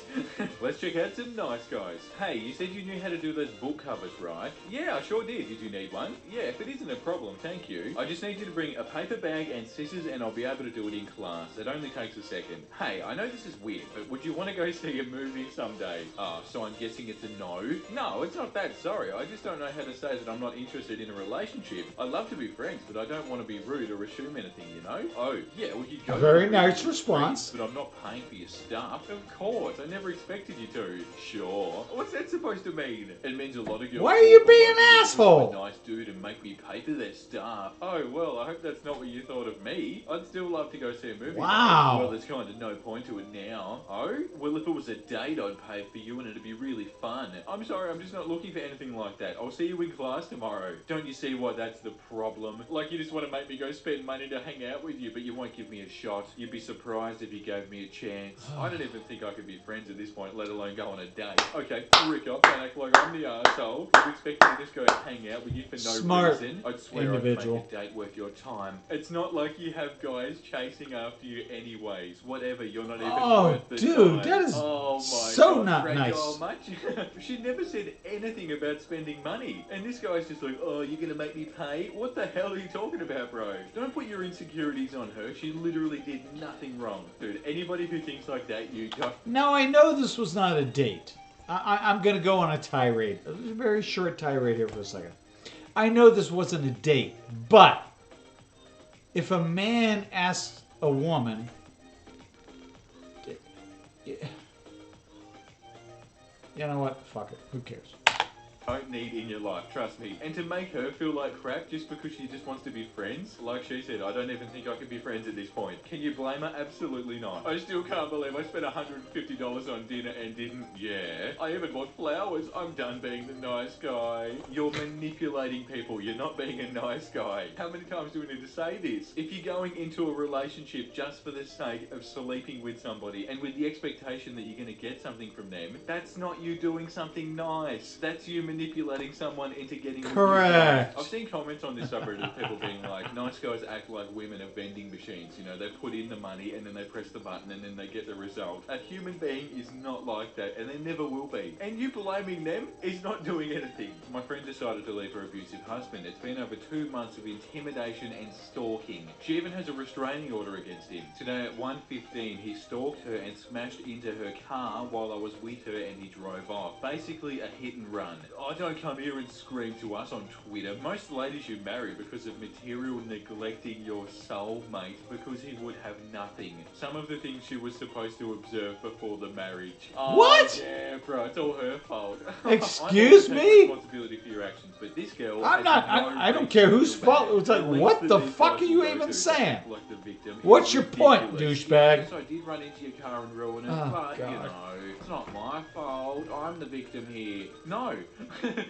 Let's check out some nice guys. Hey, you said you knew how to do those book covers, right? Yeah, I sure did. Did you need one? Yeah, if it isn't a problem, thank you. I just need you to bring a paper bag and scissors and I'll be able to do it in class. It only takes a second. Hey, I know this is weird, but would you want to go see a movie someday? Oh, so I'm guessing it's a no? No, it's not that. Sorry, I just don't know how to say that I'm not interested in a relationship. I'd love to be friends, but I don't want to be rude or assume anything, you know? Oh, yeah, we could go. Very nice response. But I'm not paying for your your stuff? Of course, I never expected you to. Sure. What's that supposed to mean? It means a lot of girls. Why are you fall being for an me because asshole? I'm a nice dude and make me pay for their stuff. Oh, well, I hope that's not what you thought of me. I'd still love to go see a movie. Wow. Well, there's kind of no point to it now. Oh? Well, if it was a date, I'd pay for you and it'd be really fun. I'm sorry, I'm just not looking for anything like that. I'll see you in class tomorrow. Don't you see why that's the problem? Like, you just want to make me go spend money to hang out with you, but you won't give me a shot. You'd be surprised if you gave me a chance. I don't even think I could be friends at this point, let alone go on a date. Okay, Rick up, don't act like I'm the arsehole. You expect me to just go hang out with you for no Smart reason? I'd swear individual. I'd make a date worth your time. It's not like you have guys chasing after you anyways. Whatever, you're not even worth the dude, time. that is oh my so God, not fragile nice. much. She never said anything about spending money. And this guy's just like, oh, you're gonna make me pay? What the hell are you talking about, bro? Don't put your insecurities on her. She literally did nothing wrong. Dude, anybody who thinks like that, you go. Now, I know this was not a date. I'm going to go on a tirade. A very short tirade here for a second. I know this wasn't a date, but if a man asks a woman, you know what? Fuck it. Who cares? Don't need in your life, trust me. And to make her feel like crap just because she just wants to be friends, like she said, I don't even think I could be friends at this point. Can you blame her? Absolutely not. I still can't believe I spent $150 on dinner and didn't. Yeah. I even bought flowers. I'm done being the nice guy. You're manipulating people. You're not being a nice guy. How many times do we need to say this? If you're going into a relationship just for the sake of sleeping with somebody and with the expectation that you're going to get something from them, that's not you doing something nice. That's you manipulating someone into getting what you want. Correct. I've seen comments on this subreddit of people being like, nice guys act like women are vending machines. You know, they put in the money and then they press the button and then they get the result. A human being is not like that and they never will be. And you blaming them is not doing anything. My friend decided to leave her abusive husband. It's been over 2 months of intimidation and stalking. She even has a restraining order against him. Today at 1:15, he stalked her and smashed into her car while I was with her and he drove off. Basically a hit and run. Oh, don't come here and scream to us on Twitter. Most ladies you marry because of material neglecting your soulmate because he would have nothing. Some of the things she was supposed to observe before the marriage. Oh, What? Yeah, bro, it's all her fault. Excuse I know you me? take responsibility for your actions, but this girl. I'm has not. no I don't reason care to whose feel fault. bad. It's like, The least what that the this fuck are person you goes even to saying? act like the victim What's is your point, ridiculous. douchebag? Yes, I did run into your car and ruin it, Oh, but you God. know, it's not my fault. I'm the victim here. No,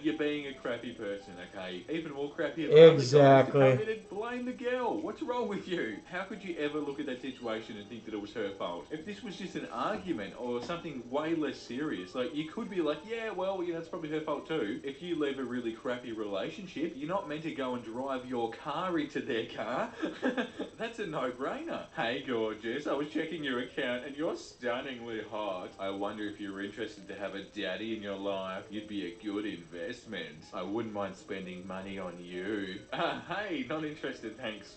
you're being a crappy person, okay? Even more crappy than Exactly. other guys to come in and blame the girl. What's wrong with you? How could you ever look at that situation and think that it was her fault? If this was just an argument or something way less serious, like you could be like, yeah, well, you know, it's probably her fault too. If you leave a really crappy relationship, you're not meant to go and drive your car into their car. That's a no-brainer. Hey, gorgeous, I was checking your account and you're stunningly hot. I wonder if you're interested to have a daddy in your life. You'd be a good investment. I wouldn't mind spending money on you. Hey, not interested, thanks.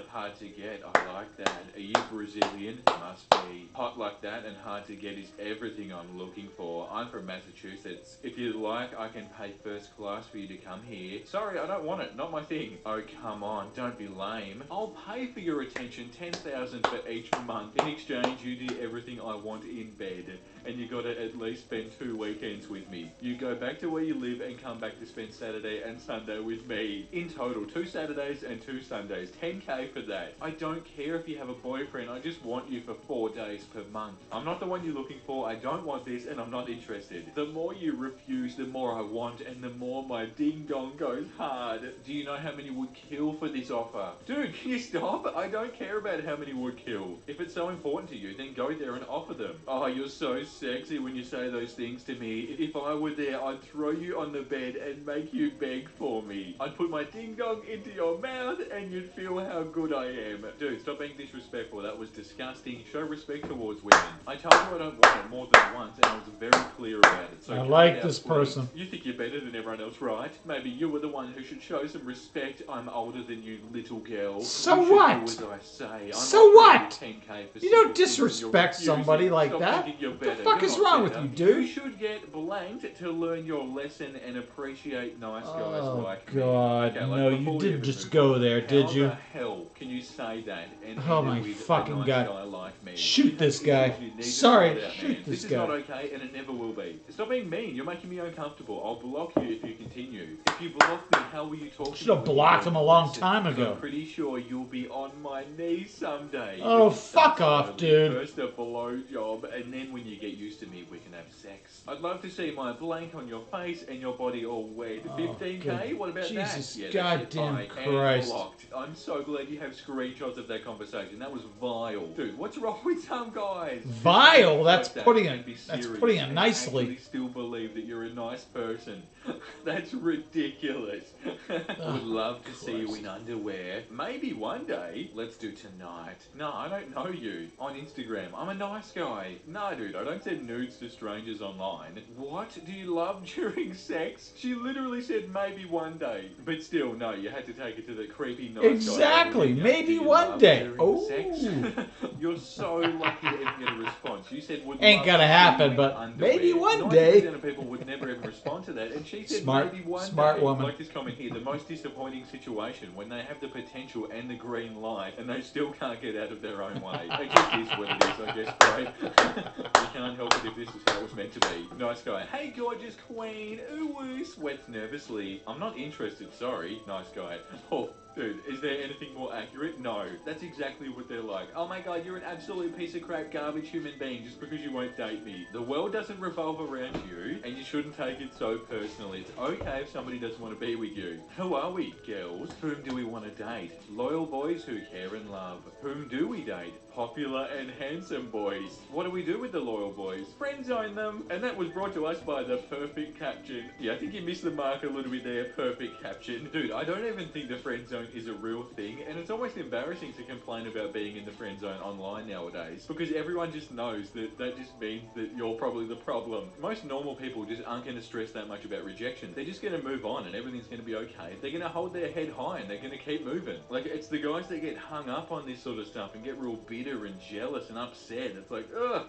Hard to get, I like that. Are you Brazilian? Must be. Hot like that and hard to get is everything I'm looking for. I'm from Massachusetts. If you'd like, I can pay first class for you to come here. Sorry, I don't want it, not my thing. Oh, come on, don't be lame. I'll pay for your attention, $10,000 for each month. In exchange, you do everything I want in bed. And you gotta at least spend 2 weekends with me. You go back to where you live and come back to spend Saturday and Sunday with me. In total, 2 Saturdays and 2 Sundays. $10K for that. I don't care if you have a boyfriend, I just want you for 4 days per month. I'm not the one you're looking for, I don't want this, and I'm not interested. The more you refuse, the more I want, and the more my ding-dong goes hard. Do you know how many would kill for this offer? Dude, can you stop? I don't care about how many would kill. If it's so important to you, then go there and offer them. Oh, you're so sexy when you say those things to me. If I were there, I'd throw you on the bed and make you beg for me. I'd put my ding-dong into your mouth and you'd feel how good I am. Dude, stop being disrespectful. That was disgusting. Show respect towards women. I told you I don't want it more than once and I was very clear about it. So I cut like it out, this please. person. You think you're better than everyone else, right? Maybe you were the one who should show some respect. I'm older than you, little girl. So You should what? do as I say. I'm So not what? paying you 10K for You don't simple things you're disrespect refusing. somebody like Stop that. thinking you're What the better. fuck You're is not wrong with better. you, dude? You should get blanked to learn your lesson and appreciate nice guys Oh, like me. God. Okay, No, you before we didn't even just move go on, there, did how you? the hell can you say that and Oh end my it with fucking a nice God. guy like me? Shoot You this have guy. issues you need to Sorry, sort out, shoot man. this This is guy. not okay and it never will be. Stop being mean. You're making me uncomfortable. I'll block you if you continue. If you block me, how will you talk to Should me? have when you blocked learn him a the long lesson? time 'Cause ago. I'm pretty sure you'll be on my knees someday. Oh, We can start fuck off, slowly. dude. First a blow job, and then when you get used to me, we can have sex. I'd love to see my blank on your face and your body all wet. Oh, 15K? good What about Jesus that? Yeah, goddamn that's it. Christ. And blocked. I'm so glad you have screenshots of that conversation. That was vile. Dude, what's wrong with some guys? Vile? Just That's like putting that it- and be that's serious putting it and nicely. actually still believe that you're a nice person. That's ridiculous. Would love to see you Christ. in underwear. Maybe one day. Let's do tonight. No, I don't know you. On Instagram. I'm a nice guy. No, dude, I don't send nudes to strangers online. What do you love during sex? She literally said maybe one day. But still, no, you had to take it to the creepy nice Exactly. guy. Maybe Do you one love day. during Oh. sex? You're so lucky to even get a response. You said would Ain't love gonna to see happen, you in but underwear. maybe one 90% day. of people would never even respond to that, and she said Smart- maybe one smart day. woman. Like this comment here, the most disappointing situation when they have the potential and the green light, and they still can't get out of their own way. It just is what it is, I guess, bro. You can't help it if this is how it was meant to be. Nice guy. Hey, gorgeous queen. Ooh, woo. Sweats nervously. I'm not interested, sorry. Nice guy. Oh, dude, is there anything more accurate? No. That's exactly what they're like. Oh my god, you're an absolute piece of crap garbage human being just because you won't date me. The world doesn't revolve around you, and you shouldn't take it so personally. It's okay if somebody doesn't want to be with you. Who are we, girls? Whom do we want to date? Loyal boys who care and love. Whom do we date? Popular and handsome boys. What do we do with the loyal boys? Friend zone them. And that was brought to us by the perfect caption. Yeah, I think you missed the mark a little bit there. Perfect caption. Dude, I don't even think the friend zone is a real thing, and it's almost embarrassing to complain about being in the friend zone online nowadays, because everyone just knows that that just means that you're probably the problem. Most normal people just aren't going to stress that much about rejection. They're just going to move on and everything's going to be okay. They're going to hold their head high and they're going to keep moving. Like, it's the guys that get hung up on this sort of stuff and get real bitter and jealous and upset. It's like, ugh.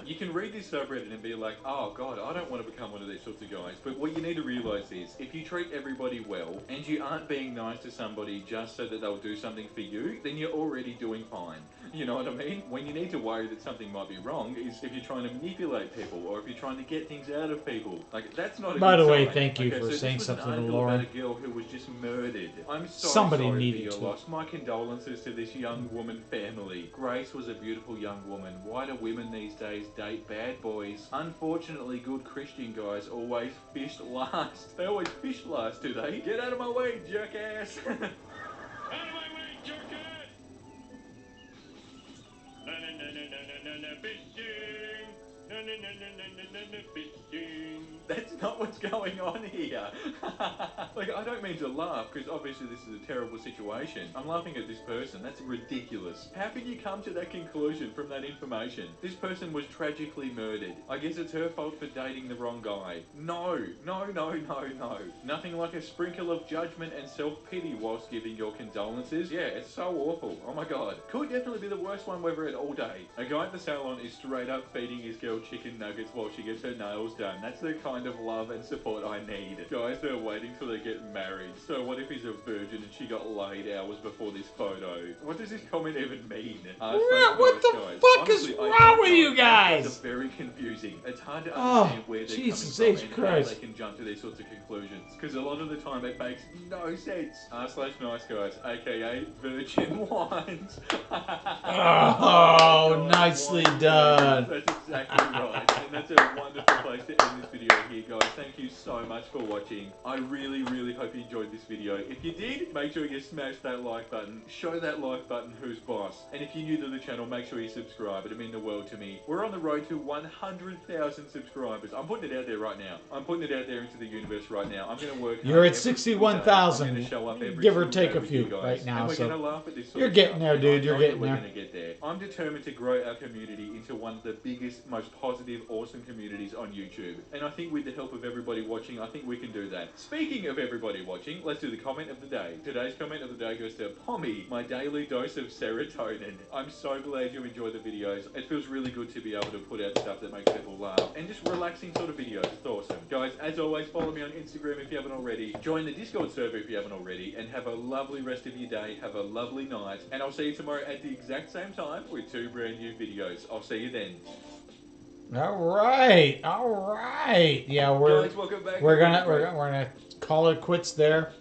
You can read this subreddit and be like, oh god, I don't want to become one of these sorts of guys. But what you need to realize is, if you treat everybody well and you aren't being nice to somebody just so that they'll do something for you, then you're already doing fine. You know what I mean? When you need to worry that something might be wrong is if you're trying to manipulate people or if you're trying to get things out of people. Like, that's not a By good the way, sign. thank you Okay, for so saying this was an something to article Lauren. about a girl who was just murdered. I'm so Somebody sorry needed for your to. loss. My condolences to this young woman family. Grace was a beautiful young woman. Why do women these days date bad boys? Unfortunately, good Christian guys always fish last. They always fish last, do they? Get out of my way, jerk ass. Out of my way, jerkhead! No, no, no, no, no, no, no, no, fishing! No, no, no, no, no, no, no, no, fishing! That's not what's going on here. Like, I don't mean to laugh, because obviously this is a terrible situation. I'm laughing at this person. That's ridiculous. How can you come to that conclusion from that information? This person was tragically murdered. I guess it's her fault for dating the wrong guy. No, no, no, no, no. Nothing like a sprinkle of judgment and self-pity whilst giving your condolences. Yeah, it's so awful. Oh my god. Could definitely be the worst one we've read all day. A guy at the salon is straight up feeding his girl chicken nuggets while she gets her nails done. That's the kind of love and support I need. Guys that are waiting till they get married. So what if he's a virgin and she got laid hours before this photo? What does this comment even mean? What the guys. fuck is Honestly, I wrong don't with know. you guys? It's very confusing. It's hard to Oh, understand where they're Jesus coming H. from and how Christ. they can jump to these sorts of conclusions. Because a lot of the time it makes no sense. R/nice guys, aka virgin wines. Oh, nicely done. That's exactly right. And that's a wonderful place to end this video here, guys. Thank you so much for watching. I really, really hope you enjoyed this video. If you did, make sure you smash that like button. Show that like button who's boss. And if you're new to the channel, make sure you subscribe. It'd mean the world to me. We're on the road to 100,000 subscribers. I'm putting it out there right now. I'm putting it out there into the universe right now. I'm going to work You're hard at every single day. 61,000, I'm gonna show up every give or single take day a with few you guys. right now, And we're so gonna laugh at this sort you're of getting stuff, there, and dude, I you're know getting that we're there. gonna get there. I'm determined to grow our community into one of the biggest, most positive, awesome communities on YouTube. And I think we with the help of everybody watching, I think we can do that. Speaking of everybody watching, let's do the comment of the day. Today's comment of the day goes to Pommy, my daily dose of serotonin. I'm so glad you enjoy the videos. It feels really good to be able to put out stuff that makes people laugh and just relaxing sort of videos. It's awesome. Guys, as always, follow me on Instagram if you haven't already. Join the Discord server if you haven't already, and have a lovely rest of your day. Have a lovely night, and I'll see you tomorrow at the exact same time with 2 brand new videos. I'll see you then. All right. Yeah, Guys, welcome back. we're gonna call it quits there.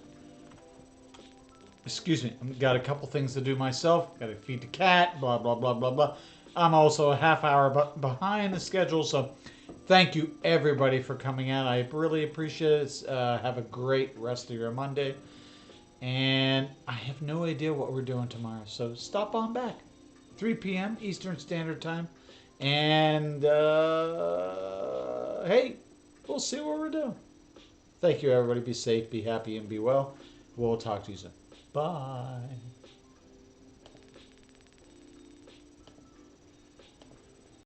Excuse me. I've got a couple things to do myself. Got to feed the cat. Blah blah blah blah blah. I'm also a half hour behind the schedule, so thank you everybody for coming out. I really appreciate it. Have a great rest of your Monday, and I have no idea what we're doing tomorrow, so stop on back. 3 p.m. Eastern Standard Time. And, hey, we'll see what we're doing. Thank you, everybody. Be safe, be happy, and be well. We'll talk to you soon. Bye.